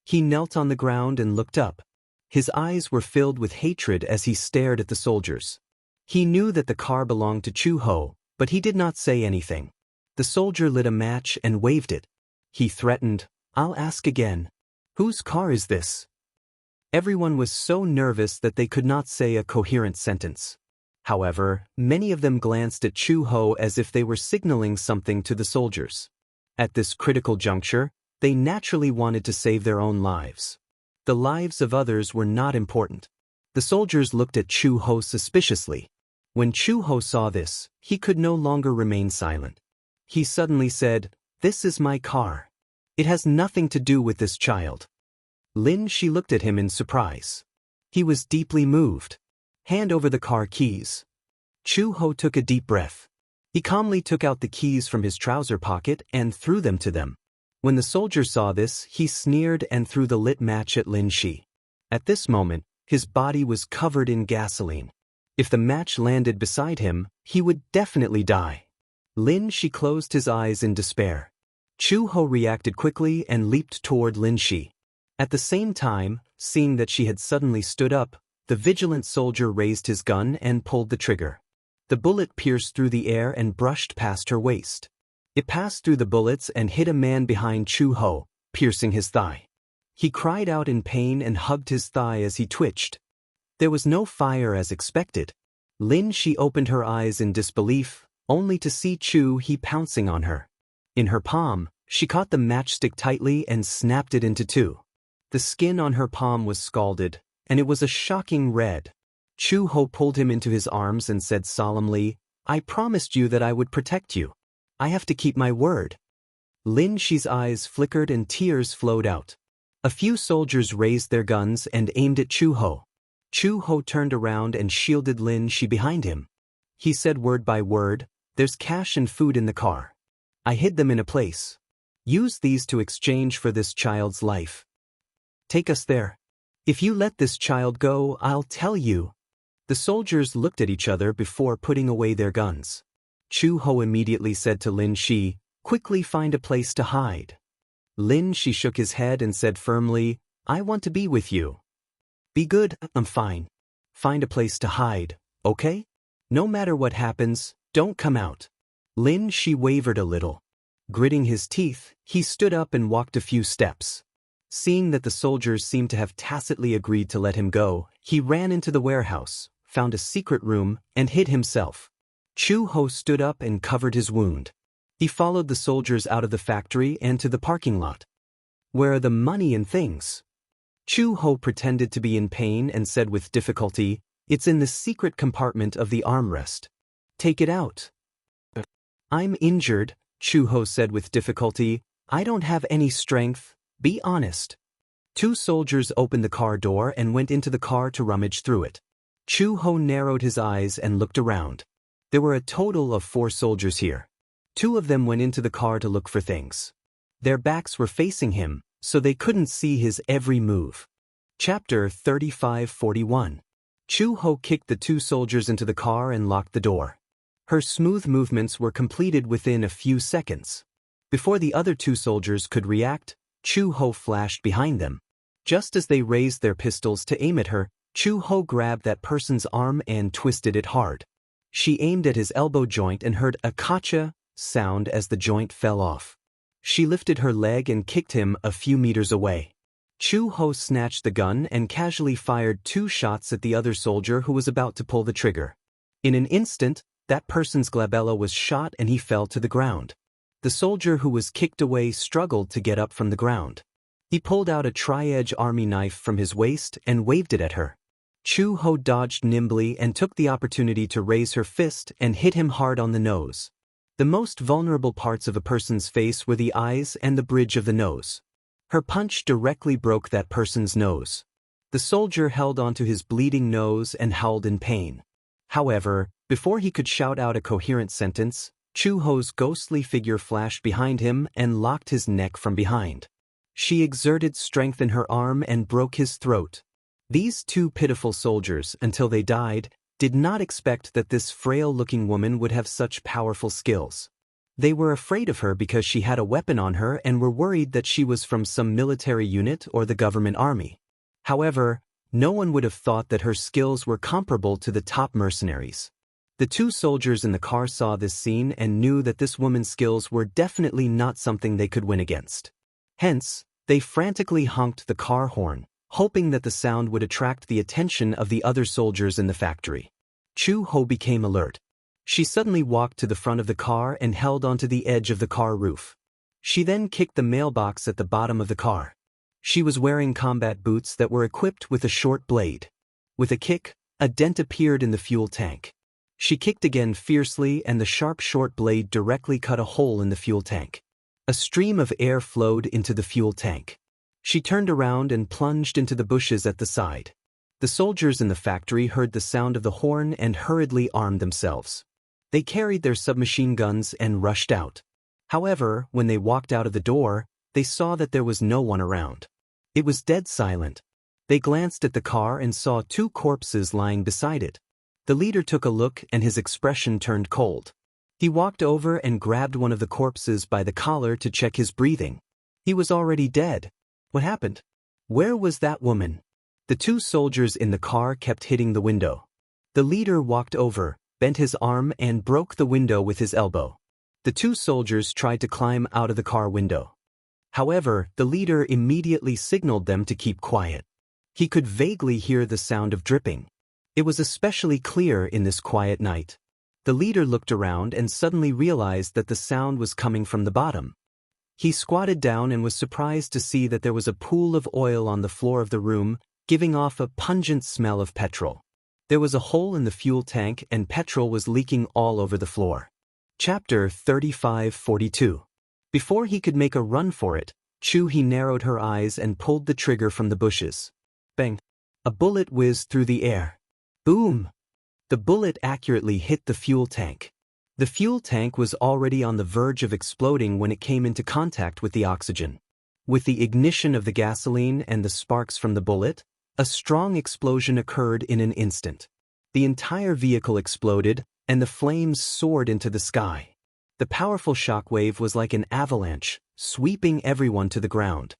He knelt on the ground and looked up. His eyes were filled with hatred as he stared at the soldiers. He knew that the car belonged to Chu Ho, but he did not say anything. The soldier lit a match and waved it. He threatened, "I'll ask again. Whose car is this?" Everyone was so nervous that they could not say a coherent sentence. However, many of them glanced at Chu Ho as if they were signaling something to the soldiers. At this critical juncture, they naturally wanted to save their own lives. The lives of others were not important. The soldiers looked at Chu Ho suspiciously. When Chu Ho saw this, he could no longer remain silent. He suddenly said, "This is my car. It has nothing to do with this child." Lin Shi looked at him in surprise. He was deeply moved. "Hand over the car keys." Chu Ho took a deep breath. He calmly took out the keys from his trouser pocket and threw them to them. When the soldier saw this, he sneered and threw the lit match at Lin Shi. At this moment, his body was covered in gasoline. If the match landed beside him, he would definitely die. Lin Shi closed his eyes in despair. Chu Ho reacted quickly and leaped toward Lin Shi. At the same time, seeing that she had suddenly stood up, the vigilant soldier raised his gun and pulled the trigger. The bullet pierced through the air and brushed past her waist. It passed through the bullets and hit a man behind Chu Ho, piercing his thigh. He cried out in pain and hugged his thigh as he twitched. There was no fire as expected. Lin Shi opened her eyes in disbelief, only to see Chu He pouncing on her. In her palm, she caught the matchstick tightly and snapped it into two. The skin on her palm was scalded, and it was a shocking red. Chu Ho pulled him into his arms and said solemnly, "I promised you that I would protect you. I have to keep my word." Lin Shi's eyes flickered and tears flowed out. A few soldiers raised their guns and aimed at Chu Ho. Chu Ho turned around and shielded Lin Shi behind him. He said word by word, "There's cash and food in the car. I hid them in a place. Use these to exchange for this child's life. Take us there. If you let this child go, I'll tell you." The soldiers looked at each other before putting away their guns. Chu Ho immediately said to Lin Shi, "Quickly find a place to hide." Lin Shi shook his head and said firmly, "I want to be with you." "Be good, I'm fine. Find a place to hide, okay? No matter what happens, don't come out." Lin Shi wavered a little. Gritting his teeth, he stood up and walked a few steps. Seeing that the soldiers seemed to have tacitly agreed to let him go, he ran into the warehouse, found a secret room, and hid himself. Chu Ho stood up and covered his wound. He followed the soldiers out of the factory and to the parking lot. "Where are the money and things?" Chu Ho pretended to be in pain and said with difficulty, "It's in the secret compartment of the armrest. Take it out." "I'm injured," Chu Ho said with difficulty. "I don't have any strength. Be honest." Two soldiers opened the car door and went into the car to rummage through it. Chu Ho narrowed his eyes and looked around. There were a total of 4 soldiers here. 2 of them went into the car to look for things. Their backs were facing him, so they couldn't see his every move. Chapter 35:41. Chu Ho kicked the 2 soldiers into the car and locked the door. Her smooth movements were completed within a few seconds. Before the other 2 soldiers could react, Chu Ho flashed behind them. Just as they raised their pistols to aim at her, Chu Ho grabbed that person's arm and twisted it hard. She aimed at his elbow joint and heard a "kacha" sound as the joint fell off. She lifted her leg and kicked him a few meters away. Chu Ho snatched the gun and casually fired 2 shots at the other soldier who was about to pull the trigger. In an instant, that person's glabella was shot and he fell to the ground. The soldier who was kicked away struggled to get up from the ground. He pulled out a tri-edge army knife from his waist and waved it at her. Chu Ho dodged nimbly and took the opportunity to raise her fist and hit him hard on the nose. The most vulnerable parts of a person's face were the eyes and the bridge of the nose. Her punch directly broke that person's nose. The soldier held onto his bleeding nose and howled in pain. However, before he could shout out a coherent sentence, Chu Ho's ghostly figure flashed behind him and locked his neck from behind. She exerted strength in her arm and broke his throat. These 2 pitiful soldiers, until they died, did not expect that this frail-looking woman would have such powerful skills. They were afraid of her because she had a weapon on her and were worried that she was from some military unit or the government army. However, no one would have thought that her skills were comparable to the top mercenaries. The 2 soldiers in the car saw this scene and knew that this woman's skills were definitely not something they could win against. Hence, they frantically honked the car horn, hoping that the sound would attract the attention of the other soldiers in the factory. Chu Ho became alert. She suddenly walked to the front of the car and held onto the edge of the car roof. She then kicked the mailbox at the bottom of the car. She was wearing combat boots that were equipped with a short blade. With a kick, a dent appeared in the fuel tank. She kicked again fiercely and the sharp short blade directly cut a hole in the fuel tank. A stream of air flowed into the fuel tank. She turned around and plunged into the bushes at the side. The soldiers in the factory heard the sound of the horn and hurriedly armed themselves. They carried their submachine guns and rushed out. However, when they walked out of the door, they saw that there was no one around. It was dead silent. They glanced at the car and saw 2 corpses lying beside it. The leader took a look and his expression turned cold. He walked over and grabbed one of the corpses by the collar to check his breathing. He was already dead. What happened? Where was that woman? The 2 soldiers in the car kept hitting the window. The leader walked over, bent his arm and broke the window with his elbow. The 2 soldiers tried to climb out of the car window. However, the leader immediately signaled them to keep quiet. He could vaguely hear the sound of dripping. It was especially clear in this quiet night. The leader looked around and suddenly realized that the sound was coming from the bottom. He squatted down and was surprised to see that there was a pool of oil on the floor of the room, giving off a pungent smell of petrol. There was a hole in the fuel tank and petrol was leaking all over the floor. Chapter 35:42. Before he could make a run for it, Chu-He narrowed her eyes and pulled the trigger from the bushes. Bang! A bullet whizzed through the air. Boom! The bullet accurately hit the fuel tank. The fuel tank was already on the verge of exploding when it came into contact with the oxygen. With the ignition of the gasoline and the sparks from the bullet, a strong explosion occurred in an instant. The entire vehicle exploded, and the flames soared into the sky. The powerful shockwave was like an avalanche, sweeping everyone to the ground.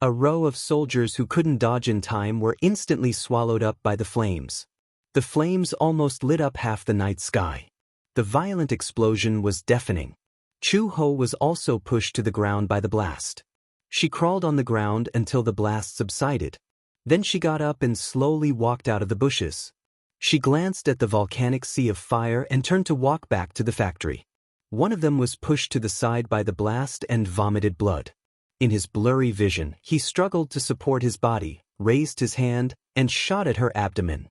A row of soldiers who couldn't dodge in time were instantly swallowed up by the flames. The flames almost lit up half the night sky. The violent explosion was deafening. Chu Ho was also pushed to the ground by the blast. She crawled on the ground until the blast subsided. Then she got up and slowly walked out of the bushes. She glanced at the volcanic sea of fire and turned to walk back to the factory. One of them was pushed to the side by the blast and vomited blood. In his blurry vision, he struggled to support his body, raised his hand, and shot at her abdomen.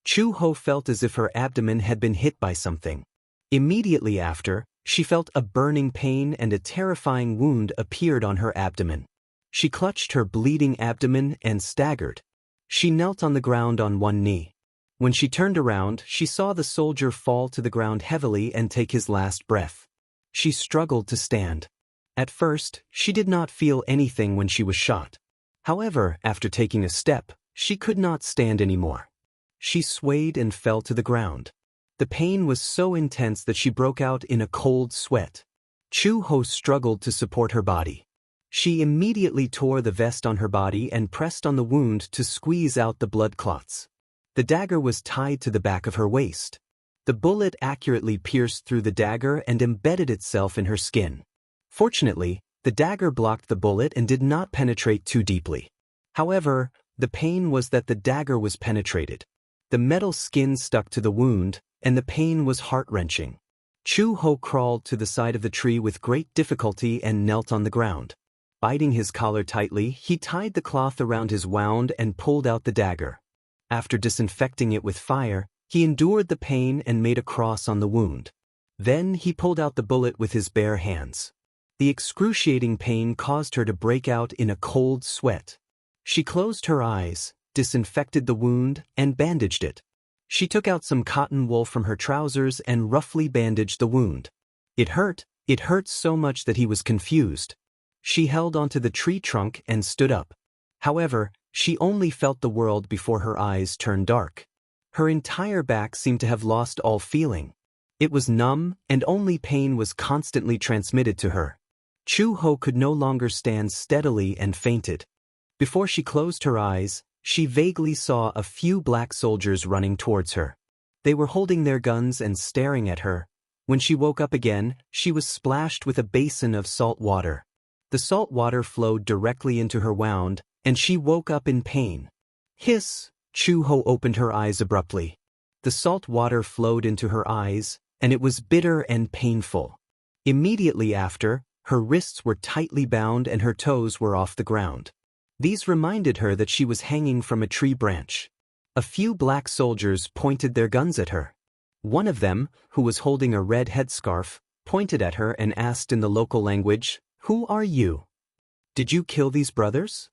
Chu Ho felt as if her abdomen had been hit by something. Immediately after, she felt a burning pain and a terrifying wound appeared on her abdomen. She clutched her bleeding abdomen and staggered. She knelt on the ground on one knee. When she turned around, she saw the soldier fall to the ground heavily and take his last breath. She struggled to stand. At first, she did not feel anything when she was shot. However, after taking a step, she could not stand anymore. She swayed and fell to the ground. The pain was so intense that she broke out in a cold sweat. Chu Ho struggled to support her body. She immediately tore the vest on her body and pressed on the wound to squeeze out the blood clots. The dagger was tied to the back of her waist. The bullet accurately pierced through the dagger and embedded itself in her skin. Fortunately, the dagger blocked the bullet and did not penetrate too deeply. However, the pain was that the dagger was penetrated. The metal skin stuck to the wound, and the pain was heart-wrenching. Chu Ho crawled to the side of the tree with great difficulty and knelt on the ground. Biting his collar tightly, he tied the cloth around his wound and pulled out the dagger. After disinfecting it with fire, he endured the pain and made a cross on the wound. Then he pulled out the bullet with his bare hands. The excruciating pain caused her to break out in a cold sweat. She closed her eyes, disinfected the wound, and bandaged it. She took out some cotton wool from her trousers and roughly bandaged the wound. It hurt so much that he was confused. She held onto the tree trunk and stood up. However, she only felt the world before her eyes turned dark. Her entire back seemed to have lost all feeling. It was numb, and only pain was constantly transmitted to her. Chu Ho could no longer stand steadily and fainted. Before she closed her eyes, she vaguely saw a few black soldiers running towards her. They were holding their guns and staring at her. When she woke up again, she was splashed with a basin of salt water. The salt water flowed directly into her wound, and she woke up in pain. Hiss! Chu Ho opened her eyes abruptly. The salt water flowed into her eyes, and it was bitter and painful. Immediately after, her wrists were tightly bound and her toes were off the ground. These reminded her that she was hanging from a tree branch. A few black soldiers pointed their guns at her. One of them, who was holding a red headscarf, pointed at her and asked in the local language, "Who are you? Did you kill these brothers?"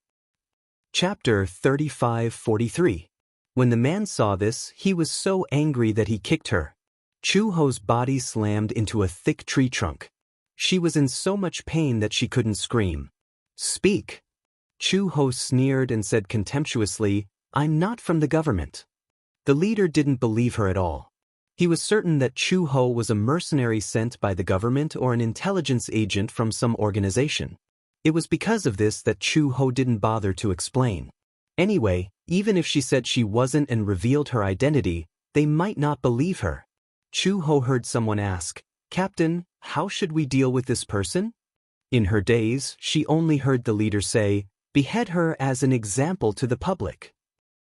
Chapter 35:43. When the man saw this, he was so angry that he kicked her. Chu Ho's body slammed into a thick tree trunk. She was in so much pain that she couldn't scream. "Speak!" Chu Ho sneered and said contemptuously, "I'm not from the government." The leader didn't believe her at all. He was certain that Chu Ho was a mercenary sent by the government or an intelligence agent from some organization. It was because of this that Chu Ho didn't bother to explain. Anyway, even if she said she wasn't and revealed her identity, they might not believe her. Chu Ho heard someone ask, "Captain, how should we deal with this person?" In her days, she only heard the leader say, "Behead her as an example to the public."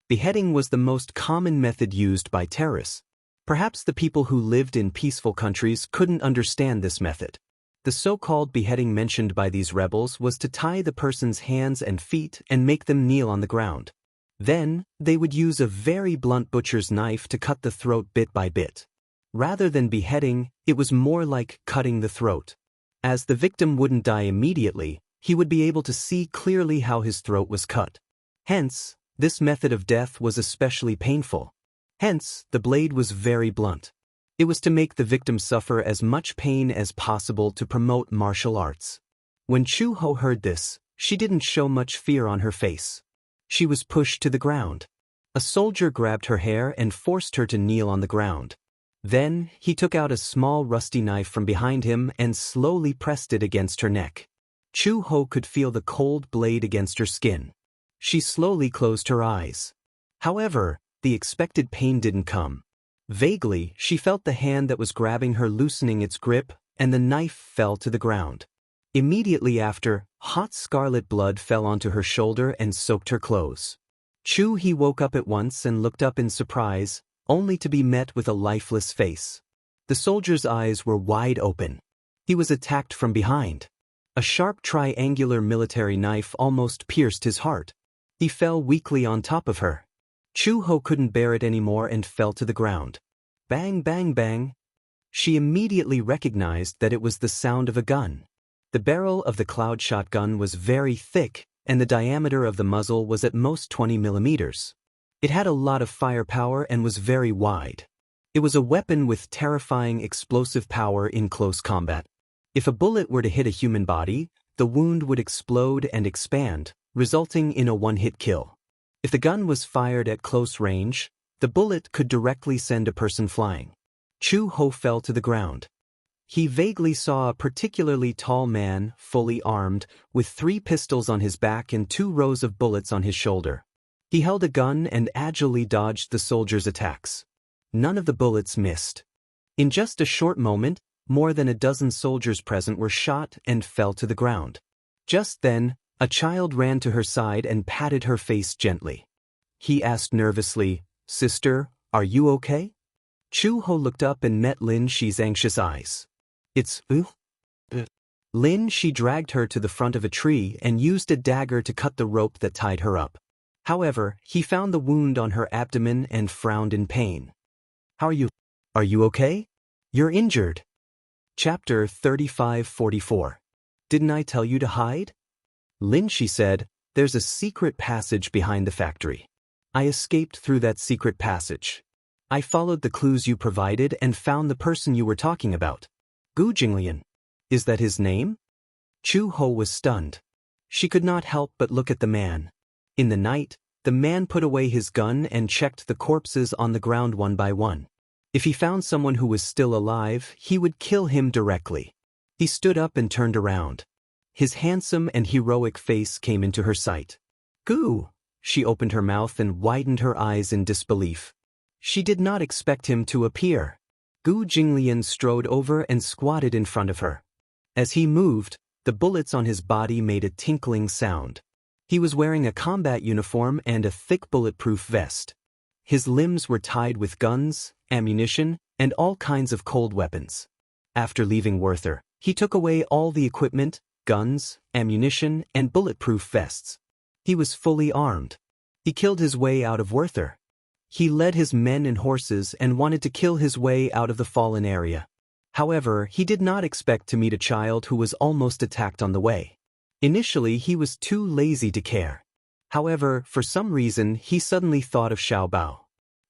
Beheading was the most common method used by terrorists. Perhaps the people who lived in peaceful countries couldn't understand this method. The so-called beheading mentioned by these rebels was to tie the person's hands and feet and make them kneel on the ground. Then, they would use a very blunt butcher's knife to cut the throat bit by bit. Rather than beheading, it was more like cutting the throat. As the victim wouldn't die immediately, he would be able to see clearly how his throat was cut. Hence, this method of death was especially painful. Hence, the blade was very blunt. It was to make the victim suffer as much pain as possible to promote martial arts. When Chu Ho heard this, she didn't show much fear on her face. She was pushed to the ground. A soldier grabbed her hair and forced her to kneel on the ground. Then, he took out a small rusty knife from behind him and slowly pressed it against her neck. Chu Ho could feel the cold blade against her skin. She slowly closed her eyes. However, the expected pain didn't come. Vaguely, she felt the hand that was grabbing her loosening its grip, and the knife fell to the ground. Immediately after, hot scarlet blood fell onto her shoulder and soaked her clothes. He woke up at once and looked up in surprise, only to be met with a lifeless face. The soldier's eyes were wide open. He was attacked from behind. A sharp triangular military knife almost pierced his heart. He fell weakly on top of her. Chu-ho couldn't bear it anymore and fell to the ground. Bang, bang, bang. She immediately recognized that it was the sound of a gun. The barrel of the cloud shotgun was very thick, and the diameter of the muzzle was at most 20 millimeters. It had a lot of firepower and was very wide. It was a weapon with terrifying explosive power in close combat. If a bullet were to hit a human body, the wound would explode and expand, resulting in a one-hit kill. If the gun was fired at close range, the bullet could directly send a person flying. Chu-ho fell to the ground. He vaguely saw a particularly tall man, fully armed, with 3 pistols on his back and 2 rows of bullets on his shoulder. He held a gun and agilely dodged the soldiers' attacks. None of the bullets missed. In just a short moment, more than a dozen soldiers present were shot and fell to the ground. Just then, a child ran to her side and patted her face gently. He asked nervously, "Sister, are you okay?" Chu-ho looked up and met Lin Shi's anxious eyes. "It's Lin Shi dragged her to the front of a tree and used a dagger to cut the rope that tied her up. However, he found the wound on her abdomen and frowned in pain. "How are you? Are you okay? You're injured." Chapter 35-44. "Didn't I tell you to hide?" Lin Shi said, "There's a secret passage behind the factory. I escaped through that secret passage. I followed the clues you provided and found the person you were talking about. Gu Jinglian. Is that his name?" Chu-ho was stunned. She could not help but look at the man. In the night, the man put away his gun and checked the corpses on the ground one by one. If he found someone who was still alive, he would kill him directly. He stood up and turned around. His handsome and heroic face came into her sight. "Gu!" She opened her mouth and widened her eyes in disbelief. She did not expect him to appear. Gu Jinglian strode over and squatted in front of her. As he moved, the bullets on his body made a tinkling sound. He was wearing a combat uniform and a thick bulletproof vest. His limbs were tied with guns, ammunition, and all kinds of cold weapons. After leaving Werther, he took away all the equipment, guns, ammunition, and bulletproof vests. He was fully armed. He killed his way out of Werther. He led his men and horses and wanted to kill his way out of the fallen area. However, he did not expect to meet a child who was almost attacked on the way. Initially, he was too lazy to care. However, for some reason, he suddenly thought of Xiao Bao.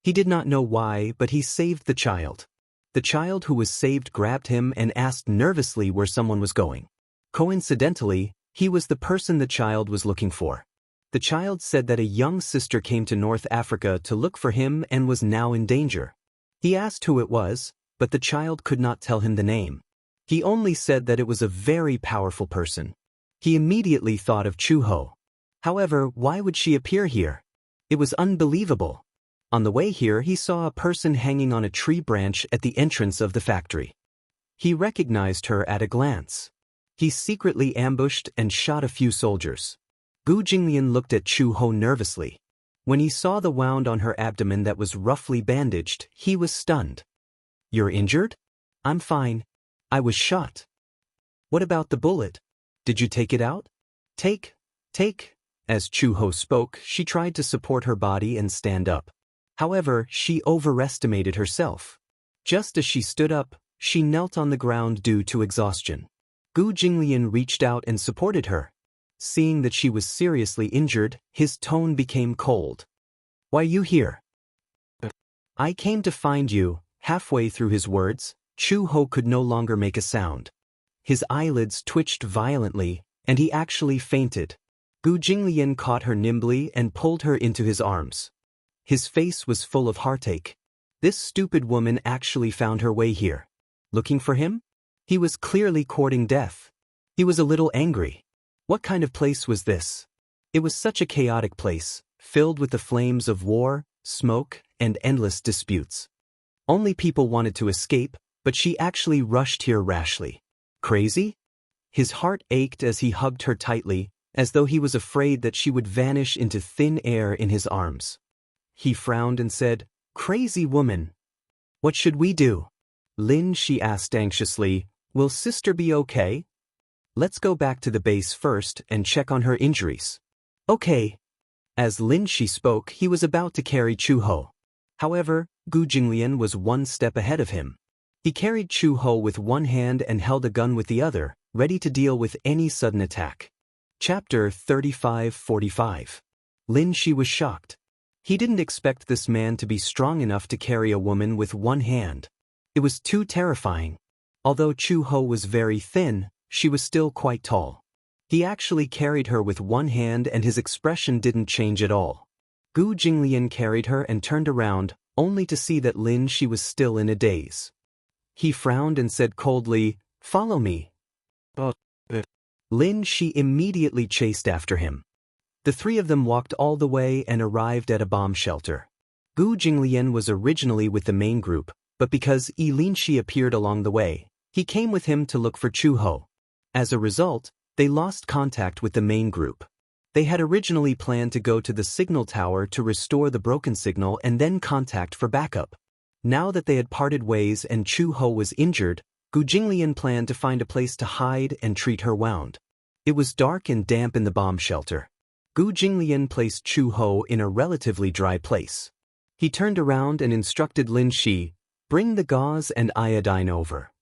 He did not know why, but he saved the child. The child who was saved grabbed him and asked nervously where someone was going. Coincidentally, he was the person the child was looking for. The child said that a young sister came to North Africa to look for him and was now in danger. He asked who it was, but the child could not tell him the name. He only said that it was a very powerful person. He immediately thought of Chu-ho. However, why would she appear here? It was unbelievable. On the way here, he saw a person hanging on a tree branch at the entrance of the factory. He recognized her at a glance. He secretly ambushed and shot a few soldiers. Gu Jinglian looked at Chu-ho nervously. When he saw the wound on her abdomen that was roughly bandaged, he was stunned. "You're injured?" "I'm fine. I was shot." "What about the bullet? Did you take it out?" Take. As Chu-ho spoke, she tried to support her body and stand up. However, she overestimated herself. Just as she stood up, she knelt on the ground due to exhaustion. Gu Jinglian reached out and supported her. Seeing that she was seriously injured, his tone became cold. "Why are you here?" "I came to find you." Halfway through his words, Chu-ho could no longer make a sound. His eyelids twitched violently, and he actually fainted. Gu Jinglian caught her nimbly and pulled her into his arms. His face was full of heartache. This stupid woman actually found her way here. Looking for him? He was clearly courting death. He was a little angry. What kind of place was this? It was such a chaotic place, filled with the flames of war, smoke, and endless disputes. Only people wanted to escape, but she actually rushed here rashly. Crazy? His heart ached as he hugged her tightly, as though he was afraid that she would vanish into thin air in his arms. He frowned and said, "Crazy woman. What should we do?" "Lin," she asked anxiously, "will sister be okay? Let's go back to the base first and check on her injuries." "Okay." As Lin she spoke, he was about to carry Chu-ho. However, Gu Jinglian was one step ahead of him. He carried Chu-ho with one hand and held a gun with the other, ready to deal with any sudden attack. Chapter 35-45. Lin Shi was shocked. He didn't expect this man to be strong enough to carry a woman with one hand. It was too terrifying. Although Chu-ho was very thin, she was still quite tall. He actually carried her with one hand and his expression didn't change at all. Gu Jinglian carried her and turned around, only to see that Lin Shi was still in a daze. He frowned and said coldly, "Follow me." Lin Shi immediately chased after him. The three of them walked all the way and arrived at a bomb shelter. Gu Jinglian was originally with the main group, but because Lin Shi appeared along the way, he came with him to look for Chu-ho. As a result, they lost contact with the main group. They had originally planned to go to the signal tower to restore the broken signal and then contact for backup. Now that they had parted ways and Chu-ho was injured, Gu Jinglian planned to find a place to hide and treat her wound. It was dark and damp in the bomb shelter. Gu Jinglian placed Chu-ho in a relatively dry place. He turned around and instructed Lin Shi, "Bring the gauze and iodine over."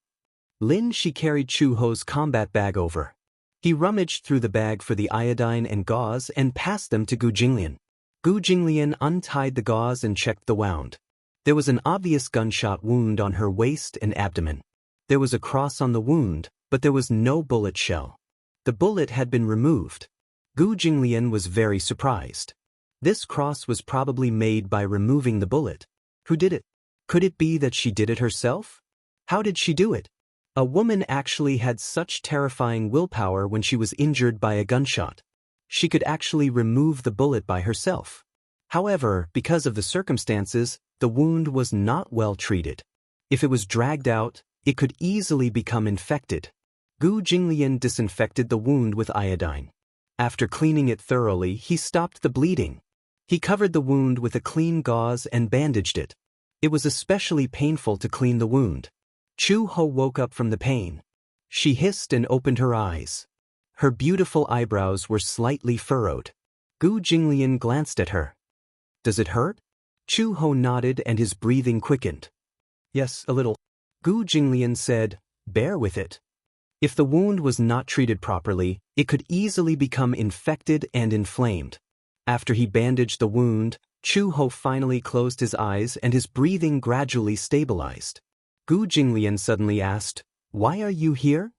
Lin Shi carried Chu-ho's combat bag over. He rummaged through the bag for the iodine and gauze and passed them to Gu Jinglian. Gu Jinglian untied the gauze and checked the wound. There was an obvious gunshot wound on her waist and abdomen. There was a cross on the wound, but there was no bullet shell. The bullet had been removed. Gu Jinglian was very surprised. This cross was probably made by removing the bullet. Who did it? Could it be that she did it herself? How did she do it? A woman actually had such terrifying willpower when she was injured by a gunshot. She could actually remove the bullet by herself. However, because of the circumstances, the wound was not well treated. If it was dragged out, it could easily become infected. Gu Jinglian disinfected the wound with iodine. After cleaning it thoroughly, he stopped the bleeding. He covered the wound with a clean gauze and bandaged it. It was especially painful to clean the wound. Chu-ho woke up from the pain. She hissed and opened her eyes. Her beautiful eyebrows were slightly furrowed. Gu Jinglian glanced at her. "Does it hurt?" Chu-ho nodded and his breathing quickened. "Yes, a little." Gu Jinglian said, "Bear with it. If the wound was not treated properly, it could easily become infected and inflamed." After he bandaged the wound, Chu-ho finally closed his eyes and his breathing gradually stabilized. Gu Jinglian suddenly asked, "Why are you here?"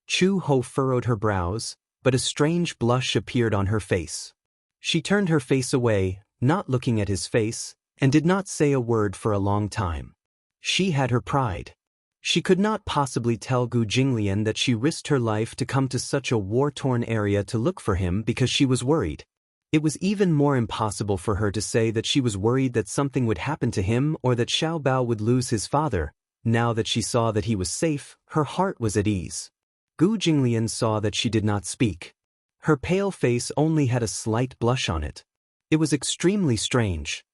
Chu-ho furrowed her brows, but a strange blush appeared on her face. She turned her face away, not looking at his face, and did not say a word for a long time. She had her pride. She could not possibly tell Gu Jinglian that she risked her life to come to such a war-torn area to look for him because she was worried. It was even more impossible for her to say that she was worried that something would happen to him or that Xiao Bao would lose his father. Now that she saw that he was safe, her heart was at ease. Gu Jinglian saw that she did not speak. Her pale face only had a slight blush on it. It was extremely strange.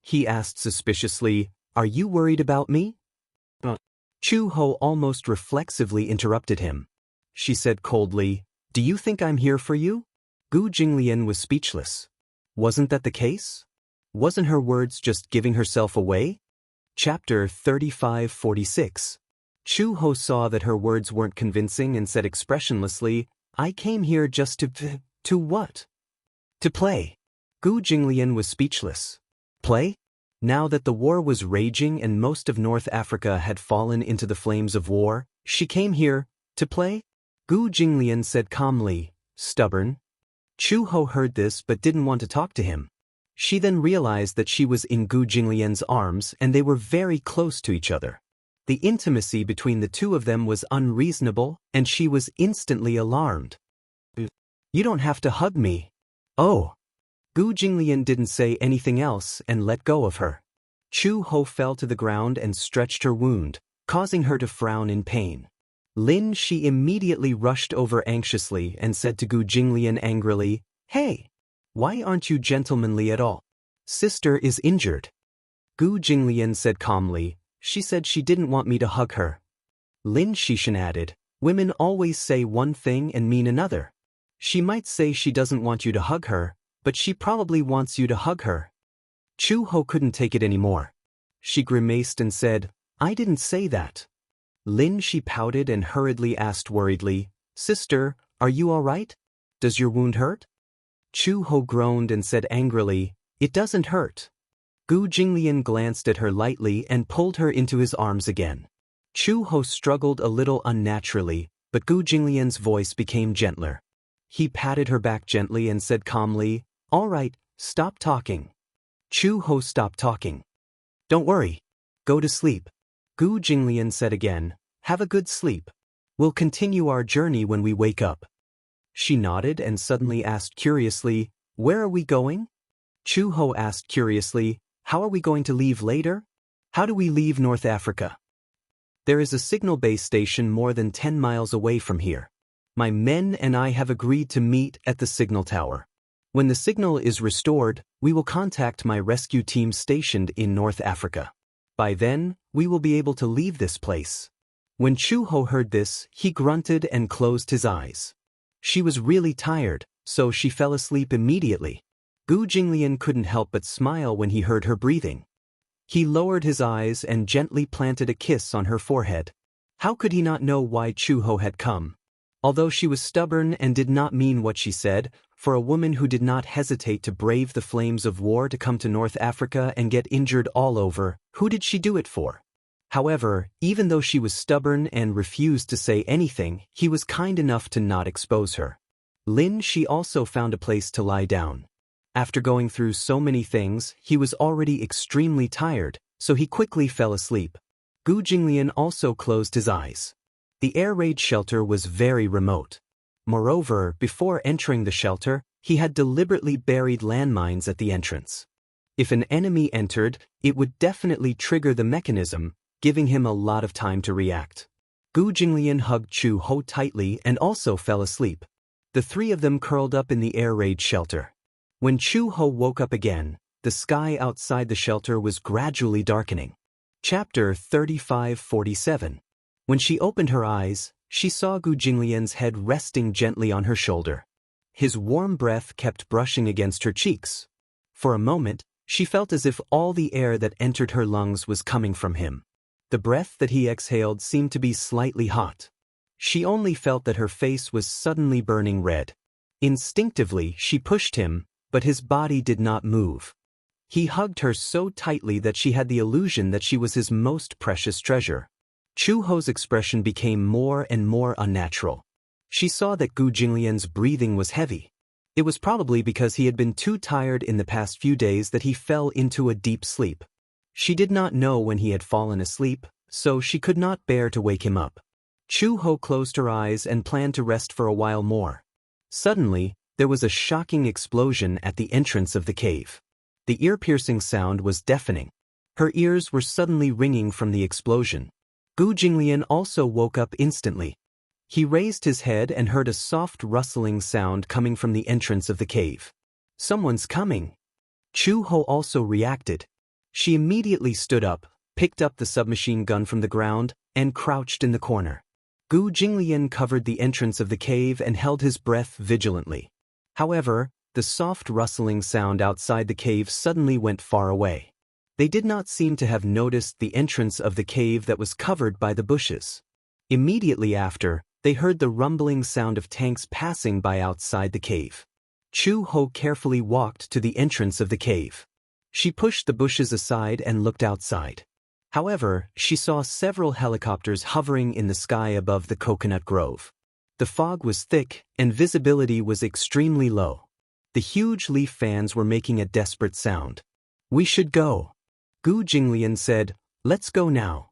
He asked suspiciously, "Are you worried about me?" Chu-ho almost reflexively interrupted him. She said coldly, "Do you think I'm here for you?" Gu Jinglian was speechless. Wasn't that the case? Wasn't her words just giving herself away? Chapter 35-46. Chu-ho saw that her words weren't convincing and said expressionlessly, "I came here just to what?" "To play." Gu Jinglian was speechless. Play? Now that the war was raging and most of North Africa had fallen into the flames of war, she came here to play? Gu Jinglian said calmly, "Stubborn." Chu-ho heard this but didn't want to talk to him. She then realized that she was in Gu Jinglian's arms and they were very close to each other. The intimacy between the two of them was unreasonable and she was instantly alarmed. "You don't have to hug me." "Oh." Gu Jinglian didn't say anything else and let go of her. Chu-ho fell to the ground and stretched her wound, causing her to frown in pain. Lin Shi immediately rushed over anxiously and said to Gu Jinglian angrily, "Hey! Why aren't you gentlemanly at all? Sister is injured." Gu Jinglian said calmly, "She said she didn't want me to hug her." Lin Shishan added, "Women always say one thing and mean another. She might say she doesn't want you to hug her, but she probably wants you to hug her." Chu Ho couldn't take it anymore. She grimaced and said, "I didn't say that." Lin Shi pouted and hurriedly asked worriedly, "Sister, are you all right? Does your wound hurt?" Chu Ho groaned and said angrily, "It doesn't hurt." Gu Jinglian glanced at her lightly and pulled her into his arms again. Chu Ho struggled a little unnaturally, but Gu Jinglian's voice became gentler. He patted her back gently and said calmly, "All right, stop talking." Chu Ho stopped talking. "Don't worry. Go to sleep." Gu Jinglian said again, "Have a good sleep. We'll continue our journey when we wake up." She nodded and suddenly asked curiously, "Where are we going?" Chu Ho asked curiously, "How are we going to leave later? How do we leave North Africa?" "There is a signal base station more than 10 miles away from here. My men and I have agreed to meet at the signal tower. When the signal is restored, we will contact my rescue team stationed in North Africa. By then, we will be able to leave this place." When Chu Ho heard this, he grunted and closed his eyes. She was really tired, so she fell asleep immediately. Gu Jinglian couldn't help but smile when he heard her breathing. He lowered his eyes and gently planted a kiss on her forehead. How could he not know why Chu Ho had come? Although she was stubborn and did not mean what she said, for a woman who did not hesitate to brave the flames of war to come to North Africa and get injured all over, who did she do it for? However, even though she was stubborn and refused to say anything, he was kind enough to not expose her. Lin Shi also found a place to lie down. After going through so many things, he was already extremely tired, so he quickly fell asleep. Gu Jinglian also closed his eyes. The air raid shelter was very remote. Moreover, before entering the shelter, he had deliberately buried landmines at the entrance. If an enemy entered, it would definitely trigger the mechanism, giving him a lot of time to react. Gu Jinglian hugged Chu Ho tightly and also fell asleep. The three of them curled up in the air raid shelter. When Chu Ho woke up again, the sky outside the shelter was gradually darkening. Chapter 3547. When she opened her eyes, she saw Gu Jinglian's head resting gently on her shoulder. His warm breath kept brushing against her cheeks. For a moment, she felt as if all the air that entered her lungs was coming from him. The breath that he exhaled seemed to be slightly hot. She only felt that her face was suddenly burning red. Instinctively, she pushed him, but his body did not move. He hugged her so tightly that she had the illusion that she was his most precious treasure. Chu Ho's expression became more and more unnatural. She saw that Gu Jinglian's breathing was heavy. It was probably because he had been too tired in the past few days that he fell into a deep sleep. She did not know when he had fallen asleep, so she could not bear to wake him up. Chu Ho closed her eyes and planned to rest for a while more. Suddenly, there was a shocking explosion at the entrance of the cave. The ear-piercing sound was deafening. Her ears were suddenly ringing from the explosion. Gu Jinglian also woke up instantly. He raised his head and heard a soft rustling sound coming from the entrance of the cave. "Someone's coming." Chu Ho also reacted. She immediately stood up, picked up the submachine gun from the ground, and crouched in the corner. Gu Jinglian covered the entrance of the cave and held his breath vigilantly. However, the soft rustling sound outside the cave suddenly went far away. They did not seem to have noticed the entrance of the cave that was covered by the bushes. Immediately after, they heard the rumbling sound of tanks passing by outside the cave. Chu Ho carefully walked to the entrance of the cave. She pushed the bushes aside and looked outside. However, she saw several helicopters hovering in the sky above the coconut grove. The fog was thick, and visibility was extremely low. The huge leaf fans were making a desperate sound. "We should go." Gu Jinglian said, "Let's go now."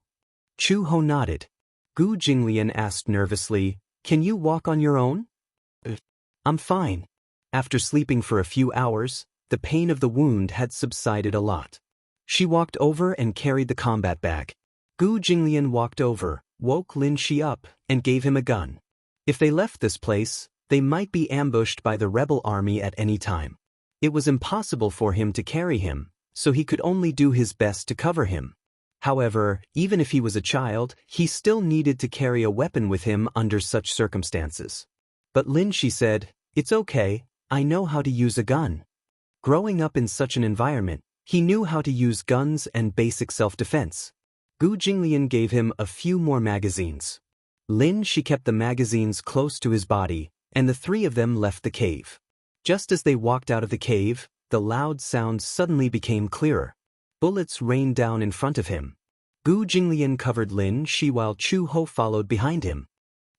Chu Ho nodded. Gu Jinglian asked nervously, "Can you walk on your own?" "I'm fine." After sleeping for a few hours, the pain of the wound had subsided a lot. She walked over and carried the combat bag. Gu Jinglian walked over, woke Lin Shi up, and gave him a gun. If they left this place, they might be ambushed by the rebel army at any time. It was impossible for him to carry him, so he could only do his best to cover him. However, even if he was a child, he still needed to carry a weapon with him under such circumstances. But Lin Shi said, "It's okay, I know how to use a gun." Growing up in such an environment, he knew how to use guns and basic self-defense. Gu Jinglian gave him a few more magazines. Lin Shi kept the magazines close to his body, and the three of them left the cave. Just as they walked out of the cave, the loud sound suddenly became clearer. Bullets rained down in front of him. Gu Jinglian covered Lin Shi while Chu Ho followed behind him.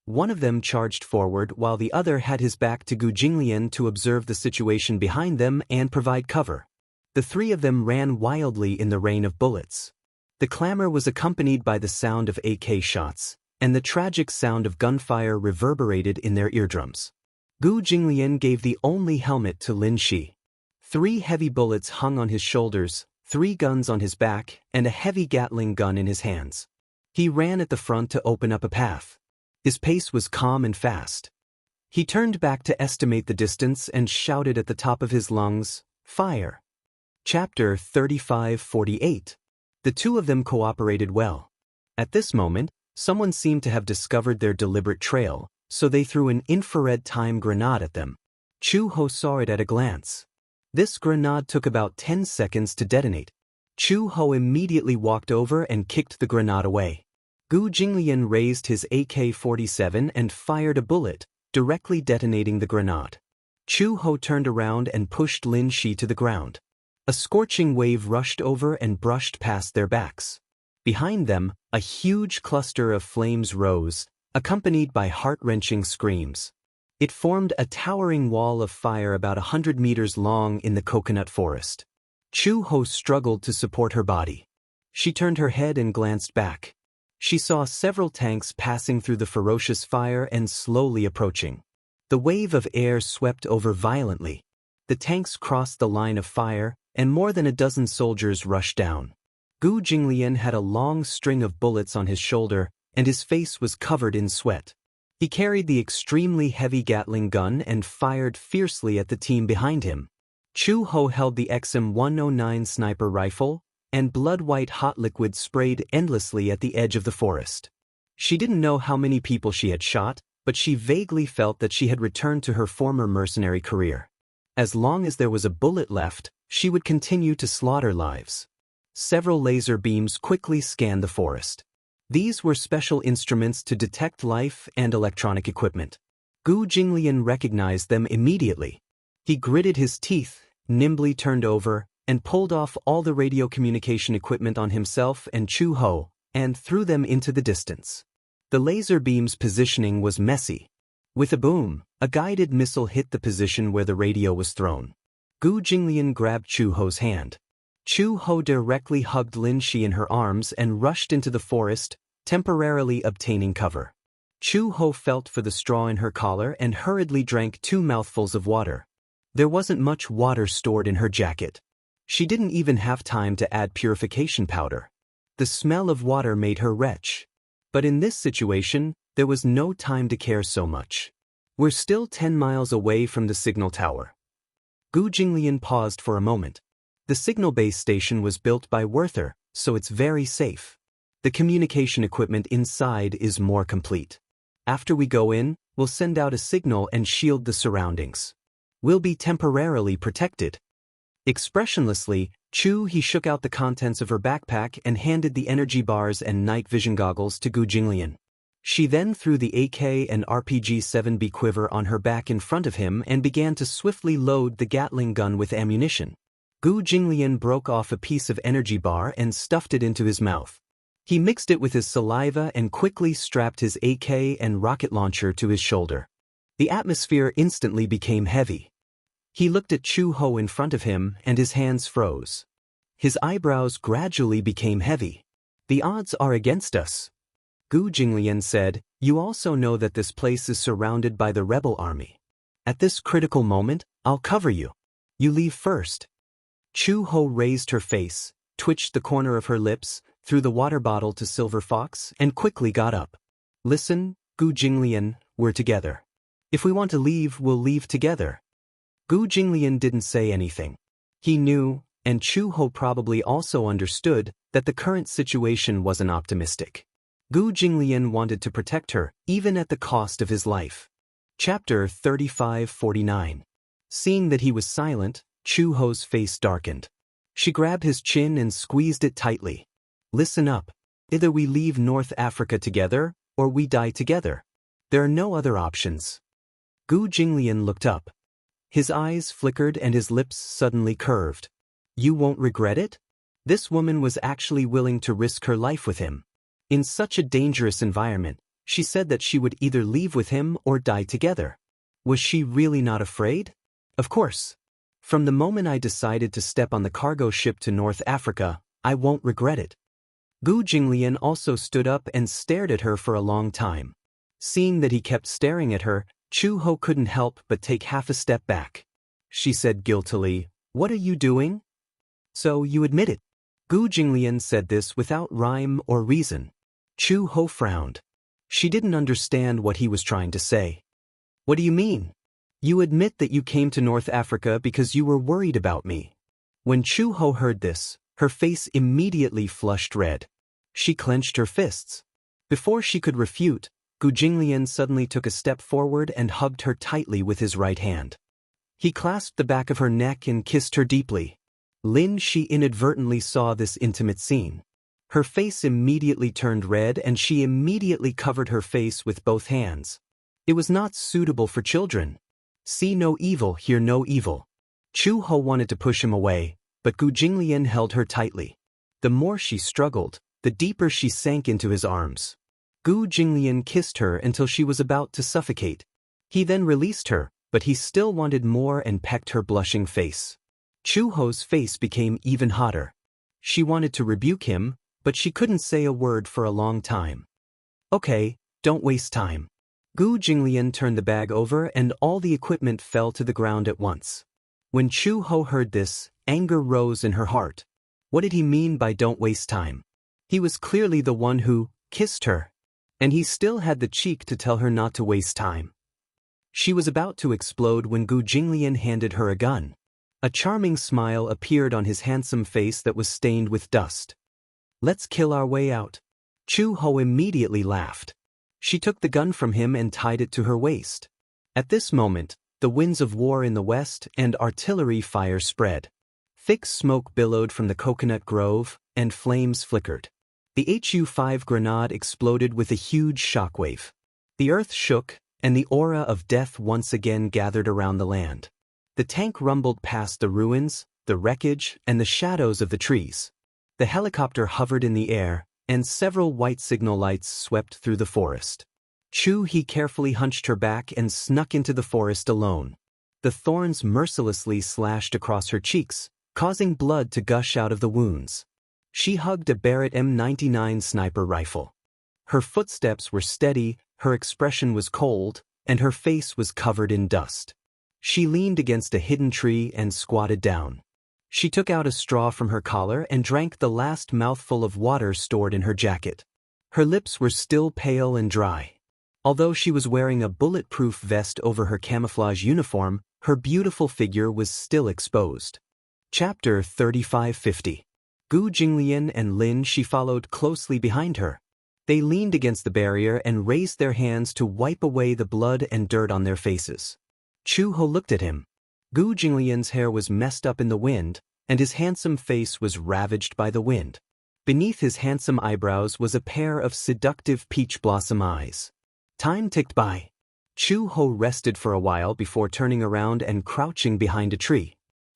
One of them charged forward while the other had his back to Gu Jinglian to observe the situation behind them and provide cover. The three of them ran wildly in the rain of bullets. The clamor was accompanied by the sound of AK shots, and the tragic sound of gunfire reverberated in their eardrums. Gu Jinglian gave the only helmet to Lin Shi. 3 heavy bullets hung on his shoulders, 3 guns on his back, and a heavy Gatling gun in his hands. He ran at the front to open up a path. His pace was calm and fast. He turned back to estimate the distance and shouted at the top of his lungs, "Fire!" Chapter 35-48. The two of them cooperated well. At this moment, someone seemed to have discovered their deliberate trail, so they threw an infrared time grenade at them. Chu Ho saw it at a glance. This grenade took about 10 seconds to detonate. Chu Ho immediately walked over and kicked the grenade away. Gu Jinglian raised his AK-47 and fired a bullet, directly detonating the grenade. Chu Ho turned around and pushed Lin Shi to the ground. A scorching wave rushed over and brushed past their backs. Behind them, a huge cluster of flames rose, accompanied by heart-wrenching screams. It formed a towering wall of fire about 100 meters long in the coconut forest. Chu Ho struggled to support her body. She turned her head and glanced back. She saw several tanks passing through the ferocious fire and slowly approaching. The wave of air swept over violently. The tanks crossed the line of fire, and more than a dozen soldiers rushed down. Gu Jinglian had a long string of bullets on his shoulder, and his face was covered in sweat. He carried the extremely heavy Gatling gun and fired fiercely at the team behind him. Chu Ho held the XM-109 sniper rifle, and blood-white hot liquid sprayed endlessly at the edge of the forest. She didn't know how many people she had shot, but she vaguely felt that she had returned to her former mercenary career. As long as there was a bullet left, she would continue to slaughter lives. Several laser beams quickly scanned the forest. These were special instruments to detect life and electronic equipment. Gu Jinglian recognized them immediately. He gritted his teeth, nimbly turned over, and pulled off all the radio communication equipment on himself and Chu Ho, and threw them into the distance. The laser beam's positioning was messy. With a boom, a guided missile hit the position where the radio was thrown. Gu Jinglian grabbed Chu Ho's hand. Chu Ho directly hugged Lin Shi in her arms and rushed into the forest, temporarily obtaining cover. Chu Ho felt for the straw in her collar and hurriedly drank 2 mouthfuls of water. There wasn't much water stored in her jacket. She didn't even have time to add purification powder. The smell of water made her retch. But in this situation, there was no time to care so much. We're still 10 miles away from the signal tower. Gu Jinglian paused for a moment. The signal base station was built by Werther, so it's very safe. The communication equipment inside is more complete. After we go in, we'll send out a signal and shield the surroundings. We'll be temporarily protected. Expressionlessly, He shook out the contents of her backpack and handed the energy bars and night vision goggles to Gu Jinglian. She then threw the AK and RPG-7B quiver on her back in front of him and began to swiftly load the Gatling gun with ammunition. Gu Jinglian broke off a piece of energy bar and stuffed it into his mouth. He mixed it with his saliva and quickly strapped his AK and rocket launcher to his shoulder. The atmosphere instantly became heavy. He looked at Chu Ho in front of him and his hands froze. His eyebrows gradually became heavy. The odds are against us. Gu Jinglian said, "You also know that this place is surrounded by the rebel army. At this critical moment, I'll cover you. You leave first." Chu Ho raised her face, twitched the corner of her lips, threw the water bottle to Silver Fox, and quickly got up. Listen, Gu Jinglian, we're together. If we want to leave, we'll leave together. Gu Jinglian didn't say anything. He knew, and Chu Ho probably also understood, that the current situation wasn't optimistic. Gu Jinglian wanted to protect her, even at the cost of his life. Chapter 3549. Seeing that he was silent, Chu Ho's face darkened. She grabbed his chin and squeezed it tightly. Listen up. Either we leave North Africa together, or we die together. There are no other options. Gu Jinglian looked up. His eyes flickered and his lips suddenly curved. You won't regret it? This woman was actually willing to risk her life with him. In such a dangerous environment, she said that she would either leave with him or die together. Was she really not afraid? Of course. From the moment I decided to step on the cargo ship to North Africa, I won't regret it. Gu Jinglian also stood up and stared at her for a long time. Seeing that he kept staring at her, Chu Ho couldn't help but take half a step back. She said guiltily, "What are you doing?" "So you admit it." Gu Jinglian said this without rhyme or reason. Chu Ho frowned. She didn't understand what he was trying to say. "What do you mean? You admit that you came to North Africa because you were worried about me." When Chu Ho heard this, her face immediately flushed red. She clenched her fists. Before she could refute, Gu Jinglian suddenly took a step forward and hugged her tightly with his right hand. He clasped the back of her neck and kissed her deeply. Lin Shi inadvertently saw this intimate scene. Her face immediately turned red and she immediately covered her face with both hands. It was not suitable for children. See no evil, hear no evil. Chu Ho wanted to push him away, but Gu Jinglian held her tightly. The more she struggled, the deeper she sank into his arms. Gu Jinglian kissed her until she was about to suffocate. He then released her, but he still wanted more and pecked her blushing face. Chu Ho's face became even hotter. She wanted to rebuke him, but she couldn't say a word for a long time. Okay, don't waste time. Gu Jinglian turned the bag over and all the equipment fell to the ground at once. When Chu Ho heard this, anger rose in her heart. What did he mean by don't waste time? He was clearly the one who kissed her. And he still had the cheek to tell her not to waste time. She was about to explode when Gu Jinglian handed her a gun. A charming smile appeared on his handsome face that was stained with dust. Let's kill our way out. Chu Ho immediately laughed. She took the gun from him and tied it to her waist. At this moment, the winds of war in the west and artillery fire spread. Thick smoke billowed from the coconut grove, and flames flickered. The HU-5 grenade exploded with a huge shockwave. The earth shook, and the aura of death once again gathered around the land. The tank rumbled past the ruins, the wreckage, and the shadows of the trees. The helicopter hovered in the air, and several white signal lights swept through the forest. Chu He carefully hunched her back and snuck into the forest alone. The thorns mercilessly slashed across her cheeks, causing blood to gush out of the wounds. She hugged a Barrett M99 sniper rifle. Her footsteps were steady, her expression was cold, and her face was covered in dust. She leaned against a hidden tree and squatted down. She took out a straw from her collar and drank the last mouthful of water stored in her jacket. Her lips were still pale and dry. Although she was wearing a bulletproof vest over her camouflage uniform, her beautiful figure was still exposed. Chapter 3550. Gu Jinglian and Lin Shi followed closely behind her. They leaned against the barrier and raised their hands to wipe away the blood and dirt on their faces. Chu Ho looked at him. Gu Jinglian's hair was messed up in the wind, and his handsome face was ravaged by the wind. Beneath his handsome eyebrows was a pair of seductive peach blossom eyes. Time ticked by. Chu Ho rested for a while before turning around and crouching behind a tree.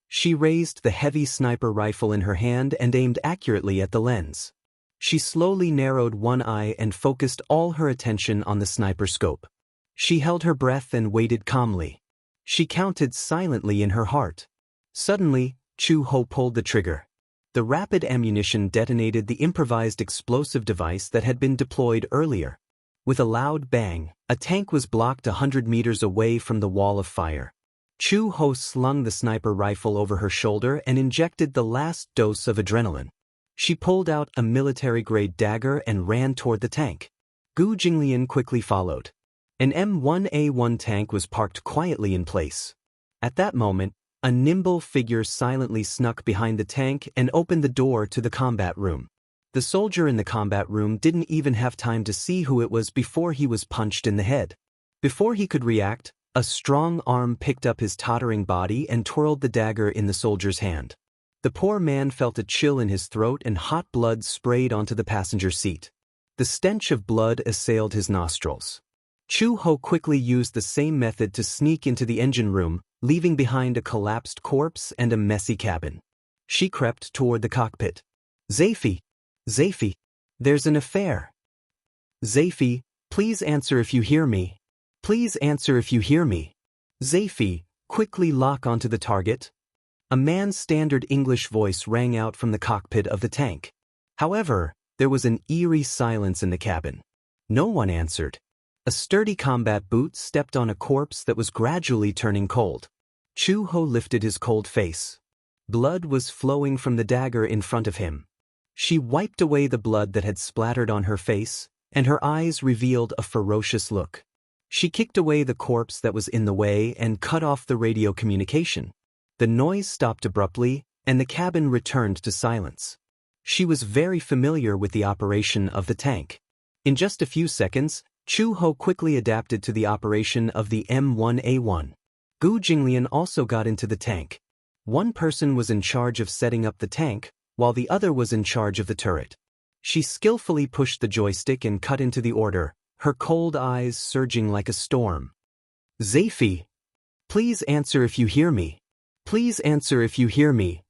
She raised the heavy sniper rifle in her hand and aimed accurately at the lens. She slowly narrowed one eye and focused all her attention on the sniper scope. She held her breath and waited calmly. She counted silently in her heart. Suddenly, Chu Ho pulled the trigger. The rapid ammunition detonated the improvised explosive device that had been deployed earlier. With a loud bang, a tank was blocked 100 meters away from the wall of fire. Chu Ho slung the sniper rifle over her shoulder and injected the last dose of adrenaline. She pulled out a military-grade dagger and ran toward the tank. Gu Jinglian quickly followed. An M1A1 tank was parked quietly in place. At that moment, a nimble figure silently snuck behind the tank and opened the door to the combat room. The soldier in the combat room didn't even have time to see who it was before he was punched in the head. Before he could react, a strong arm picked up his tottering body and twirled the dagger in the soldier's hand. The poor man felt a chill in his throat and hot blood sprayed onto the passenger seat. The stench of blood assailed his nostrils. Chu Ho quickly used the same method to sneak into the engine room, leaving behind a collapsed corpse and a messy cabin. She crept toward the cockpit. Zaifi, there's an affair. Zaifi, please answer if you hear me. Please answer if you hear me. Zaifi, quickly lock onto the target. A man's standard English voice rang out from the cockpit of the tank. However, there was an eerie silence in the cabin. No one answered. A sturdy combat boot stepped on a corpse that was gradually turning cold. Chu Ho lifted his cold face. Blood was flowing from the dagger in front of him. She wiped away the blood that had splattered on her face, and her eyes revealed a ferocious look. She kicked away the corpse that was in the way and cut off the radio communication. The noise stopped abruptly, and the cabin returned to silence. She was very familiar with the operation of the tank. In just a few seconds, Chu Ho quickly adapted to the operation of the M1A1. Gu Jinglian also got into the tank. One person was in charge of setting up the tank, while the other was in charge of the turret. She skillfully pushed the joystick and cut into the order, her cold eyes surging like a storm. Zaifi, please answer if you hear me. Please answer if you hear me.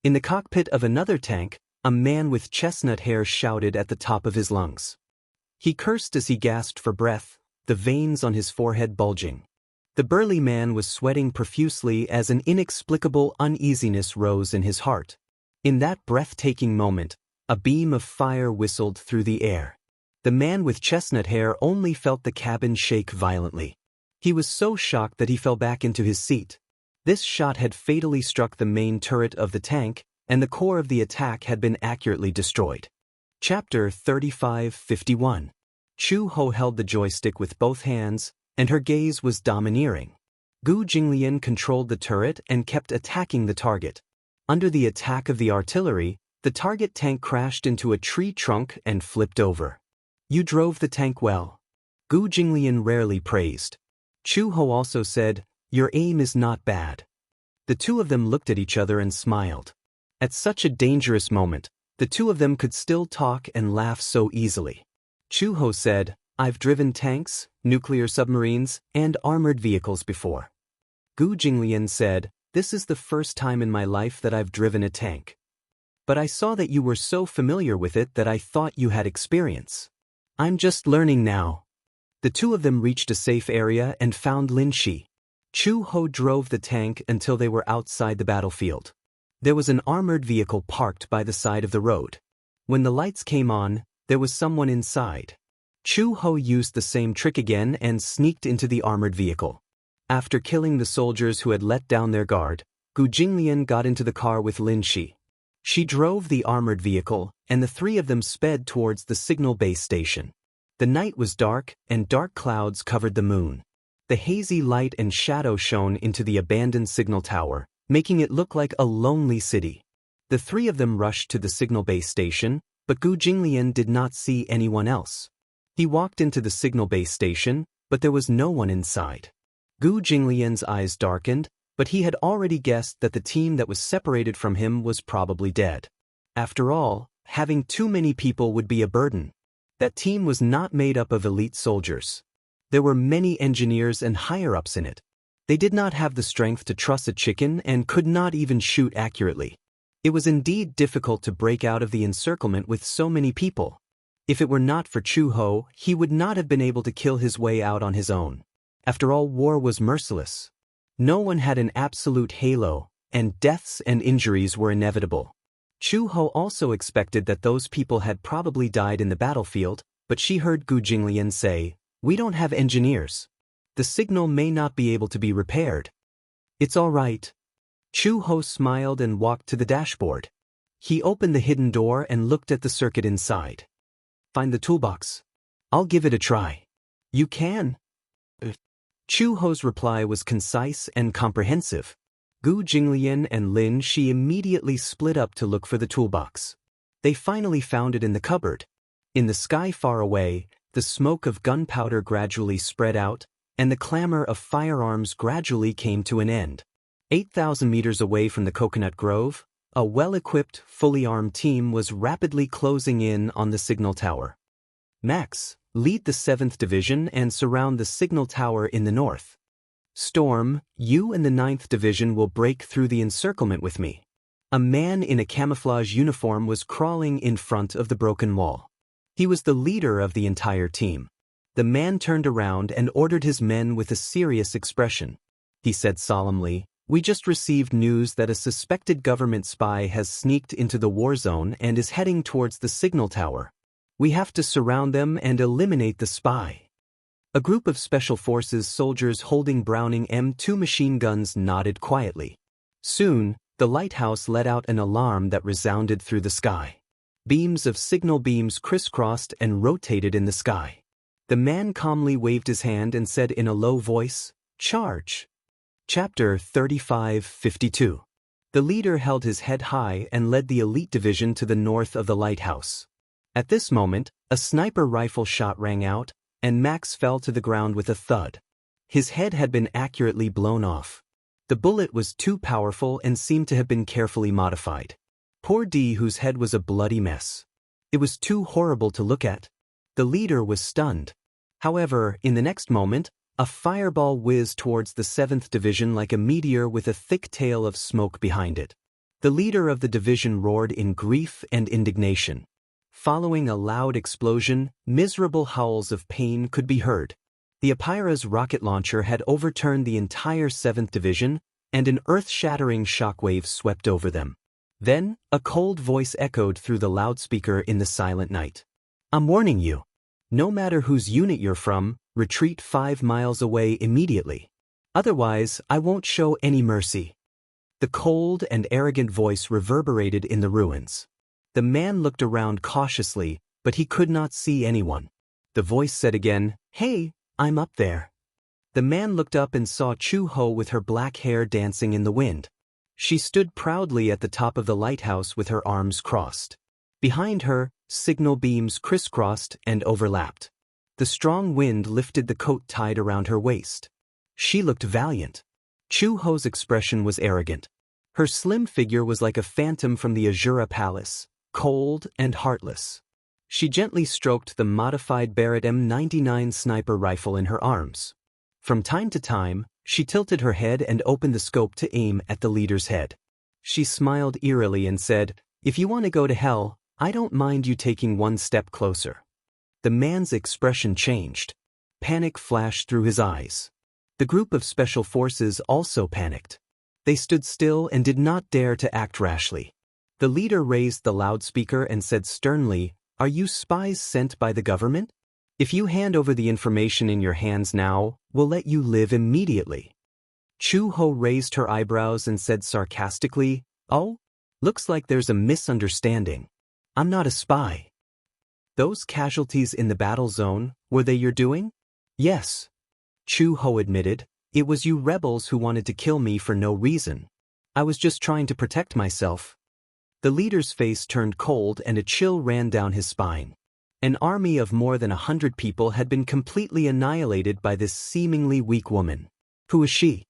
In the cockpit of another tank, a man with chestnut hair shouted at the top of his lungs. He cursed as he gasped for breath, the veins on his forehead bulging. The burly man was sweating profusely as an inexplicable uneasiness rose in his heart. In that breathtaking moment, a beam of fire whistled through the air. The man with chestnut hair only felt the cabin shake violently. He was so shocked that he fell back into his seat. This shot had fatally struck the main turret of the tank, and the core of the attack had been accurately destroyed. Chapter 3551. Chu Ho held the joystick with both hands, and her gaze was domineering. Gu Jinglian controlled the turret and kept attacking the target. Under the attack of the artillery, the target tank crashed into a tree trunk and flipped over. You drove the tank well. Gu Jinglian rarely praised. Chu Ho also said, your aim is not bad. The two of them looked at each other and smiled. At such a dangerous moment, the two of them could still talk and laugh so easily. Chu Ho said, I've driven tanks, nuclear submarines, and armored vehicles before. Gu Jinglian said, this is the first time in my life that I've driven a tank. But I saw that you were so familiar with it that I thought you had experience. I'm just learning now. The two of them reached a safe area and found Lin Shi. Chu Ho drove the tank until they were outside the battlefield. There was an armored vehicle parked by the side of the road. When the lights came on, there was someone inside. Chu Ho used the same trick again and sneaked into the armored vehicle. After killing the soldiers who had let down their guard, Gu Jinglian got into the car with Lin Shi. She drove the armored vehicle, and the three of them sped towards the signal base station. The night was dark, and dark clouds covered the moon. The hazy light and shadow shone into the abandoned signal tower, making it look like a lonely city. The three of them rushed to the signal base station, but Gu Jinglian did not see anyone else. He walked into the signal base station, but there was no one inside. Gu Jinglian's eyes darkened, but he had already guessed that the team that was separated from him was probably dead. After all, having too many people would be a burden. That team was not made up of elite soldiers. There were many engineers and higher-ups in it. They did not have the strength to truss a chicken and could not even shoot accurately. It was indeed difficult to break out of the encirclement with so many people. If it were not for Chu Ho, he would not have been able to kill his way out on his own. After all, war was merciless. No one had an absolute halo, and deaths and injuries were inevitable. Chu Ho also expected that those people had probably died in the battlefield, but she heard Gu Jinglian say, we don't have engineers. The signal may not be able to be repaired. It's all right. Chu Ho smiled and walked to the dashboard. He opened the hidden door and looked at the circuit inside. Find the toolbox. I'll give it a try. You can. Chu Ho's reply was concise and comprehensive. Gu Jinglian and Lin Shi immediately split up to look for the toolbox. They finally found it in the cupboard. In the sky far away, the smoke of gunpowder gradually spread out, and the clamor of firearms gradually came to an end. 8,000 meters away from the coconut grove, a well-equipped, fully armed team was rapidly closing in on the signal tower. Max, lead the 7th Division and surround the signal tower in the north. Storm, you and the 9th Division will break through the encirclement with me. A man in a camouflage uniform was crawling in front of the broken wall. He was the leader of the entire team. The man turned around and ordered his men with a serious expression. He said solemnly, "We just received news that a suspected government spy has sneaked into the war zone and is heading towards the signal tower. We have to surround them and eliminate the spy." A group of Special Forces soldiers holding Browning M2 machine guns nodded quietly. Soon, the lighthouse let out an alarm that resounded through the sky. Beams of signal beams crisscrossed and rotated in the sky. The man calmly waved his hand and said in a low voice, "Charge." Chapter 35:52. The leader held his head high and led the elite division to the north of the lighthouse. At this moment, a sniper rifle shot rang out, and Max fell to the ground with a thud. His head had been accurately blown off. The bullet was too powerful and seemed to have been carefully modified. Poor D, whose head was a bloody mess. It was too horrible to look at. The leader was stunned. However, in the next moment, a fireball whizzed towards the 7th Division like a meteor with a thick tail of smoke behind it. The leader of the division roared in grief and indignation. Following a loud explosion, miserable howls of pain could be heard. The Apira's rocket launcher had overturned the entire 7th Division, and an earth-shattering shockwave swept over them. Then, a cold voice echoed through the loudspeaker in the silent night. "I'm warning you. No matter whose unit you're from, retreat 5 miles away immediately. Otherwise, I won't show any mercy." The cold and arrogant voice reverberated in the ruins. The man looked around cautiously, but he could not see anyone. The voice said again, "Hey, I'm up there." The man looked up and saw Chu Ho with her black hair dancing in the wind. She stood proudly at the top of the lighthouse with her arms crossed. Behind her, signal beams crisscrossed and overlapped. The strong wind lifted the coat tied around her waist. She looked valiant. Chu Ho's expression was arrogant. Her slim figure was like a phantom from the Azura Palace, cold and heartless. She gently stroked the modified Barrett M99 sniper rifle in her arms. From time to time, she tilted her head and opened the scope to aim at the leader's head. She smiled eerily and said, "If you want to go to hell, I don't mind you taking one step closer." The man's expression changed. Panic flashed through his eyes. The group of Special Forces also panicked. They stood still and did not dare to act rashly. The leader raised the loudspeaker and said sternly, "Are you spies sent by the government? If you hand over the information in your hands now, we'll let you live immediately." Chu Ho raised her eyebrows and said sarcastically, "Oh, looks like there's a misunderstanding. I'm not a spy." "Those casualties in the battle zone, were they your doing?" "Yes," Chu Ho admitted. "It was you rebels who wanted to kill me for no reason. I was just trying to protect myself." The leader's face turned cold and a chill ran down his spine. An army of more than 100 people had been completely annihilated by this seemingly weak woman. "Who is she?"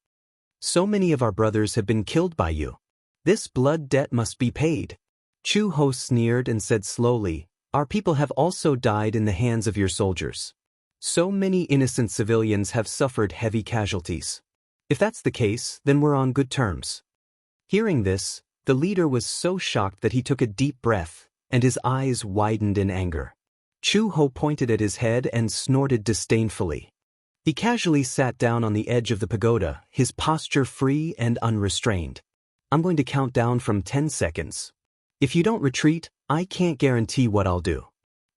"So many of our brothers have been killed by you. This blood debt must be paid." Chu Ho sneered and said slowly, "Our people have also died in the hands of your soldiers. So many innocent civilians have suffered heavy casualties. If that's the case, then we're on good terms." Hearing this, the leader was so shocked that he took a deep breath, and his eyes widened in anger. Chu Ho pointed at his head and snorted disdainfully. He casually sat down on the edge of the pagoda, his posture free and unrestrained. "I'm going to count down from 10 seconds. If you don't retreat, I can't guarantee what I'll do."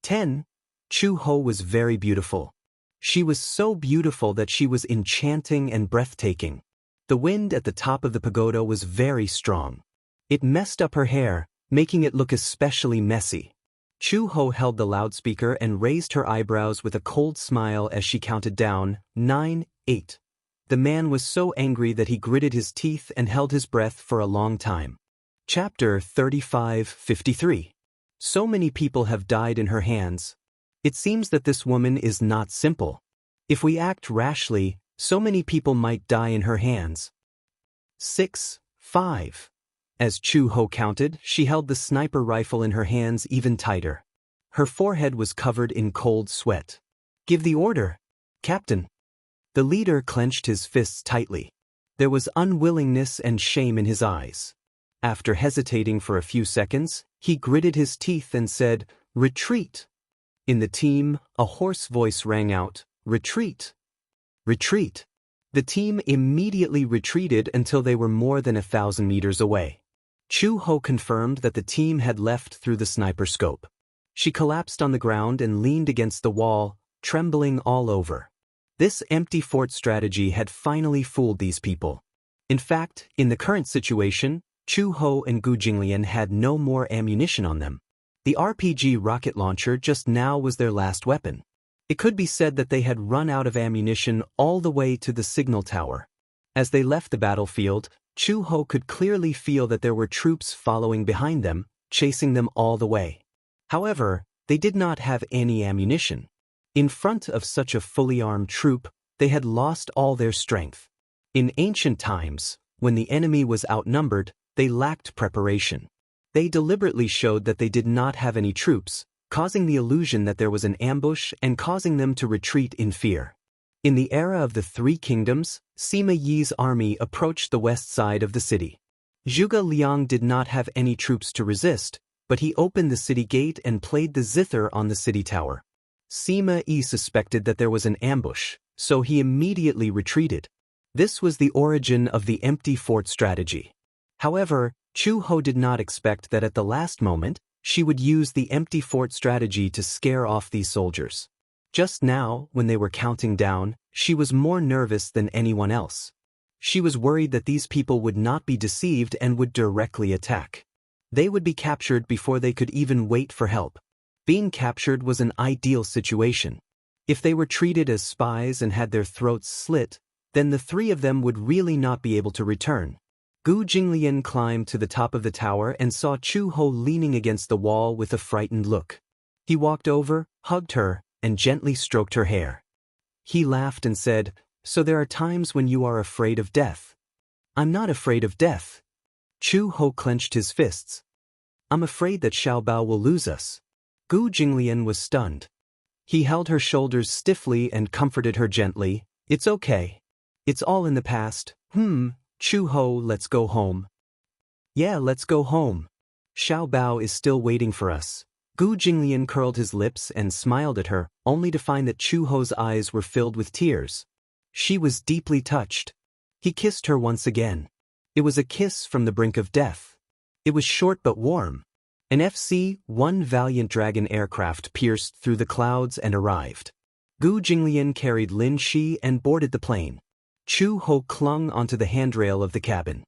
10. Chu Ho was very beautiful. She was so beautiful that she was enchanting and breathtaking. The wind at the top of the pagoda was very strong. It messed up her hair, making it look especially messy. Chu Ho held the loudspeaker and raised her eyebrows with a cold smile as she counted down, 9, 8. The man was so angry that he gritted his teeth and held his breath for a long time. Chapter 35:53. So many people have died in her hands. It seems that this woman is not simple. If we act rashly, so many people might die in her hands. 6, 5. As Chu Ho counted, she held the sniper rifle in her hands even tighter. Her forehead was covered in cold sweat. "Give the order, Captain." The leader clenched his fists tightly. There was unwillingness and shame in his eyes. After hesitating for a few seconds, he gritted his teeth and said, "Retreat." In the team, a hoarse voice rang out, "Retreat! Retreat!" The team immediately retreated until they were more than 1,000 meters away. Chu Ho confirmed that the team had left through the sniper scope. She collapsed on the ground and leaned against the wall, trembling all over. This empty fort strategy had finally fooled these people. In fact, in the current situation, Chu Ho and Gu Jinglian had no more ammunition on them. The RPG rocket launcher just now was their last weapon. It could be said that they had run out of ammunition all the way to the signal tower. As they left the battlefield, Chu Ho could clearly feel that there were troops following behind them, chasing them all the way. However, they did not have any ammunition. In front of such a fully armed troop, they had lost all their strength. In ancient times, when the enemy was outnumbered, they lacked preparation. They deliberately showed that they did not have any troops, causing the illusion that there was an ambush and causing them to retreat in fear. In the era of the Three Kingdoms, Sima Yi's army approached the west side of the city. Zhuge Liang did not have any troops to resist, but he opened the city gate and played the zither on the city tower. Sima Yi suspected that there was an ambush, so he immediately retreated. This was the origin of the empty fort strategy. However, Chu Ho did not expect that at the last moment, she would use the empty fort strategy to scare off these soldiers. Just now, when they were counting down, she was more nervous than anyone else. She was worried that these people would not be deceived and would directly attack. They would be captured before they could even wait for help. Being captured was an ideal situation. If they were treated as spies and had their throats slit, then the three of them would really not be able to return. Gu Jinglian climbed to the top of the tower and saw Chu Ho leaning against the wall with a frightened look. He walked over, hugged her, and gently stroked her hair. He laughed and said, "So there are times when you are afraid of death." "I'm not afraid of death." Chu Ho clenched his fists. "I'm afraid that Xiaobao will lose us." Gu Jinglian was stunned. He held her shoulders stiffly and comforted her gently. "It's okay. It's all in the past. Chu Ho, let's go home." "Yeah, let's go home. Xiaobao is still waiting for us." Gu Jinglian curled his lips and smiled at her, only to find that Chu Ho's eyes were filled with tears. She was deeply touched. He kissed her once again. It was a kiss from the brink of death. It was short but warm. An FC-1 Valiant Dragon aircraft pierced through the clouds and arrived. Gu Jinglian carried Lin Shi and boarded the plane. Chu Ho clung onto the handrail of the cabin.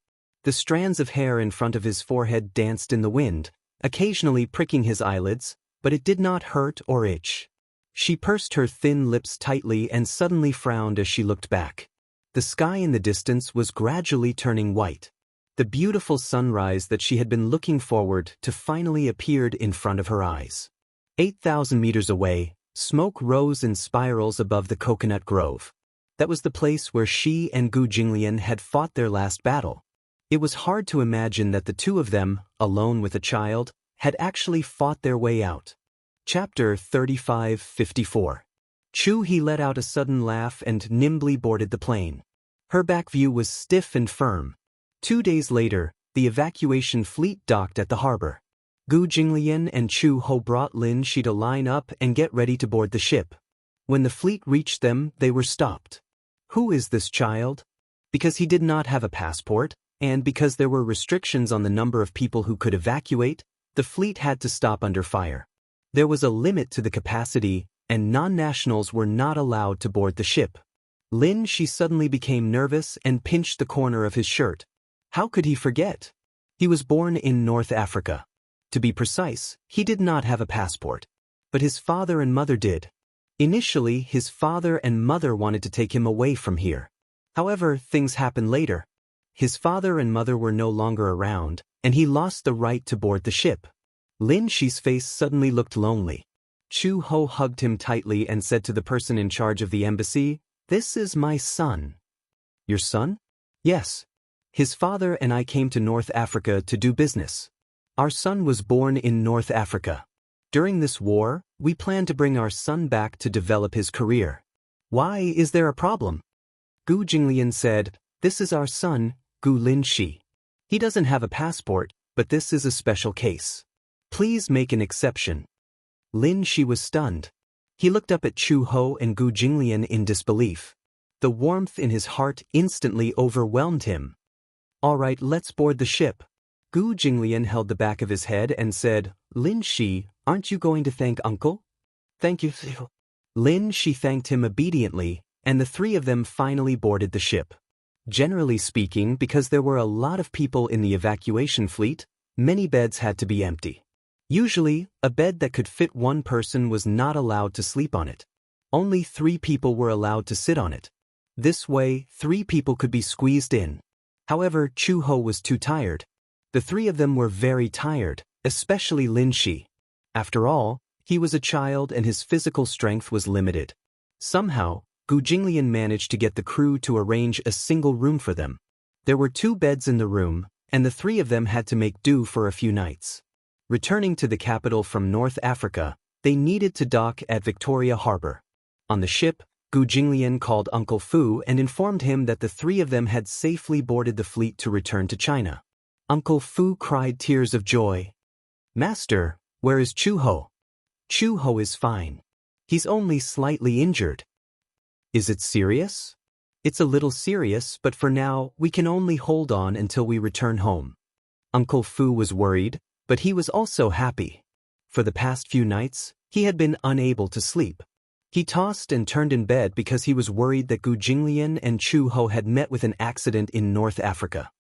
The strands of hair in front of his forehead danced in the wind, occasionally pricking his eyelids, but it did not hurt or itch. She pursed her thin lips tightly and suddenly frowned as she looked back. The sky in the distance was gradually turning white. The beautiful sunrise that she had been looking forward to finally appeared in front of her eyes. 8,000 meters away, smoke rose in spirals above the coconut grove. That was the place where she and Gu Jinglian had fought their last battle. It was hard to imagine that the two of them, alone with a child, had actually fought their way out. Chapter 35:54. Chu He let out a sudden laugh and nimbly boarded the plane. Her back view was stiff and firm. 2 days later, the evacuation fleet docked at the harbor. Gu Jinglian and Chu Ho brought Lin Shi to line up and get ready to board the ship. When the fleet reached them, they were stopped. Who is this child? Because he did not have a passport, and because there were restrictions on the number of people who could evacuate, the fleet had to stop under fire. There was a limit to the capacity, and non-nationals were not allowed to board the ship. Lin Shi suddenly became nervous and pinched the corner of his shirt. How could he forget? He was born in North Africa. To be precise, he did not have a passport. But his father and mother did. Initially, his father and mother wanted to take him away from here. However, things happened later. His father and mother were no longer around, and he lost the right to board the ship. Lin Shi's face suddenly looked lonely. Chu Ho hugged him tightly and said to the person in charge of the embassy, "This is my son." "Your son?" "Yes. His father and I came to North Africa to do business. Our son was born in North Africa. During this war, we plan to bring our son back to develop his career." "Why is there a problem?" Gu Jinglian said, "This is our son, Gu Lin Shi. He doesn't have a passport, but this is a special case. Please make an exception." Lin Shi was stunned. He looked up at Chu Ho and Gu Jinglian in disbelief. The warmth in his heart instantly overwhelmed him. "All right, let's board the ship." Gu Jinglian held the back of his head and said, "Lin Shi, aren't you going to thank Uncle?" "Thank you." Lin Shi thanked him obediently, and the three of them finally boarded the ship. Generally speaking, because there were a lot of people in the evacuation fleet, many beds had to be empty. Usually, a bed that could fit one person was not allowed to sleep on it. Only 3 people were allowed to sit on it. This way, 3 people could be squeezed in. However, Chu Ho was too tired. The 3 of them were very tired, especially Lin Shi. After all, he was a child and his physical strength was limited. Somehow, Gu Jinglian managed to get the crew to arrange a single room for them. There were 2 beds in the room, and the 3 of them had to make do for a few nights. Returning to the capital from North Africa, they needed to dock at Victoria Harbor. On the ship, Gu Jinglian called Uncle Fu and informed him that the 3 of them had safely boarded the fleet to return to China. Uncle Fu cried tears of joy. "Master, where is Chu Ho?" "Chu Ho is fine. He's only slightly injured." "Is it serious?" "It's a little serious, but for now, we can only hold on until we return home." Uncle Fu was worried, but he was also happy. For the past few nights, he had been unable to sleep. He tossed and turned in bed because he was worried that Gu Jinglian and Chu Ho had met with an accident in North Africa.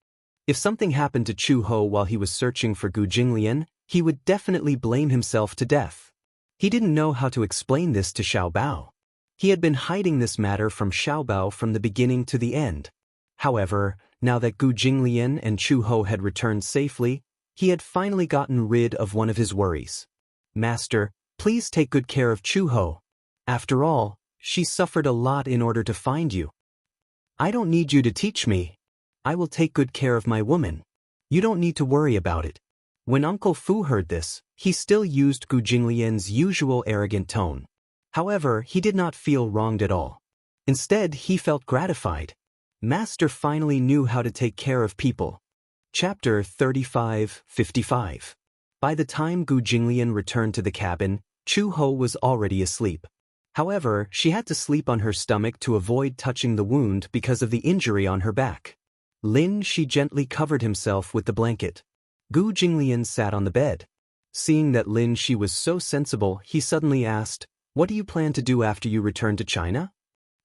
If something happened to Chu Ho while he was searching for Gu Jinglian, he would definitely blame himself to death. He didn't know how to explain this to Xiao Bao. He had been hiding this matter from Xiao Bao from the beginning to the end. However, now that Gu Jinglian and Chu Ho had returned safely, he had finally gotten rid of one of his worries. "Master, please take good care of Chu Ho. After all, she suffered a lot in order to find you." "I don't need you to teach me. I will take good care of my woman. You don't need to worry about it." When Uncle Fu heard this, he still used Gu Jinglian's usual arrogant tone. However, he did not feel wronged at all. Instead, he felt gratified. Master finally knew how to take care of people. Chapter 35-55. By the time Gu Jinglian returned to the cabin, Chu Ho was already asleep. However, she had to sleep on her stomach to avoid touching the wound because of the injury on her back. Lin Shi gently covered himself with the blanket. Gu Jinglian sat on the bed. Seeing that Lin Shi was so sensible, he suddenly asked, "What do you plan to do after you return to China?"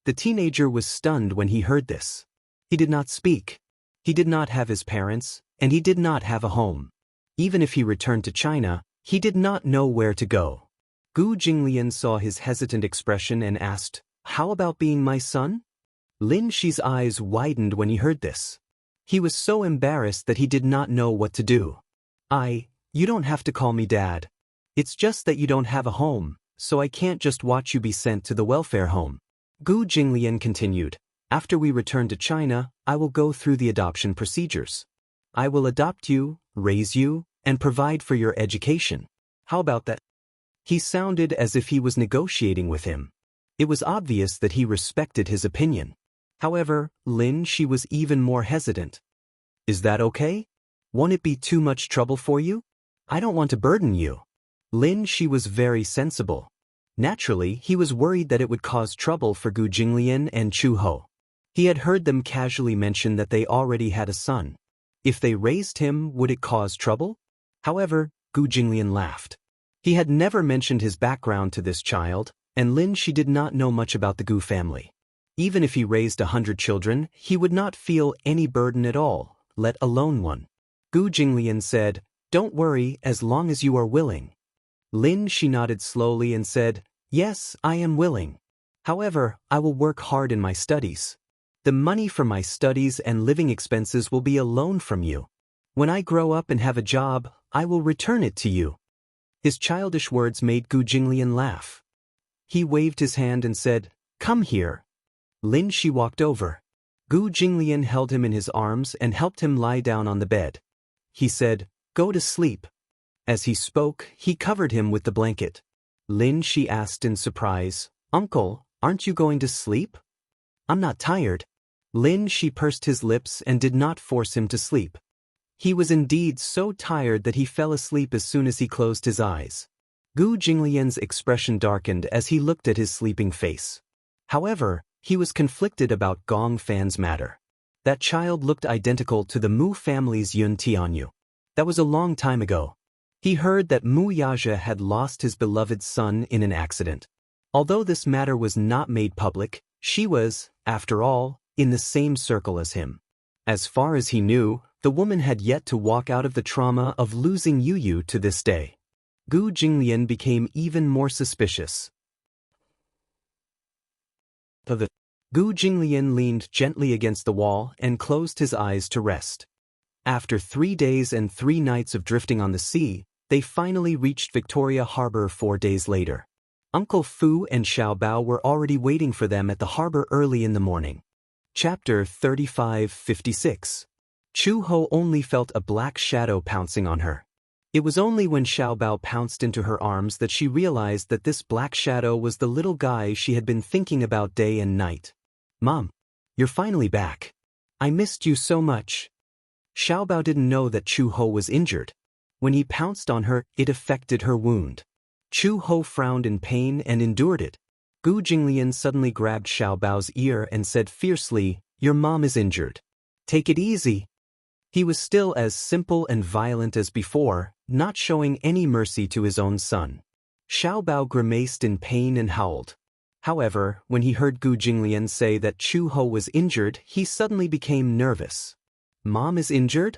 The teenager was stunned when he heard this. He did not speak. He did not have his parents, and he did not have a home. Even if he returned to China, he did not know where to go. Gu Jinglian saw his hesitant expression and asked, "How about being my son?" Lin Shi's eyes widened when he heard this. He was so embarrassed that he did not know what to do. You don't have to call me Dad. It's just that you don't have a home, so I can't just watch you be sent to the welfare home." Gu Jinglian continued, "After we return to China, I will go through the adoption procedures. I will adopt you, raise you, and provide for your education. How about that?" He sounded as if he was negotiating with him. It was obvious that he respected his opinion. However, Lin Shi was even more hesitant. "Is that okay? Won't it be too much trouble for you? I don't want to burden you." Lin Shi was very sensible. Naturally, he was worried that it would cause trouble for Gu Jinglian and Chu Ho. He had heard them casually mention that they already had a son. If they raised him, would it cause trouble? However, Gu Jinglian laughed. He had never mentioned his background to this child, and Lin Shi did not know much about the Gu family. Even if he raised 100 children, he would not feel any burden at all, let alone one. Gu Jinglian said, Don't worry as long as you are willing. Lin Shi nodded slowly and said, Yes, I am willing. However, I will work hard in my studies. The money for my studies and living expenses will be a loan from you. When I grow up and have a job, I will return it to you. His childish words made Gu Jinglian laugh. He waved his hand and said, Come here. Lin Shi walked over. Gu Jinglian held him in his arms and helped him lie down on the bed. He said, Go to sleep. As he spoke, he covered him with the blanket. Lin Shi asked in surprise, Uncle, aren't you going to sleep? I'm not tired. Lin Shi pursed his lips and did not force him to sleep. He was indeed so tired that he fell asleep as soon as he closed his eyes. Gu Jinglian's expression darkened as he looked at his sleeping face. However, he was conflicted about Gong Fan's matter. That child looked identical to the Mu family's Yun Tianyu. That was a long time ago. He heard that Mu Yaja had lost his beloved son in an accident. Although this matter was not made public, she was, after all, in the same circle as him. As far as he knew, the woman had yet to walk out of the trauma of losing Yu to this day. Gu Jinglian became even more suspicious. Gu Jinglian leaned gently against the wall and closed his eyes to rest. After 3 days and 3 nights of drifting on the sea, they finally reached Victoria Harbor 4 days later. Uncle Fu and Xiaobao were already waiting for them at the harbor early in the morning. Chapter 35:56. Chu Ho only felt a black shadow pouncing on her. It was only when Xiaobao pounced into her arms that she realized that this black shadow was the little guy she had been thinking about day and night. Mom, you're finally back. I missed you so much. Xiaobao didn't know that Chu Ho was injured. When he pounced on her, it affected her wound. Chu Ho frowned in pain and endured it. Gu Jinglian suddenly grabbed Xiaobao's ear and said fiercely, Your mom is injured. Take it easy. He was still as simple and violent as before, not showing any mercy to his own son. Xiaobao grimaced in pain and howled. However, when he heard Gu Jinglian say that Chu Ho was injured, he suddenly became nervous. Mom is injured?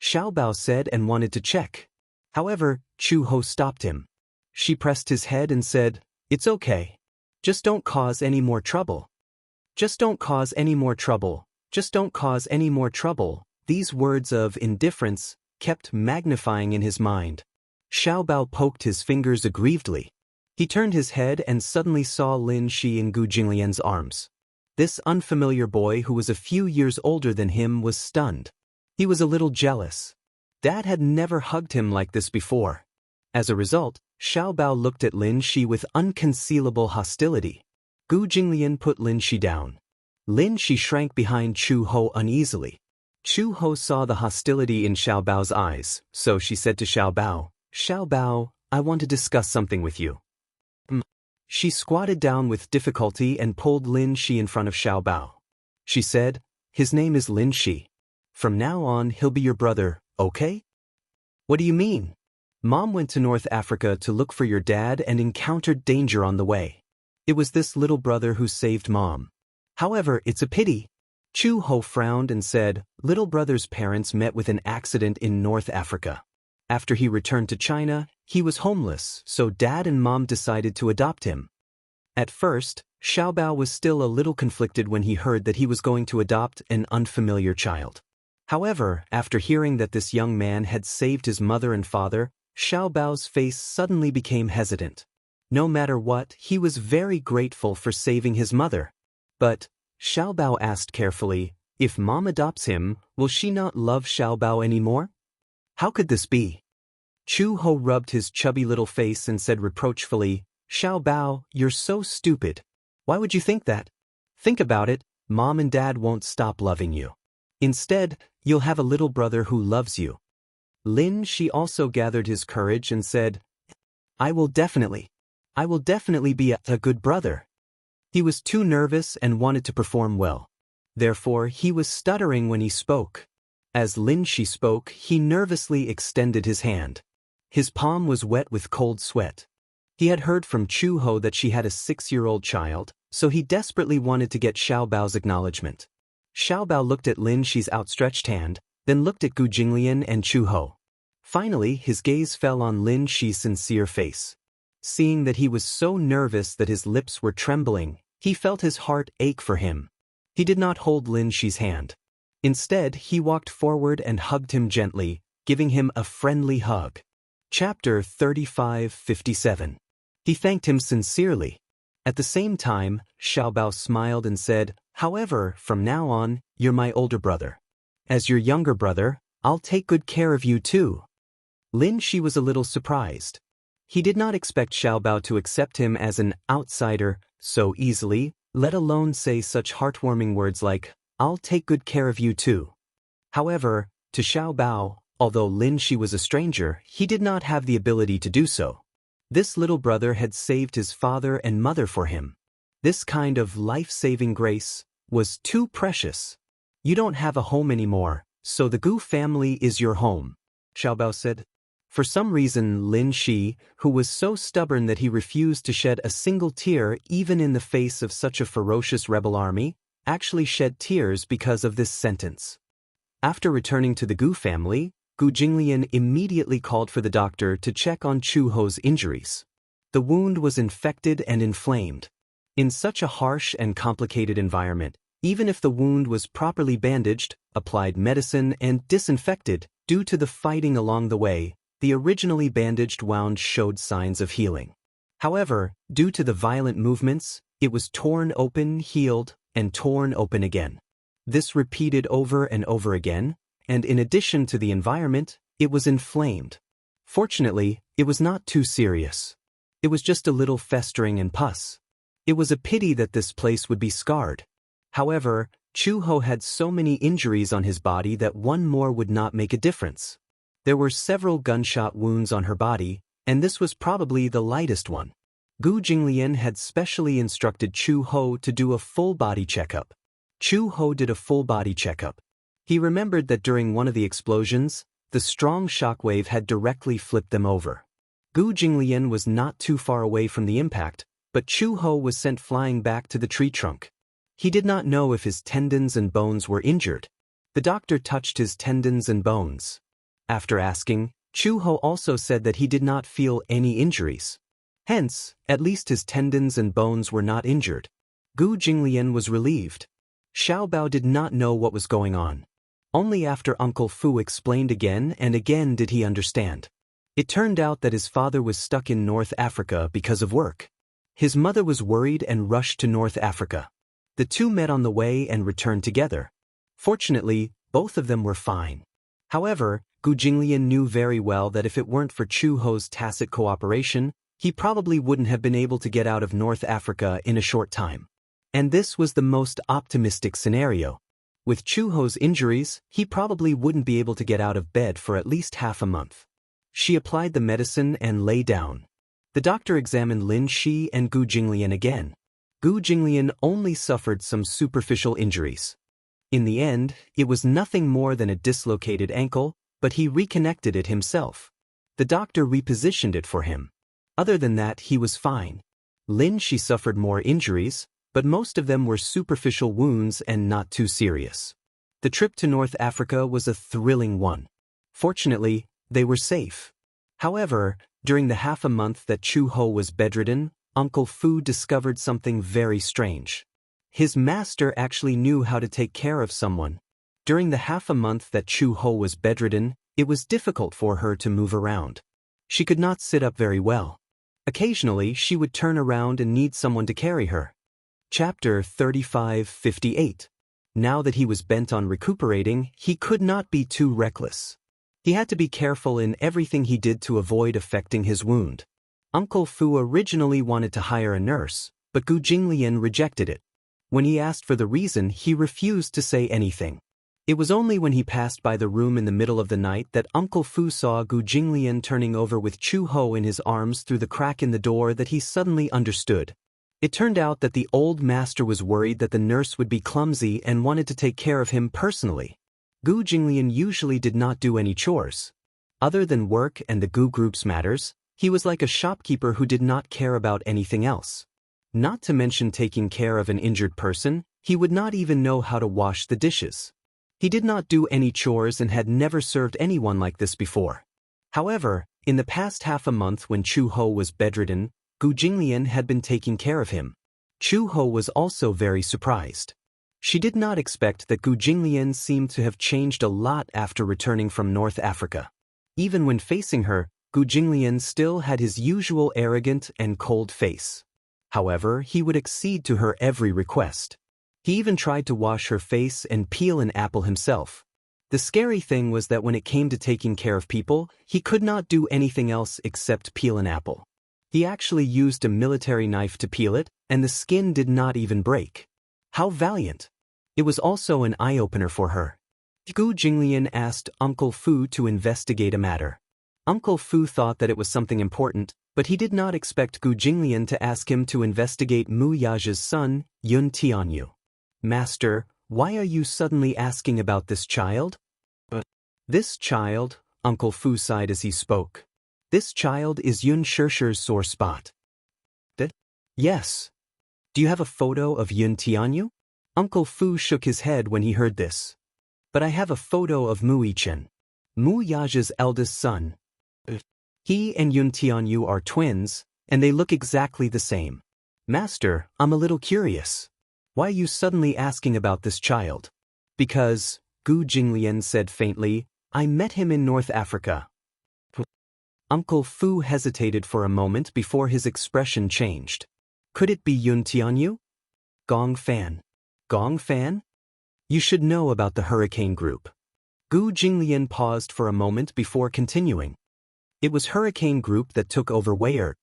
Xiaobao said and wanted to check. However, Chu Ho stopped him. She pressed his head and said, It's okay. Just don't cause any more trouble. Just don't cause any more trouble. Just don't cause any more trouble. These words of indifference kept magnifying in his mind. Xiaobao poked his fingers aggrievedly. He turned his head and suddenly saw Lin Shi in Gu Jinglian's arms. This unfamiliar boy who was a few years older than him was stunned. He was a little jealous. Dad had never hugged him like this before. As a result, Xiaobao looked at Lin Shi with unconcealable hostility. Gu Jinglian put Lin Shi down. Lin Shi shrank behind Chu Ho uneasily. Chu Ho saw the hostility in Xiaobao's eyes, so she said to Xiaobao, Xiaobao, I want to discuss something with you. She squatted down with difficulty and pulled Lin Shi in front of Xiaobao. She said, His name is Lin Shi. From now on, he'll be your brother, okay? What do you mean? Mom went to North Africa to look for your dad and encountered danger on the way. It was this little brother who saved Mom. However, it's a pity. Chu Ho frowned and said, Little brother's parents met with an accident in North Africa. After he returned to China, he was homeless, so Dad and Mom decided to adopt him. At first, Xiaobao was still a little conflicted when he heard that he was going to adopt an unfamiliar child. However, after hearing that this young man had saved his mother and father, Xiaobao's face suddenly became hesitant. No matter what, he was very grateful for saving his mother. But, Xiaobao asked carefully, if Mom adopts him, will she not love Xiaobao anymore? How could this be? Chu Ho rubbed his chubby little face and said reproachfully, Xiaobao, you're so stupid. Why would you think that? Think about it, Mom and Dad won't stop loving you. Instead, you'll have a little brother who loves you. Lin Shi also gathered his courage and said, I will definitely be a good brother. He was too nervous and wanted to perform well. Therefore, he was stuttering when he spoke. As Lin Shi spoke, he nervously extended his hand. His palm was wet with cold sweat. He had heard from Chu Ho that she had a 6-year-old child, so he desperately wanted to get Xiaobao's acknowledgement. Xiaobao looked at Lin Shi's outstretched hand, then looked at Gu Jinglian and Chu Ho. Finally, his gaze fell on Lin Shi's sincere face. Seeing that he was so nervous that his lips were trembling, he felt his heart ache for him. He did not hold Lin Shi's hand. Instead, he walked forward and hugged him gently, giving him a friendly hug. Chapter 35:57. He thanked him sincerely. At the same time, Xiaobao smiled and said, "However, from now on, you're my older brother. As your younger brother, I'll take good care of you too." Lin Shi was a little surprised. He did not expect Xiaobao to accept him as an outsider so easily, let alone say such heartwarming words like, "I'll take good care of you too." However, to Xiaobao, although Lin Shi was a stranger, he did not have the ability to do so. This little brother had saved his father and mother for him. This kind of life-saving grace was too precious. "You don't have a home anymore, so the Gu family is your home," Xiaobao said. For some reason, Lin Shi, who was so stubborn that he refused to shed a single tear even in the face of such a ferocious rebel army, actually shed tears because of this sentence. After returning to the Gu family, Gu Jinglian immediately called for the doctor to check on Chu Ho's injuries. The wound was infected and inflamed. In such a harsh and complicated environment, even if the wound was properly bandaged, applied medicine, and disinfected, due to the fighting along the way, the originally bandaged wound showed signs of healing. However, due to the violent movements, it was torn open, healed, and torn open again. This repeated over and over again, and in addition to the environment, it was inflamed. Fortunately, it was not too serious. It was just a little festering and pus. It was a pity that this place would be scarred. However, Chu Ho had so many injuries on his body that one more would not make a difference. There were several gunshot wounds on her body, and this was probably the lightest one. Gu Jinglian had specially instructed Chu Ho to do a full-body checkup. Chu Ho did a full-body checkup. He remembered that during one of the explosions, the strong shockwave had directly flipped them over. Gu Jinglian was not too far away from the impact, but Chu Ho was sent flying back to the tree trunk. He did not know if his tendons and bones were injured. The doctor touched his tendons and bones. After asking, Chu Ho also said that he did not feel any injuries. Hence, at least his tendons and bones were not injured. Gu Jinglian was relieved. Xiaobao did not know what was going on. Only after Uncle Fu explained again and again did he understand. It turned out that his father was stuck in North Africa because of work. His mother was worried and rushed to North Africa. The two met on the way and returned together. Fortunately, both of them were fine. However, Gu Jinglian knew very well that if it weren't for Chu Ho's tacit cooperation, he probably wouldn't have been able to get out of North Africa in a short time. And this was the most optimistic scenario. With Chu Ho's injuries, he probably wouldn't be able to get out of bed for at least half a month. She applied the medicine and lay down. The doctor examined Lin Shi and Gu Jinglian again. Gu Jinglian only suffered some superficial injuries. In the end, it was nothing more than a dislocated ankle, but he reconnected it himself. The doctor repositioned it for him. Other than that, he was fine. Lin Shi suffered more injuries, but most of them were superficial wounds and not too serious. The trip to North Africa was a thrilling one. Fortunately, they were safe. However, during the half a month that Chu Ho was bedridden, Uncle Fu discovered something very strange. His master actually knew how to take care of someone. During the half a month that Chu Ho was bedridden, it was difficult for her to move around. She could not sit up very well. Occasionally, she would turn around and need someone to carry her. Chapter 35:58. Now that he was bent on recuperating, he could not be too reckless. He had to be careful in everything he did to avoid affecting his wound. Uncle Fu originally wanted to hire a nurse, but Gu Jinglian rejected it. When he asked for the reason, he refused to say anything. It was only when he passed by the room in the middle of the night that Uncle Fu saw Gu Jinglian turning over with Chu Ho in his arms through the crack in the door that he suddenly understood. It turned out that the old master was worried that the nurse would be clumsy and wanted to take care of him personally. Gu Jinglian usually did not do any chores. Other than work and the Gu group's matters, he was like a shopkeeper who did not care about anything else. Not to mention taking care of an injured person, he would not even know how to wash the dishes. He did not do any chores and had never served anyone like this before. However, in the past half a month when Chu Ho was bedridden, Gu Jinglian had been taking care of him. Chu Ho was also very surprised. She did not expect that Gu Jinglian seemed to have changed a lot after returning from North Africa. Even when facing her, Gu Jinglian still had his usual arrogant and cold face. However, he would accede to her every request. He even tried to wash her face and peel an apple himself. The scary thing was that when it came to taking care of people, he could not do anything else except peel an apple. He actually used a military knife to peel it, and the skin did not even break. How valiant! It was also an eye-opener for her. Gu Jinglian asked Uncle Fu to investigate a matter. Uncle Fu thought that it was something important, but he did not expect Gu Jinglian to ask him to investigate Mu Yaja's son, Yun Tianyu. Master, why are you suddenly asking about this child? This child, Uncle Fu sighed as he spoke. This child is Yun Xiaxia's sore spot. Yes. Do you have a photo of Yun Tianyu? Uncle Fu shook his head when he heard this. But I have a photo of Mu Yichen, Mu Yaja's eldest son. He and Yun Tianyu are twins, and they look exactly the same. Master, I'm a little curious. Why are you suddenly asking about this child? Because, Gu Jinglian said faintly, I met him in North Africa. Uncle Fu hesitated for a moment before his expression changed. Could it be Yun Tianyu? Gong Fan. Gong Fan? You should know about the hurricane group. Gu Jinglian paused for a moment before continuing. It was hurricane group that took over Weyert.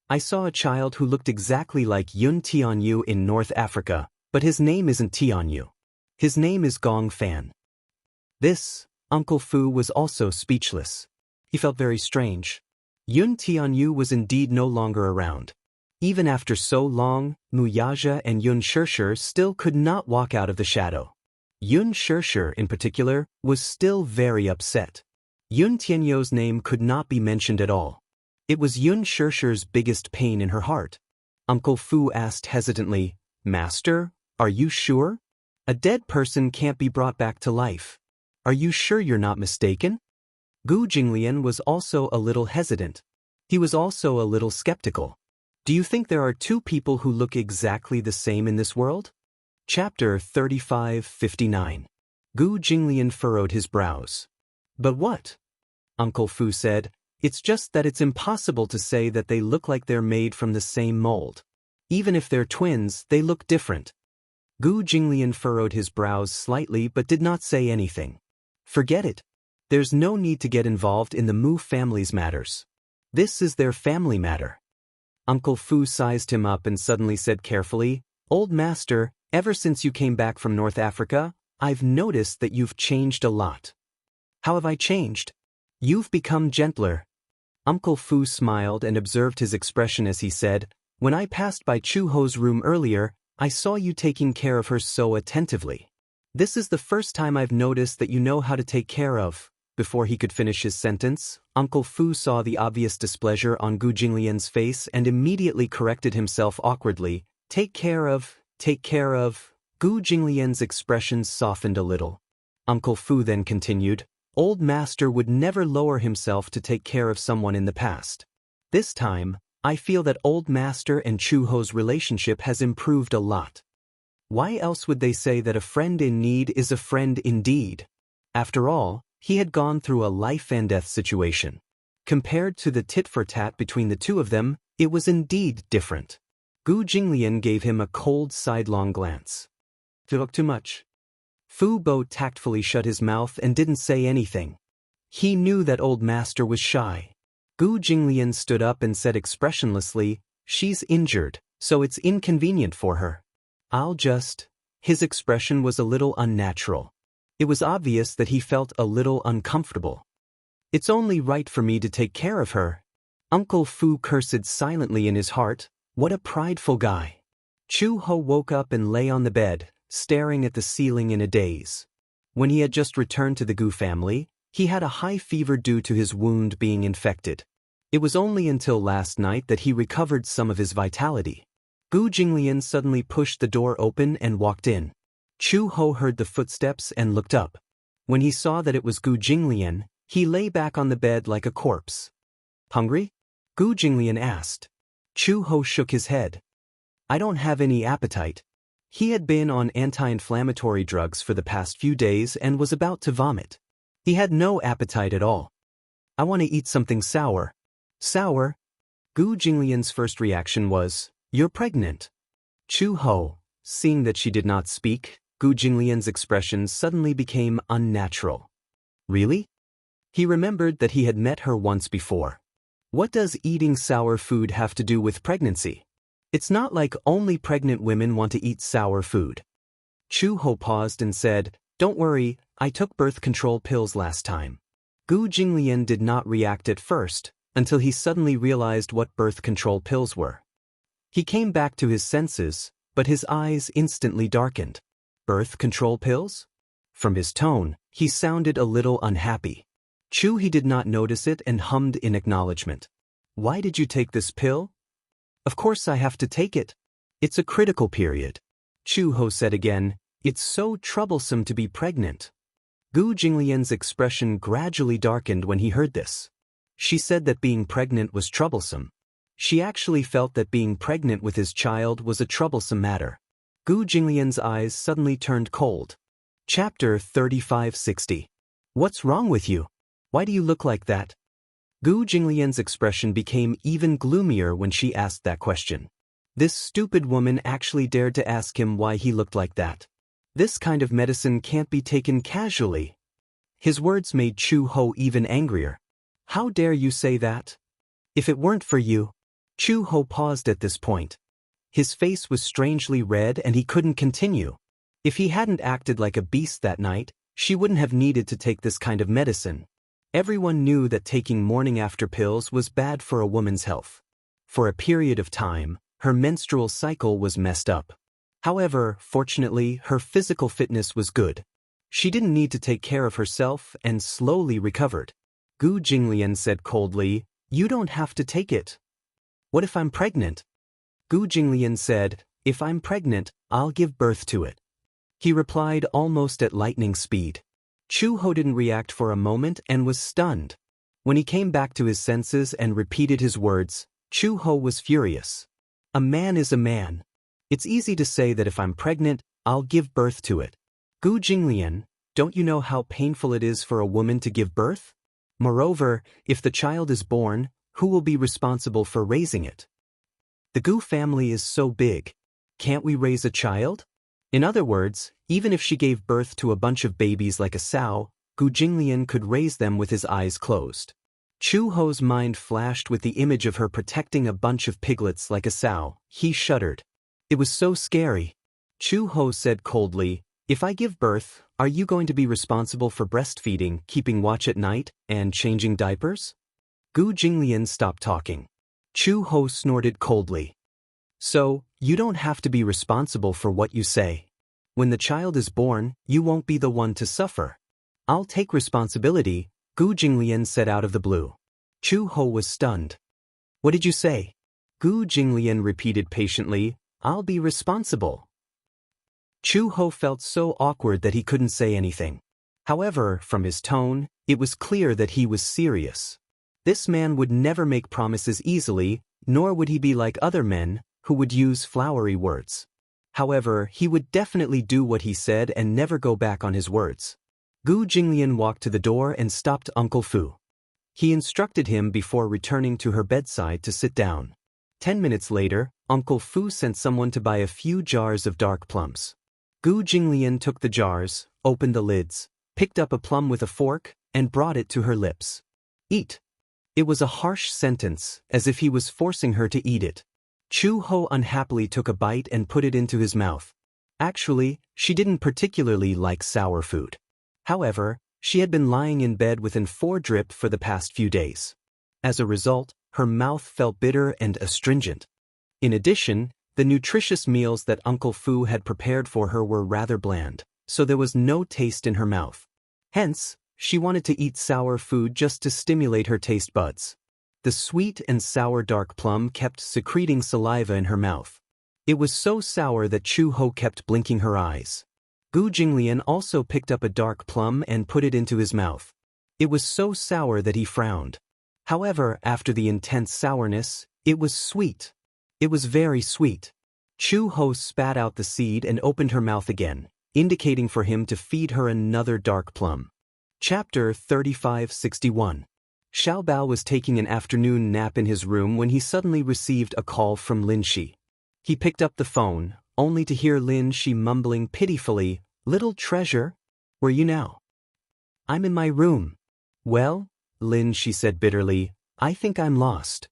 I saw a child who looked exactly like Yun Tianyu in North Africa, but his name isn't Tianyu. His name is Gong Fan. This, Uncle Fu was also speechless. He felt very strange. Yun Tianyu was indeed no longer around. Even after so long, Mu Yaja and Yun Xiaxia still could not walk out of the shadow. Yun Xiaxia, in particular, was still very upset. Yun Tianyu's name could not be mentioned at all. It was Yun Xiaxia's biggest pain in her heart. Uncle Fu asked hesitantly, Master, are you sure? A dead person can't be brought back to life. Are you sure you're not mistaken? Gu Jinglian was also a little hesitant. He was also a little skeptical. Do you think there are two people who look exactly the same in this world? Chapter 35:59. Gu Jinglian furrowed his brows. But what? Uncle Fu said, it's just that it's impossible to say that they look like they're made from the same mold. Even if they're twins, they look different. Gu Jinglian furrowed his brows slightly but did not say anything. Forget it. There's no need to get involved in the Mu family's matters. This is their family matter. Uncle Fu sized him up and suddenly said carefully, Old Master, ever since you came back from North Africa, I've noticed that you've changed a lot. How have I changed? You've become gentler. Uncle Fu smiled and observed his expression as he said, When I passed by Chu Ho's room earlier, I saw you taking care of her so attentively. This is the first time I've noticed that you know how to take care of. Before he could finish his sentence, Uncle Fu saw the obvious displeasure on Gu Jinglian's face and immediately corrected himself awkwardly. Take care of. Gu Jinglian's expression softened a little. Uncle Fu then continued, Old Master would never lower himself to take care of someone in the past. This time, I feel that Old Master and Chu Ho's relationship has improved a lot. Why else would they say that a friend in need is a friend indeed? After all, he had gone through a life-and-death situation. Compared to the tit-for-tat between the two of them, it was indeed different. Gu Jinglian gave him a cold sidelong glance. You look too much. Fu Bo tactfully shut his mouth and didn't say anything. He knew that Old Master was shy. Gu Jinglian stood up and said expressionlessly, She's injured, so it's inconvenient for her. His expression was a little unnatural. It was obvious that he felt a little uncomfortable. It's only right for me to take care of her. Uncle Fu cursed silently in his heart. What a prideful guy. Chu Ho woke up and lay on the bed, staring at the ceiling in a daze. When he had just returned to the Gu family, he had a high fever due to his wound being infected. It was only until last night that he recovered some of his vitality. Gu Jinglian suddenly pushed the door open and walked in. Chu Ho heard the footsteps and looked up. When he saw that it was Gu Jinglian, He lay back on the bed like a corpse. Hungry? Gu Jinglian asked. Chu Ho shook his head. I don't have any appetite. He had been on anti-inflammatory drugs for the past few days and was about to vomit. He had no appetite at all. I want to eat something sour. Sour? Gu Jinglian's first reaction was, You're pregnant. Chu Ho, seeing that she did not speak, Gu Jinglian's expression suddenly became unnatural. Really? He remembered that he had met her once before. What does eating sour food have to do with pregnancy? It's not like only pregnant women want to eat sour food. Chu Ho paused and said, Don't worry, I took birth control pills last time. Gu Jinglian did not react at first, until he suddenly realized what birth control pills were. He came back to his senses, but his eyes instantly darkened. Birth control pills? From his tone, he sounded a little unhappy. He did not notice it and hummed in acknowledgement. Why did you take this pill? Of course I have to take it. It's a critical period. Chu Ho said again, It's so troublesome to be pregnant. Gu Jinglian's expression gradually darkened when he heard this. She said that being pregnant was troublesome. She actually felt that being pregnant with his child was a troublesome matter. Gu Jinglian's eyes suddenly turned cold. Chapter 3560. What's wrong with you? Why do you look like that? Gu Jinglian's expression became even gloomier when she asked that question. This stupid woman actually dared to ask him why he looked like that. This kind of medicine can't be taken casually. His words made Chu Ho even angrier. How dare you say that? If it weren't for you. Chu Ho paused at this point. His face was strangely red and he couldn't continue. If he hadn't acted like a beast that night, she wouldn't have needed to take this kind of medicine. Everyone knew that taking morning after pills was bad for a woman's health. For a period of time, her menstrual cycle was messed up. However, fortunately, her physical fitness was good. She didn't need to take care of herself and slowly recovered. Gu Jinglian said coldly, You don't have to take it. What if I'm pregnant? Gu Jinglian said, If I'm pregnant, I'll give birth to it. He replied almost at lightning speed. Chu Ho didn't react for a moment and was stunned. When he came back to his senses and repeated his words, Chu Ho was furious. A man is a man. It's easy to say that if I'm pregnant, I'll give birth to it. Gu Jinglian, don't you know how painful it is for a woman to give birth? Moreover, if the child is born, who will be responsible for raising it? The Gu family is so big. Can't we raise a child? In other words, even if she gave birth to a bunch of babies like a sow, Gu Jinglian could raise them with his eyes closed. Chu Ho's mind flashed with the image of her protecting a bunch of piglets like a sow. He shuddered. It was so scary. Chu Ho said coldly, If I give birth, are you going to be responsible for breastfeeding, keeping watch at night, and changing diapers? Gu Jinglian stopped talking. Chu Ho snorted coldly. So, you don't have to be responsible for what you say. When the child is born, you won't be the one to suffer. I'll take responsibility, Gu Jinglian said out of the blue. Chu Ho was stunned. What did you say? Gu Jinglian repeated patiently, I'll be responsible. Chu Ho felt so awkward that he couldn't say anything. However, from his tone, it was clear that he was serious. This man would never make promises easily, nor would he be like other men, who would use flowery words. However, he would definitely do what he said and never go back on his words. Gu Jinglian walked to the door and stopped Uncle Fu. He instructed him before returning to her bedside to sit down. 10 minutes later, Uncle Fu sent someone to buy a few jars of dark plums. Gu Jinglian took the jars, opened the lids, picked up a plum with a fork, and brought it to her lips. Eat. It was a harsh sentence, as if he was forcing her to eat it. Chu Ho unhappily took a bite and put it into his mouth. Actually, she didn't particularly like sour food. However, she had been lying in bed with an 4 drip for the past few days. As a result, her mouth felt bitter and astringent. In addition, the nutritious meals that Uncle Fu had prepared for her were rather bland, so there was no taste in her mouth. Hence, she wanted to eat sour food just to stimulate her taste buds. The sweet and sour dark plum kept secreting saliva in her mouth. It was so sour that Chu Ho kept blinking her eyes. Gu Jinglian also picked up a dark plum and put it into his mouth. It was so sour that he frowned. However, after the intense sourness, it was sweet. It was very sweet. Chu Ho spat out the seed and opened her mouth again, indicating for him to feed her another dark plum. Chapter 3561. Xiao Bao was taking an afternoon nap in his room when he suddenly received a call from Lin Shi. He picked up the phone, only to hear Lin Shi mumbling pitifully, "Little treasure, where you now?" "I'm in my room." "Well," Lin Shi said bitterly, "I think I'm lost."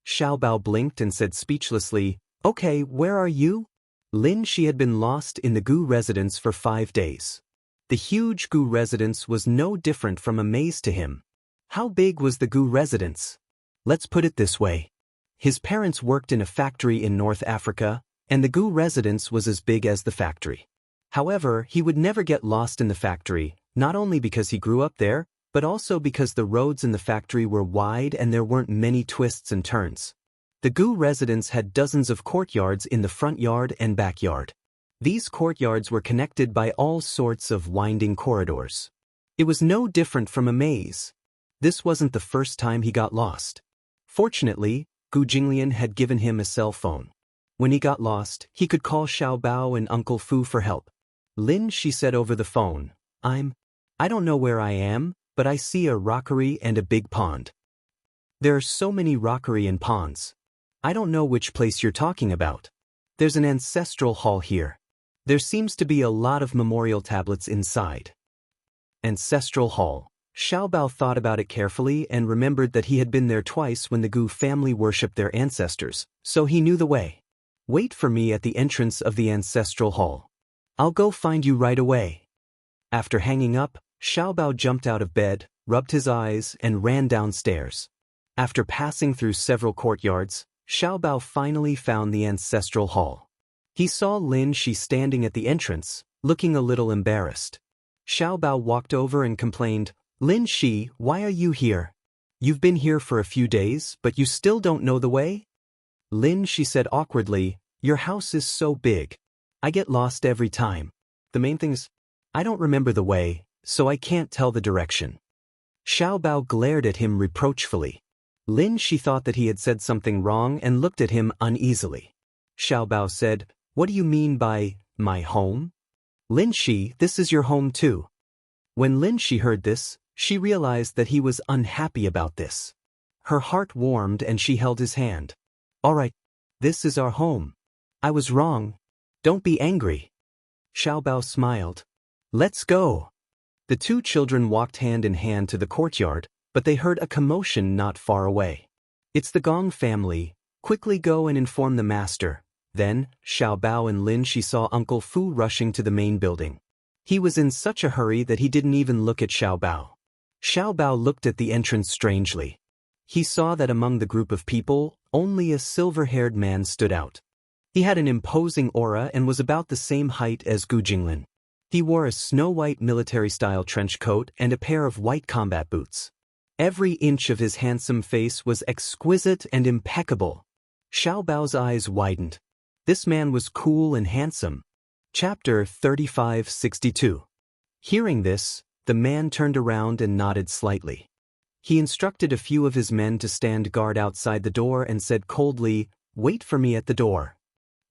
Xiao Bao blinked and said speechlessly, "Okay, where are you?" Lin Shi had been lost in the Gu residence for 5 days. The huge Gu residence was no different from a maze to him. How big was the Gu residence? Let's put it this way. His parents worked in a factory in North Africa, and the Gu residence was as big as the factory. However, he would never get lost in the factory, not only because he grew up there, but also because the roads in the factory were wide and there weren't many twists and turns. The Gu residence had dozens of courtyards in the front yard and backyard. These courtyards were connected by all sorts of winding corridors. It was no different from a maze. This wasn't the first time he got lost. Fortunately, Gu Jinglian had given him a cell phone. When he got lost, he could call Xiao Bao and Uncle Fu for help. Lin Shi said over the phone, I don't know where I am, but I see a rockery and a big pond. There are so many rockery and ponds. I don't know which place you're talking about. There's an ancestral hall here. There seems to be a lot of memorial tablets inside. Ancestral hall. Xiao Bao thought about it carefully and remembered that he had been there twice when the Gu family worshipped their ancestors, so he knew the way. Wait for me at the entrance of the ancestral hall. I'll go find you right away. After hanging up, Xiao Bao jumped out of bed, rubbed his eyes, and ran downstairs. After passing through several courtyards, Xiao Bao finally found the ancestral hall. He saw Lin Shi standing at the entrance, looking a little embarrassed. Xiao Bao walked over and complained, "Lin Shi, why are you here? You've been here for a few days, but you still don't know the way?" Lin Shi said awkwardly, "Your house is so big. I get lost every time. The main thing is, I don't remember the way, so I can't tell the direction." Xiao Bao glared at him reproachfully. Lin Shi thought that he had said something wrong and looked at him uneasily. Xiao Bao said, "What do you mean by, my home?" "Lin Shi, this is your home too." When Lin Shi heard this, she realized that he was unhappy about this. Her heart warmed and she held his hand. "All right, this is our home. I was wrong. Don't be angry." Xiao Bao smiled. "Let's go." The two children walked hand in hand to the courtyard, but they heard a commotion not far away. "It's the Gong family. Quickly go and inform the master." Then, Xiao Bao and Lin Shi saw Uncle Fu rushing to the main building. He was in such a hurry that he didn't even look at Xiao Bao. Xiao Bao looked at the entrance strangely. He saw that among the group of people, only a silver-haired man stood out. He had an imposing aura and was about the same height as Gu Jinglin. He wore a snow-white military-style trench coat and a pair of white combat boots. Every inch of his handsome face was exquisite and impeccable. Xiao Bao's eyes widened. This man was cool and handsome. Chapter 3562. Hearing this, the man turned around and nodded slightly. He instructed a few of his men to stand guard outside the door and said coldly, "Wait for me at the door."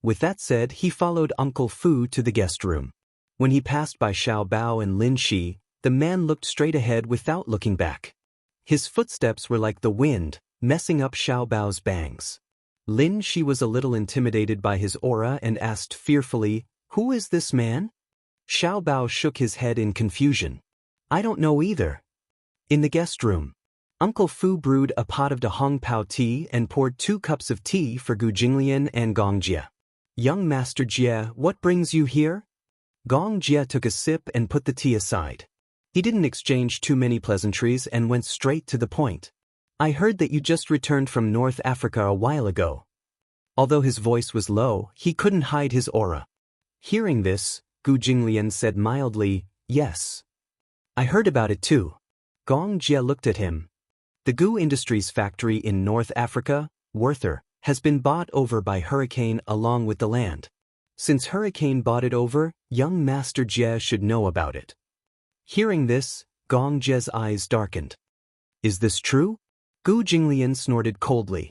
With that said, he followed Uncle Fu to the guest room. When he passed by Xiao Bao and Lin Shi, the man looked straight ahead without looking back. His footsteps were like the wind, messing up Xiao Bao's bangs. Lin Shi was a little intimidated by his aura and asked fearfully, "Who is this man?" Xiao Bao shook his head in confusion. "I don't know either." In the guest room, Uncle Fu brewed a pot of Dahong Pao tea and poured 2 cups of tea for Gu Jinglian and Gong Jie. "Young Master Jie, what brings you here?" Gong Jie took a sip and put the tea aside. He didn't exchange too many pleasantries and went straight to the point. "I heard that you just returned from North Africa a while ago." Although his voice was low, he couldn't hide his aura. Hearing this, Gu Jinglian said mildly, "Yes. I heard about it too." Gong Jie looked at him. The Gu Industries factory in North Africa, Werther, has been bought over by Hurricane along with the land. Since Hurricane bought it over, young Master Jie should know about it. Hearing this, Gong Jie's eyes darkened. Is this true? Gu Jinglian snorted coldly.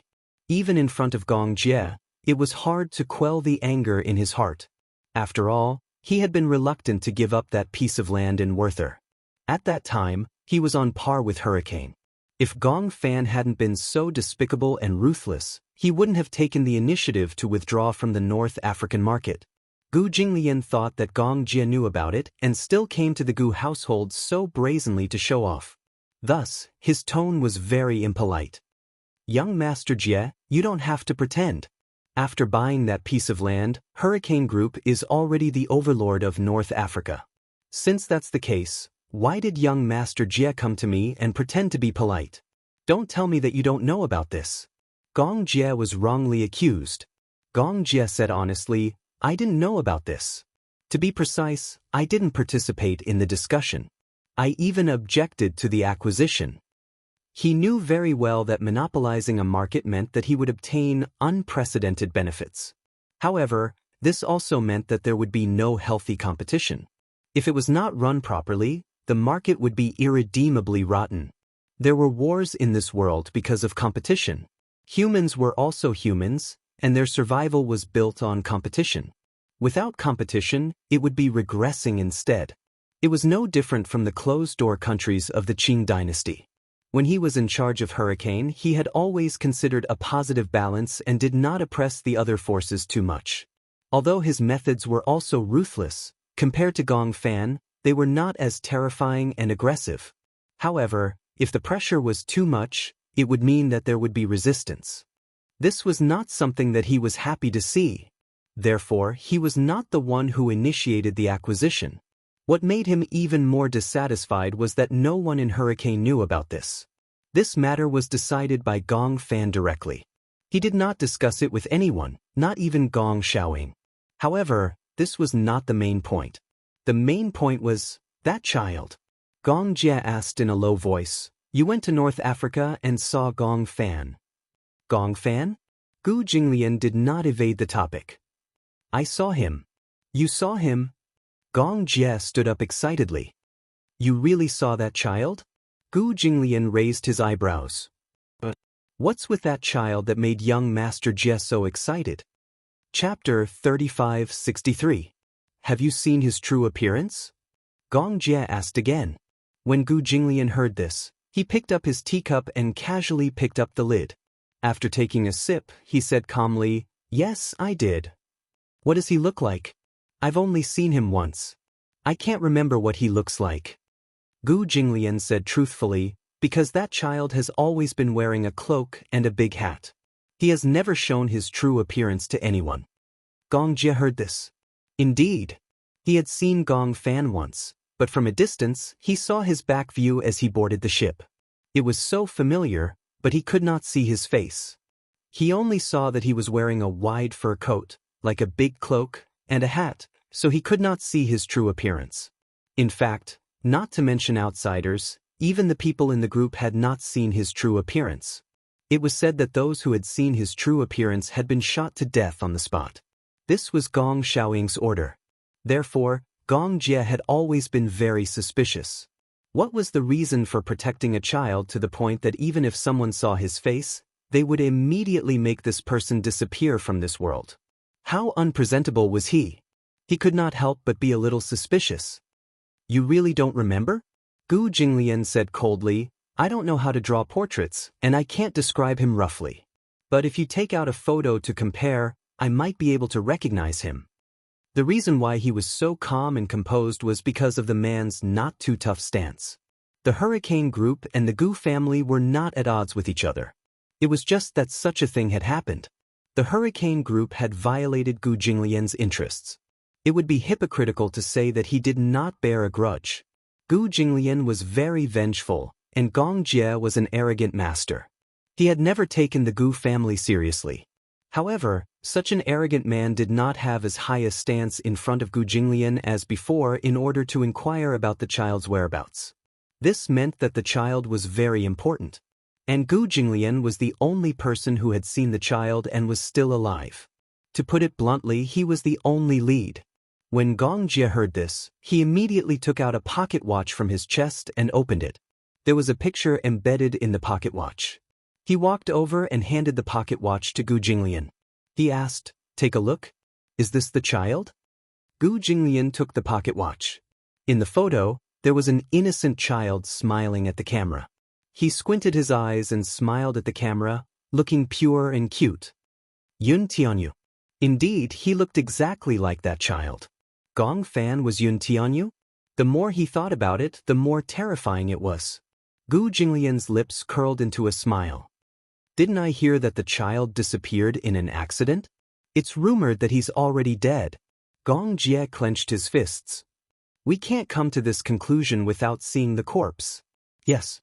Even in front of Gong Jie, it was hard to quell the anger in his heart. After all, he had been reluctant to give up that piece of land in Werther. At that time, he was on par with Hurricane. If Gong Fan hadn't been so despicable and ruthless, he wouldn't have taken the initiative to withdraw from the North African market. Gu Jinglian thought that Gong Jie knew about it and still came to the Gu household so brazenly to show off. Thus, his tone was very impolite. Young Master Jie, you don't have to pretend. After buying that piece of land, Hurricane Group is already the overlord of North Africa. Since that's the case, why did young Master Jie come to me and pretend to be polite? Don't tell me that you don't know about this. Gong Jie was wrongly accused. Gong Jie said honestly, I didn't know about this. To be precise, I didn't participate in the discussion. I even objected to the acquisition. He knew very well that monopolizing a market meant that he would obtain unprecedented benefits. However, this also meant that there would be no healthy competition. If it was not run properly, the market would be irredeemably rotten. There were wars in this world because of competition. Humans were also humans, and their survival was built on competition. Without competition, it would be regressing instead. It was no different from the closed-door countries of the Qing dynasty. When he was in charge of Hurricane, he had always considered a positive balance and did not oppress the other forces too much. Although his methods were also ruthless, compared to Gong Fan, they were not as terrifying and aggressive. However, if the pressure was too much, it would mean that there would be resistance. This was not something that he was happy to see. Therefore, he was not the one who initiated the acquisition. What made him even more dissatisfied was that no one in Hurricane knew about this. This matter was decided by Gong Fan directly. He did not discuss it with anyone, not even Gong Xiaoying. However, this was not the main point. The main point was, that child. Gong Jie asked in a low voice, you went to North Africa and saw Gong Fan. Gong Fan? Gu Jinglian did not evade the topic. I saw him. You saw him? Gong Jie stood up excitedly. You really saw that child? Gu Jinglian raised his eyebrows. But what's with that child that made young Master Jie so excited? Chapter 3563. Have you seen his true appearance? Gong Jie asked again. When Gu Jinglian heard this, he picked up his teacup and casually picked up the lid. After taking a sip, he said calmly, Yes, I did. What does he look like? I've only seen him once. I can't remember what he looks like. Gu Jinglian said truthfully, because that child has always been wearing a cloak and a big hat. He has never shown his true appearance to anyone. Gong Jie heard this. Indeed. He had seen Gong Fan once, but from a distance, he saw his back view as he boarded the ship. It was so familiar, but he could not see his face. He only saw that he was wearing a wide fur coat, like a big cloak, and a hat, so he could not see his true appearance. In fact, not to mention outsiders, even the people in the group had not seen his true appearance. It was said that those who had seen his true appearance had been shot to death on the spot. This was Gong Xiaoying's order. Therefore, Gong Jie had always been very suspicious. What was the reason for protecting a child to the point that even if someone saw his face, they would immediately make this person disappear from this world? How unpresentable was he? He could not help but be a little suspicious. You really don't remember? Gu Jinglian said coldly, I don't know how to draw portraits, and I can't describe him roughly. But if you take out a photo to compare, I might be able to recognize him. The reason why he was so calm and composed was because of the man's not-too-tough stance. The Hurricane Group and the Gu family were not at odds with each other. It was just that such a thing had happened. The Hurricane Group had violated Gu Jinglian's interests. It would be hypocritical to say that he did not bear a grudge. Gu Jinglian was very vengeful, and Gong Jie was an arrogant master. He had never taken the Gu family seriously. However, such an arrogant man did not have as high a stance in front of Gu Jinglian as before in order to inquire about the child's whereabouts. This meant that the child was very important. And Gu Jinglian was the only person who had seen the child and was still alive. To put it bluntly, he was the only lead. When Gong Jie heard this, he immediately took out a pocket watch from his chest and opened it. There was a picture embedded in the pocket watch. He walked over and handed the pocket watch to Gu Jinglian. He asked, "Take a look. Is this the child?" Gu Jinglian took the pocket watch. In the photo, there was an innocent child smiling at the camera. He squinted his eyes and smiled at the camera, looking pure and cute. Yun Tianyu. Indeed, he looked exactly like that child. Gong Fan was Yun Tianyu? The more he thought about it, the more terrifying it was. Gu Jinglian's lips curled into a smile. Didn't I hear that the child disappeared in an accident? It's rumored that he's already dead. Gong Jie clenched his fists. We can't come to this conclusion without seeing the corpse. Yes.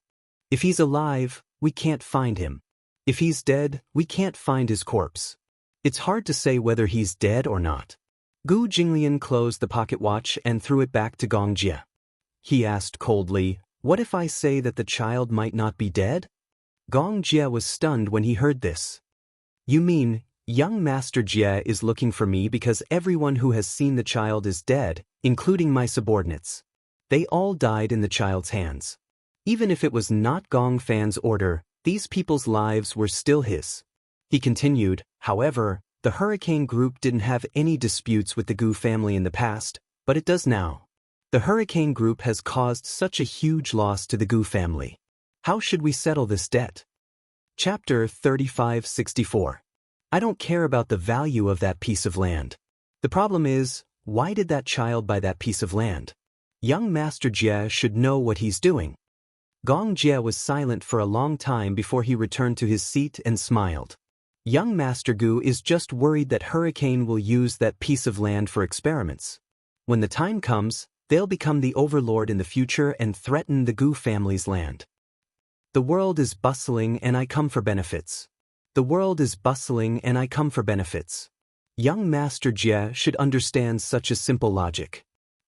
If he's alive, we can't find him. If he's dead, we can't find his corpse. It's hard to say whether he's dead or not. Gu Jinglian closed the pocket watch and threw it back to Gong Jie. He asked coldly, "What if I say that the child might not be dead?" Gong Jie was stunned when he heard this. "You mean, young Master Jie is looking for me because everyone who has seen the child is dead, including my subordinates. They all died in the child's hands. Even if it was not Gong Fan's order, these people's lives were still his." He continued, "However, the Hurricane Group didn't have any disputes with the Gu family in the past, but it does now. The Hurricane Group has caused such a huge loss to the Gu family. How should we settle this debt?" Chapter 3564. I don't care about the value of that piece of land. The problem is, why did that child buy that piece of land? Young Master Jie should know what he's doing. Gong Jie was silent for a long time before he returned to his seat and smiled. Young Master Gu is just worried that Hurricane will use that piece of land for experiments. When the time comes, they'll become the overlord in the future and threaten the Gu family's land. The world is bustling and I come for benefits. The world is bustling and I come for benefits. Young Master Jie should understand such a simple logic.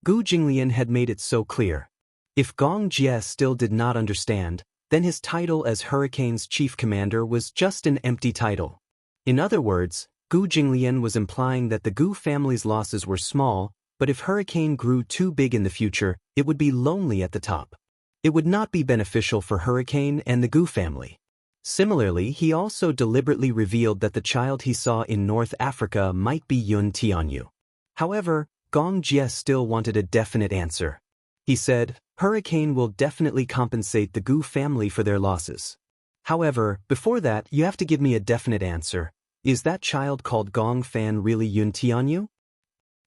Gu Jinglian had made it so clear. If Gong Jie still did not understand, then his title as Hurricane's chief commander was just an empty title. In other words, Gu Jinglian was implying that the Gu family's losses were small, but if Hurricane grew too big in the future, it would be lonely at the top. It would not be beneficial for Hurricane and the Gu family. Similarly, he also deliberately revealed that the child he saw in North Africa might be Yun Tianyu. However, Gong Jie still wanted a definite answer. He said, "Hurricane will definitely compensate the Gu family for their losses. However, before that, you have to give me a definite answer. Is that child called Gong Fan really Yun Tianyu?"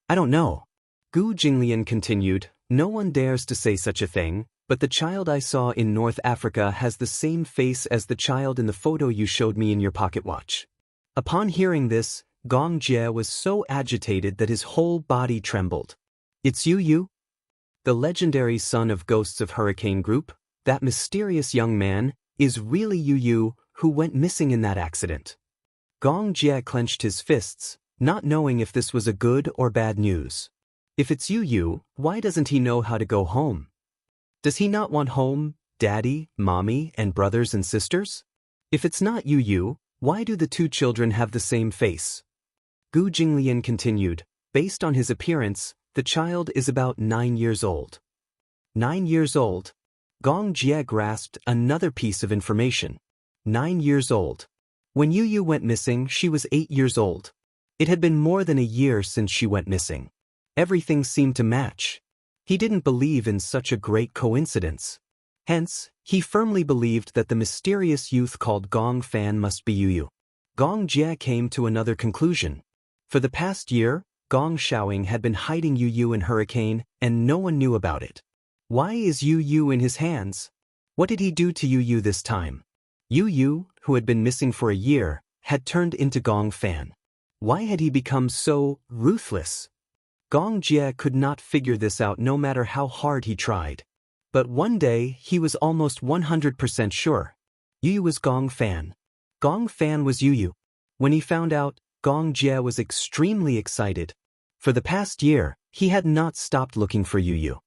"I don't know." Gu Jinglian continued, "No one dares to say such a thing, but the child I saw in North Africa has the same face as the child in the photo you showed me in your pocket watch." Upon hearing this, Gong Jie was so agitated that his whole body trembled. "It's you? The legendary son of Ghosts of Hurricane Group, that mysterious young man, is really you who went missing in that accident." Gong Jie clenched his fists, not knowing if this was a good or bad news. If it's you, why doesn't he know how to go home? Does he not want home, daddy, mommy, and brothers and sisters? If it's not you, why do the two children have the same face? Gu Jinglian continued, "Based on his appearance, the child is about 9 years old." 9 years old? Gong Jie grasped another piece of information. 9 years old. When Yu went missing, she was 8 years old. It had been more than a year since she went missing. Everything seemed to match. He didn't believe in such a great coincidence. Hence, he firmly believed that the mysterious youth called Gong Fan must be Yu. Gong Jie came to another conclusion. For the past year, Gong Xiaoying had been hiding Yu in Hurricane, and no one knew about it. Why is Yu in his hands? What did he do to Yu this time? Yu, who had been missing for a year, had turned into Gong Fan. Why had he become so ruthless? Gong Jie could not figure this out no matter how hard he tried. But one day, he was almost 100% sure. Yu was Gong Fan. Gong Fan was Yu. When he found out, Gong Jie was extremely excited. For the past year, he had not stopped looking for Yu.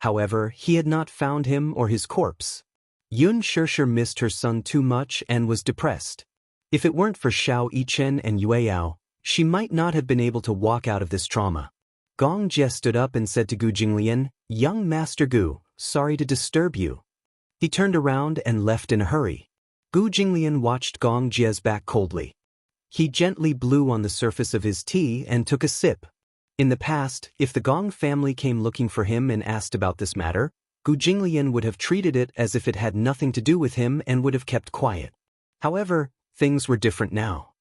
However, he had not found him or his corpse. Yun Shishir missed her son too much and was depressed. If it weren't for Xiao Yichen and Yue Yao, she might not have been able to walk out of this trauma. Gong Jie stood up and said to Gu Jinglian, "Young Master Gu, sorry to disturb you." He turned around and left in a hurry. Gu Jinglian watched Gong Jie's back coldly. He gently blew on the surface of his tea and took a sip. In the past, if the Gong family came looking for him and asked about this matter, Gu Jinglian would have treated it as if it had nothing to do with him and would have kept quiet. However, things were different now.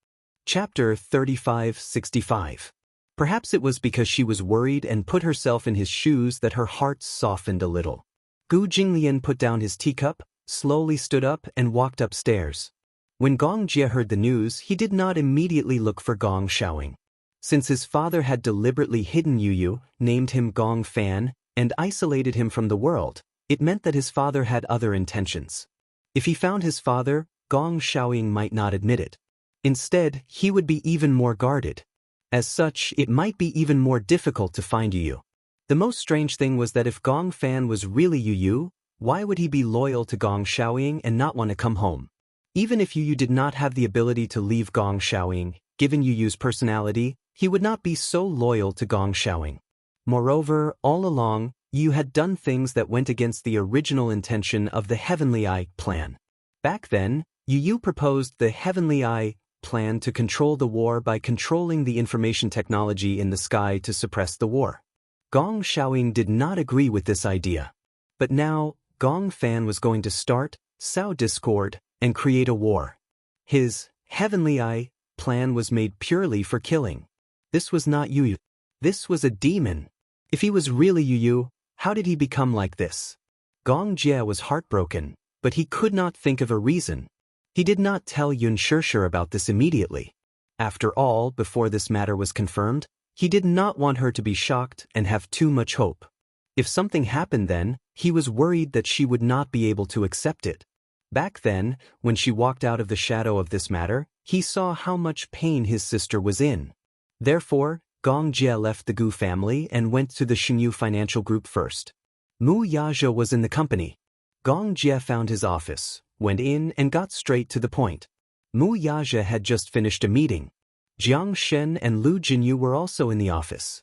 Chapter 3565. Perhaps it was because she was worried and put herself in his shoes that her heart softened a little. Gu Jinglian put down his teacup, slowly stood up and walked upstairs. When Gong Jie heard the news, he did not immediately look for Gong Xiaoying. Since his father had deliberately hidden Yu, named him Gong Fan, and isolated him from the world, it meant that his father had other intentions. If he found his father, Gong Xiaoying might not admit it. Instead, he would be even more guarded. As such, it might be even more difficult to find Yu. The most strange thing was that if Gong Fan was really Yu, why would he be loyal to Gong Xiaoying and not want to come home? Even if Yu did not have the ability to leave Gong Xiaoying, given Yu's personality, he would not be so loyal to Gong Xiaoying. Moreover, all along, Yu had done things that went against the original intention of the Heavenly Eye plan. Back then, Yu proposed the Heavenly Eye plan to control the war by controlling the information technology in the sky to suppress the war. Gong Xiaoying did not agree with this idea. But now, Gong Fan was going to sow discord and create a war. His Heavenly Eye plan was made purely for killing. This was not Yu. This was a demon. If he was really Yu, how did he become like this? Gong Jie was heartbroken, but he could not think of a reason. He did not tell Yun Shishir about this immediately. After all, before this matter was confirmed, he did not want her to be shocked and have too much hope. If something happened then, he was worried that she would not be able to accept it. Back then, when she walked out of the shadow of this matter, he saw how much pain his sister was in. Therefore, Gong Jie left the Gu family and went to the Xinyu Financial Group first. Mu Yazhe was in the company. Gong Jie found his office, went in and got straight to the point. Mu Yazhe had just finished a meeting. Jiang Shen and Lu Jinyu were also in the office.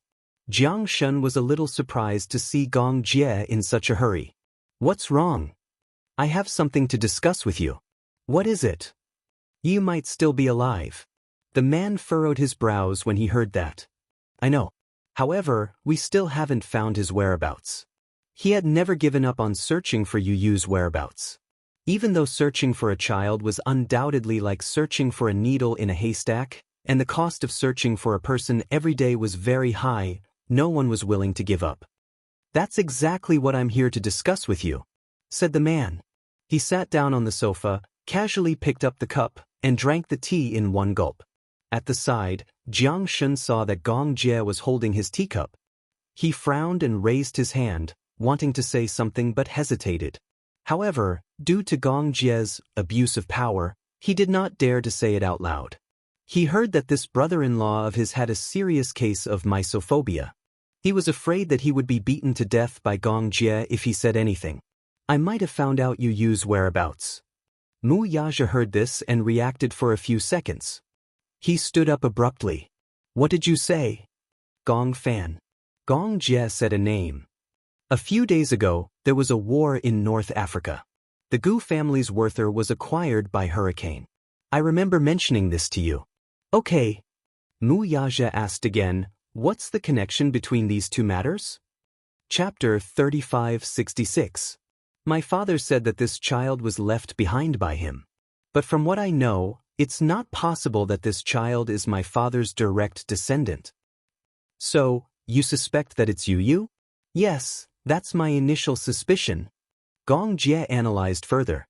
Jiang Shen was a little surprised to see Gong Jie in such a hurry. "What's wrong? I have something to discuss with you." "What is it?" "You might still be alive." The man furrowed his brows when he heard that. "I know. However, we still haven't found his whereabouts." He had never given up on searching for Yu's whereabouts. Even though searching for a child was undoubtedly like searching for a needle in a haystack, and the cost of searching for a person every day was very high, no one was willing to give up. "That's exactly what I'm here to discuss with you," said the man. He sat down on the sofa, casually picked up the cup, and drank the tea in one gulp. At the side, Jiang Shen saw that Gong Jie was holding his teacup. He frowned and raised his hand, wanting to say something but hesitated. However, due to Gong Jie's abuse of power, he did not dare to say it out loud. He heard that this brother-in-law of his had a serious case of mysophobia. He was afraid that he would be beaten to death by Gong Jie if he said anything. "I might have found out Yu's whereabouts." Mu Yazhe heard this and reacted for a few seconds. He stood up abruptly. "What did you say?" "Gong Fan." Gong Jie said a name. "A few days ago, there was a war in North Africa. The Gu family's worther was acquired by hurricane. I remember mentioning this to you." "Okay." Mu Yazhe asked again, "What's the connection between these two matters?" Chapter 3566. My father said that this child was left behind by him. But from what I know, it's not possible that this child is my father's direct descendant. "So, you suspect that it's Yu? "Yes, that's my initial suspicion." Gong Jie analyzed further.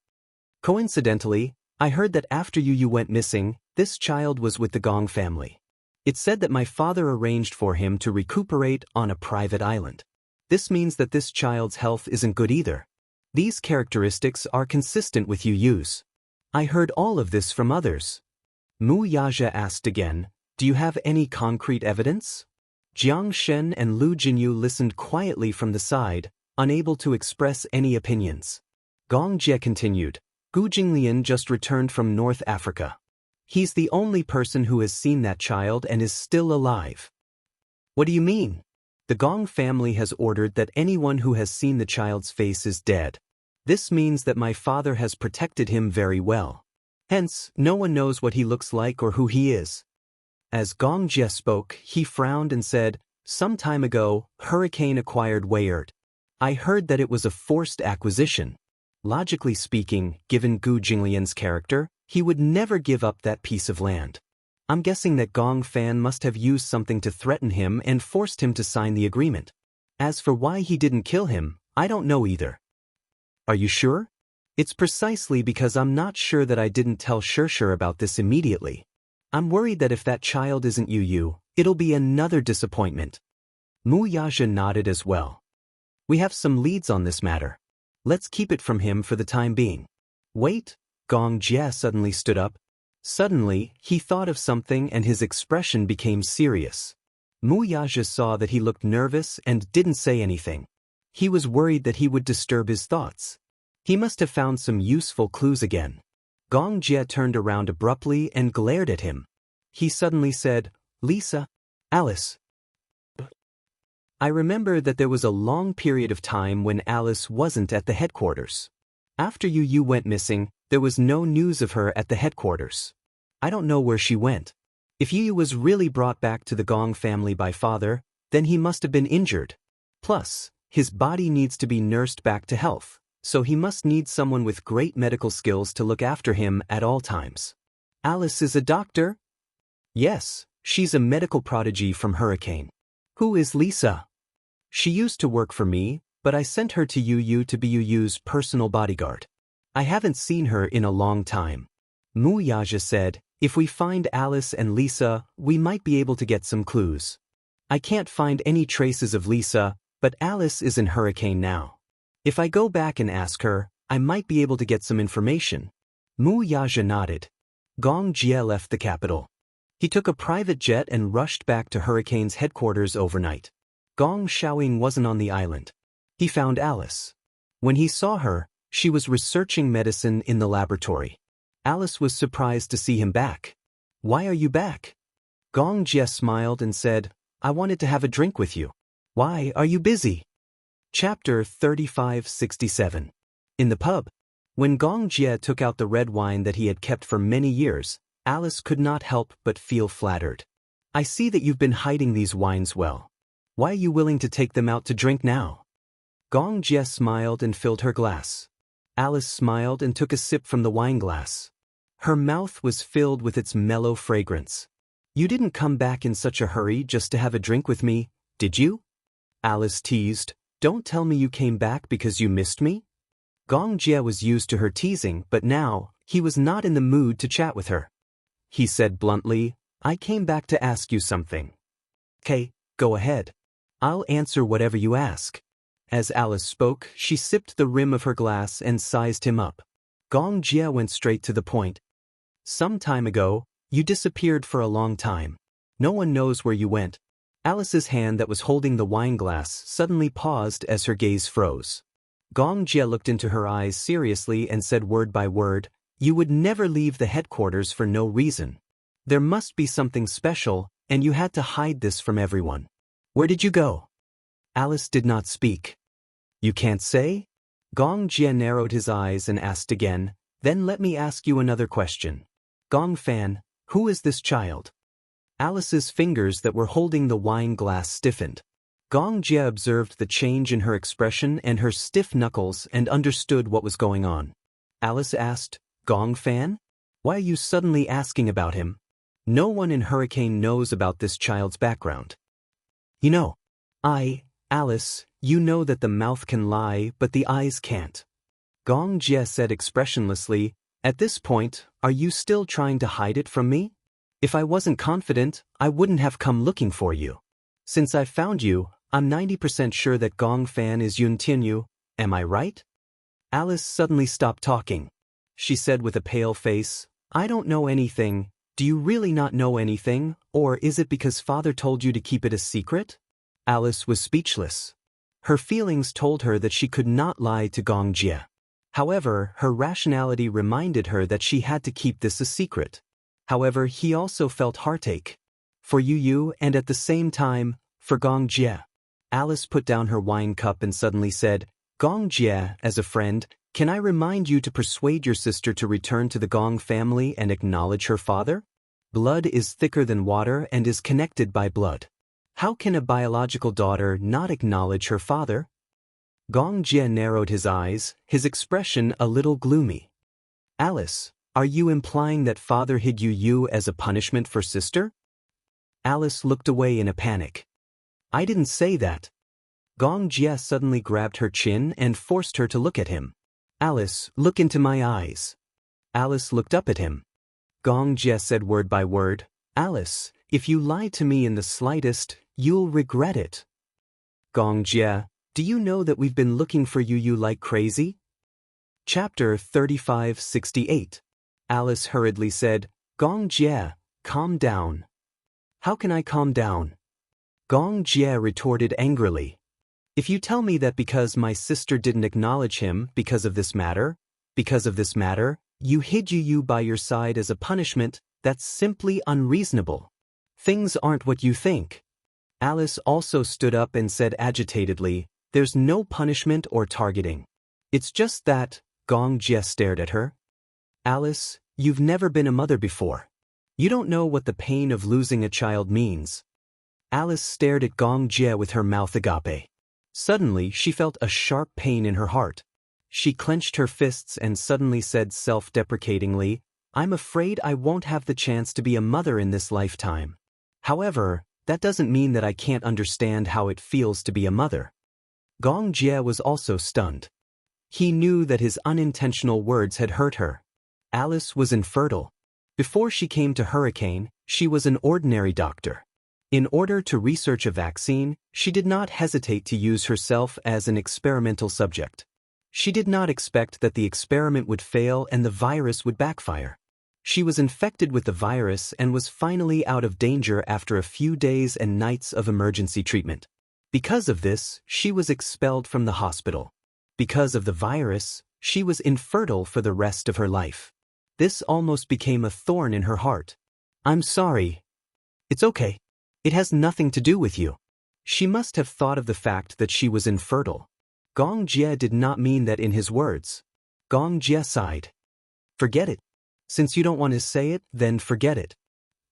"Coincidentally, I heard that after Yu went missing, this child was with the Gong family. It said that my father arranged for him to recuperate on a private island. This means that this child's health isn't good either. These characteristics are consistent with Yu's. I heard all of this from others." Mu Yazhe asked again, "Do you have any concrete evidence?" Jiang Shen and Lu Jinyu listened quietly from the side, unable to express any opinions. Gong Jie continued, "Gu Jinglian just returned from North Africa. He's the only person who has seen that child and is still alive." "What do you mean?" The Gong family has ordered that anyone who has seen the child's face is dead. This means that my father has protected him very well. Hence, no one knows what he looks like or who he is. As Gong Jie spoke, he frowned and said, "Some time ago, Hurricane acquired Weird. I heard that it was a forced acquisition. Logically speaking, given Gu Jinglian's character, he would never give up that piece of land. I'm guessing that Gong Fan must have used something to threaten him and forced him to sign the agreement. As for why he didn't kill him, I don't know either." "Are you sure?" "It's precisely because I'm not sure that I didn't tell Shirshir about this immediately. I'm worried that if that child isn't Yu, it'll be another disappointment." Mu Yaja nodded as well. "We have some leads on this matter. Let's keep it from him for the time being." "Wait," Gong Jie suddenly stood up. Suddenly, he thought of something and his expression became serious. Mu Yaja saw that he looked nervous and didn't say anything. He was worried that he would disturb his thoughts. He must have found some useful clues again. Gong Jie turned around abruptly and glared at him. He suddenly said, "Lisa, Alice." I remember that there was a long period of time when Alice wasn't at the headquarters. After Yu went missing, there was no news of her at the headquarters. I don't know where she went. If Yu was really brought back to the Gong family by father, then he must have been injured. Plus, his body needs to be nursed back to health, so he must need someone with great medical skills to look after him at all times. "Alice is a doctor?" "Yes, she's a medical prodigy from Hurricane." "Who is Lisa?" "She used to work for me, but I sent her to Yu to be Yu's personal bodyguard. I haven't seen her in a long time." Mu Yaja said, "If we find Alice and Lisa, we might be able to get some clues. I can't find any traces of Lisa, but Alice is in Hurricane now. If I go back and ask her, I might be able to get some information." Mu Yaja nodded. Gong Jie left the capital. He took a private jet and rushed back to Hurricane's headquarters overnight. Gong Xiaoying wasn't on the island. He found Alice. When he saw her, she was researching medicine in the laboratory. Alice was surprised to see him back. "Why are you back?" Gong Jie smiled and said, "I wanted to have a drink with you." "Why are you busy?" Chapter 3567. In the pub. When Gong Jie took out the red wine that he had kept for many years, Alice could not help but feel flattered. "I see that you've been hiding these wines well. Why are you willing to take them out to drink now?" Gong Jie smiled and filled her glass. Alice smiled and took a sip from the wine glass. Her mouth was filled with its mellow fragrance. "You didn't come back in such a hurry just to have a drink with me, did you?" Alice teased. "Don't tell me you came back because you missed me?" Gong Jie was used to her teasing, but now, he was not in the mood to chat with her. He said bluntly, "I came back to ask you something." "Okay, go ahead. I'll answer whatever you ask." As Alice spoke, she sipped the rim of her glass and sized him up. Gong Jie went straight to the point. "Some time ago, you disappeared for a long time. No one knows where you went." Alice's hand that was holding the wine glass suddenly paused as her gaze froze. Gong Jie looked into her eyes seriously and said word by word, "You would never leave the headquarters for no reason. There must be something special, and you had to hide this from everyone. Where did you go?" Alice did not speak. "You can't say?" Gong Jie narrowed his eyes and asked again, "Then let me ask you another question. Gong Fan, who is this child?" Alice's fingers that were holding the wine glass stiffened. Gong Jie observed the change in her expression and her stiff knuckles and understood what was going on. Alice asked, "Gong Fan? Why are you suddenly asking about him? No one in Hurricane knows about this child's background." "You know, Alice, you know that the mouth can lie but the eyes can't." Gong Jie said expressionlessly, "At this point, are you still trying to hide it from me? If I wasn't confident, I wouldn't have come looking for you. Since I found you, I'm 90% sure that Gong Fan is Yun Tianyu, am I right?" Alice suddenly stopped talking. She said with a pale face, "I don't know anything. Do you really not know anything, or is it because father told you to keep it a secret?" Alice was speechless. Her feelings told her that she could not lie to Gong Jie. However, her rationality reminded her that she had to keep this a secret. However, he also felt heartache. For Yu and at the same time, for Gong Jie. Alice put down her wine cup and suddenly said, Gong Jie, as a friend, can I remind you to persuade your sister to return to the Gong family and acknowledge her father? Blood is thicker than water and is connected by blood. How can a biological daughter not acknowledge her father? Gong Jie narrowed his eyes, his expression a little gloomy. Alice, are you implying that father hid you as a punishment for sister? Alice looked away in a panic. I didn't say that. Gong Jie suddenly grabbed her chin and forced her to look at him. Alice, look into my eyes. Alice looked up at him. Gong Jie said word by word, Alice, if you lie to me in the slightest, you'll regret it. Gong Jie, do you know that we've been looking for you like crazy? Chapter 3568. Alice hurriedly said, Gong Jie, calm down. How can I calm down? Gong Jie retorted angrily. If you tell me that because my sister didn't acknowledge him because of this matter, you hid you by your side as a punishment, that's simply unreasonable. Things aren't what you think. Alice also stood up and said agitatedly, there's no punishment or targeting. It's just that, Gong Jie stared at her. Alice, you've never been a mother before. You don't know what the pain of losing a child means. Alice stared at Gong Jie with her mouth agape. Suddenly she felt a sharp pain in her heart. She clenched her fists and suddenly said self-deprecatingly, I'm afraid I won't have the chance to be a mother in this lifetime. However, that doesn't mean that I can't understand how it feels to be a mother. Gong Jie was also stunned. He knew that his unintentional words had hurt her. Alice was infertile. Before she came to Hurricane, she was an ordinary doctor. In order to research a vaccine, she did not hesitate to use herself as an experimental subject. She did not expect that the experiment would fail and the virus would backfire. She was infected with the virus and was finally out of danger after a few days and nights of emergency treatment. Because of this, she was expelled from the hospital. Because of the virus, she was infertile for the rest of her life. This almost became a thorn in her heart. I'm sorry. It's okay. It has nothing to do with you. She must have thought of the fact that she was infertile. Gong Jie did not mean that in his words. Gong Jie sighed. Forget it. Since you don't want to say it, then forget it.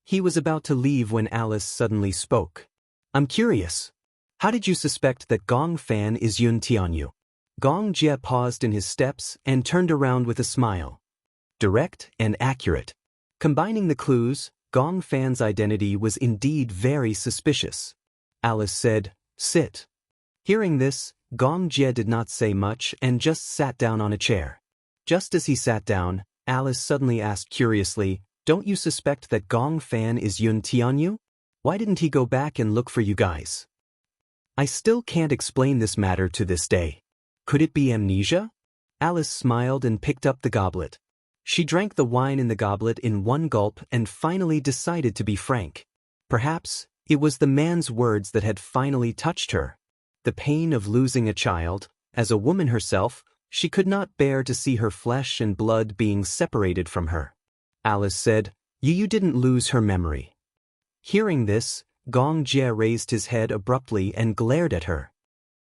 He was about to leave when Alice suddenly spoke. I'm curious. How did you suspect that Gong Fan is Yun Tianyu? Gong Jie paused in his steps and turned around with a smile. Direct and accurate. Combining the clues, Gong Fan's identity was indeed very suspicious. Alice said, sit. Hearing this, Gong Jie did not say much and just sat down on a chair. Just as he sat down, Alice suddenly asked curiously, don't you suspect that Gong Fan is Yun Tianyu? Why didn't he go back and look for you guys? I still can't explain this matter to this day. Could it be amnesia? Alice smiled and picked up the goblet. She drank the wine in the goblet in one gulp and finally decided to be frank. Perhaps it was the man's words that had finally touched her. The pain of losing a child, as a woman herself, she could not bear to see her flesh and blood being separated from her. Alice said, You didn't lose her memory. Hearing this, Gong Jie raised his head abruptly and glared at her.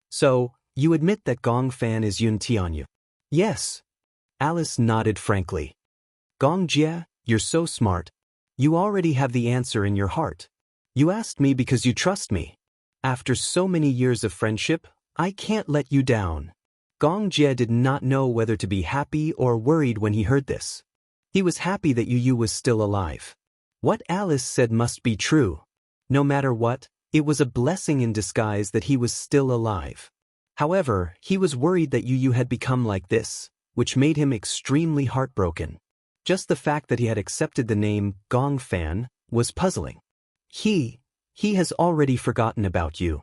So, you admit that Gong Fan is Yun Tianyu? Yes. Alice nodded frankly. Gong Jie, you're so smart. You already have the answer in your heart. You asked me because you trust me. After so many years of friendship, I can't let you down. Gong Jie did not know whether to be happy or worried when he heard this. He was happy that Yu was still alive. What Alice said must be true. No matter what, it was a blessing in disguise that he was still alive. However, he was worried that Yu had become like this, which made him extremely heartbroken. Just the fact that he had accepted the name Gong Fan was puzzling. He has already forgotten about you.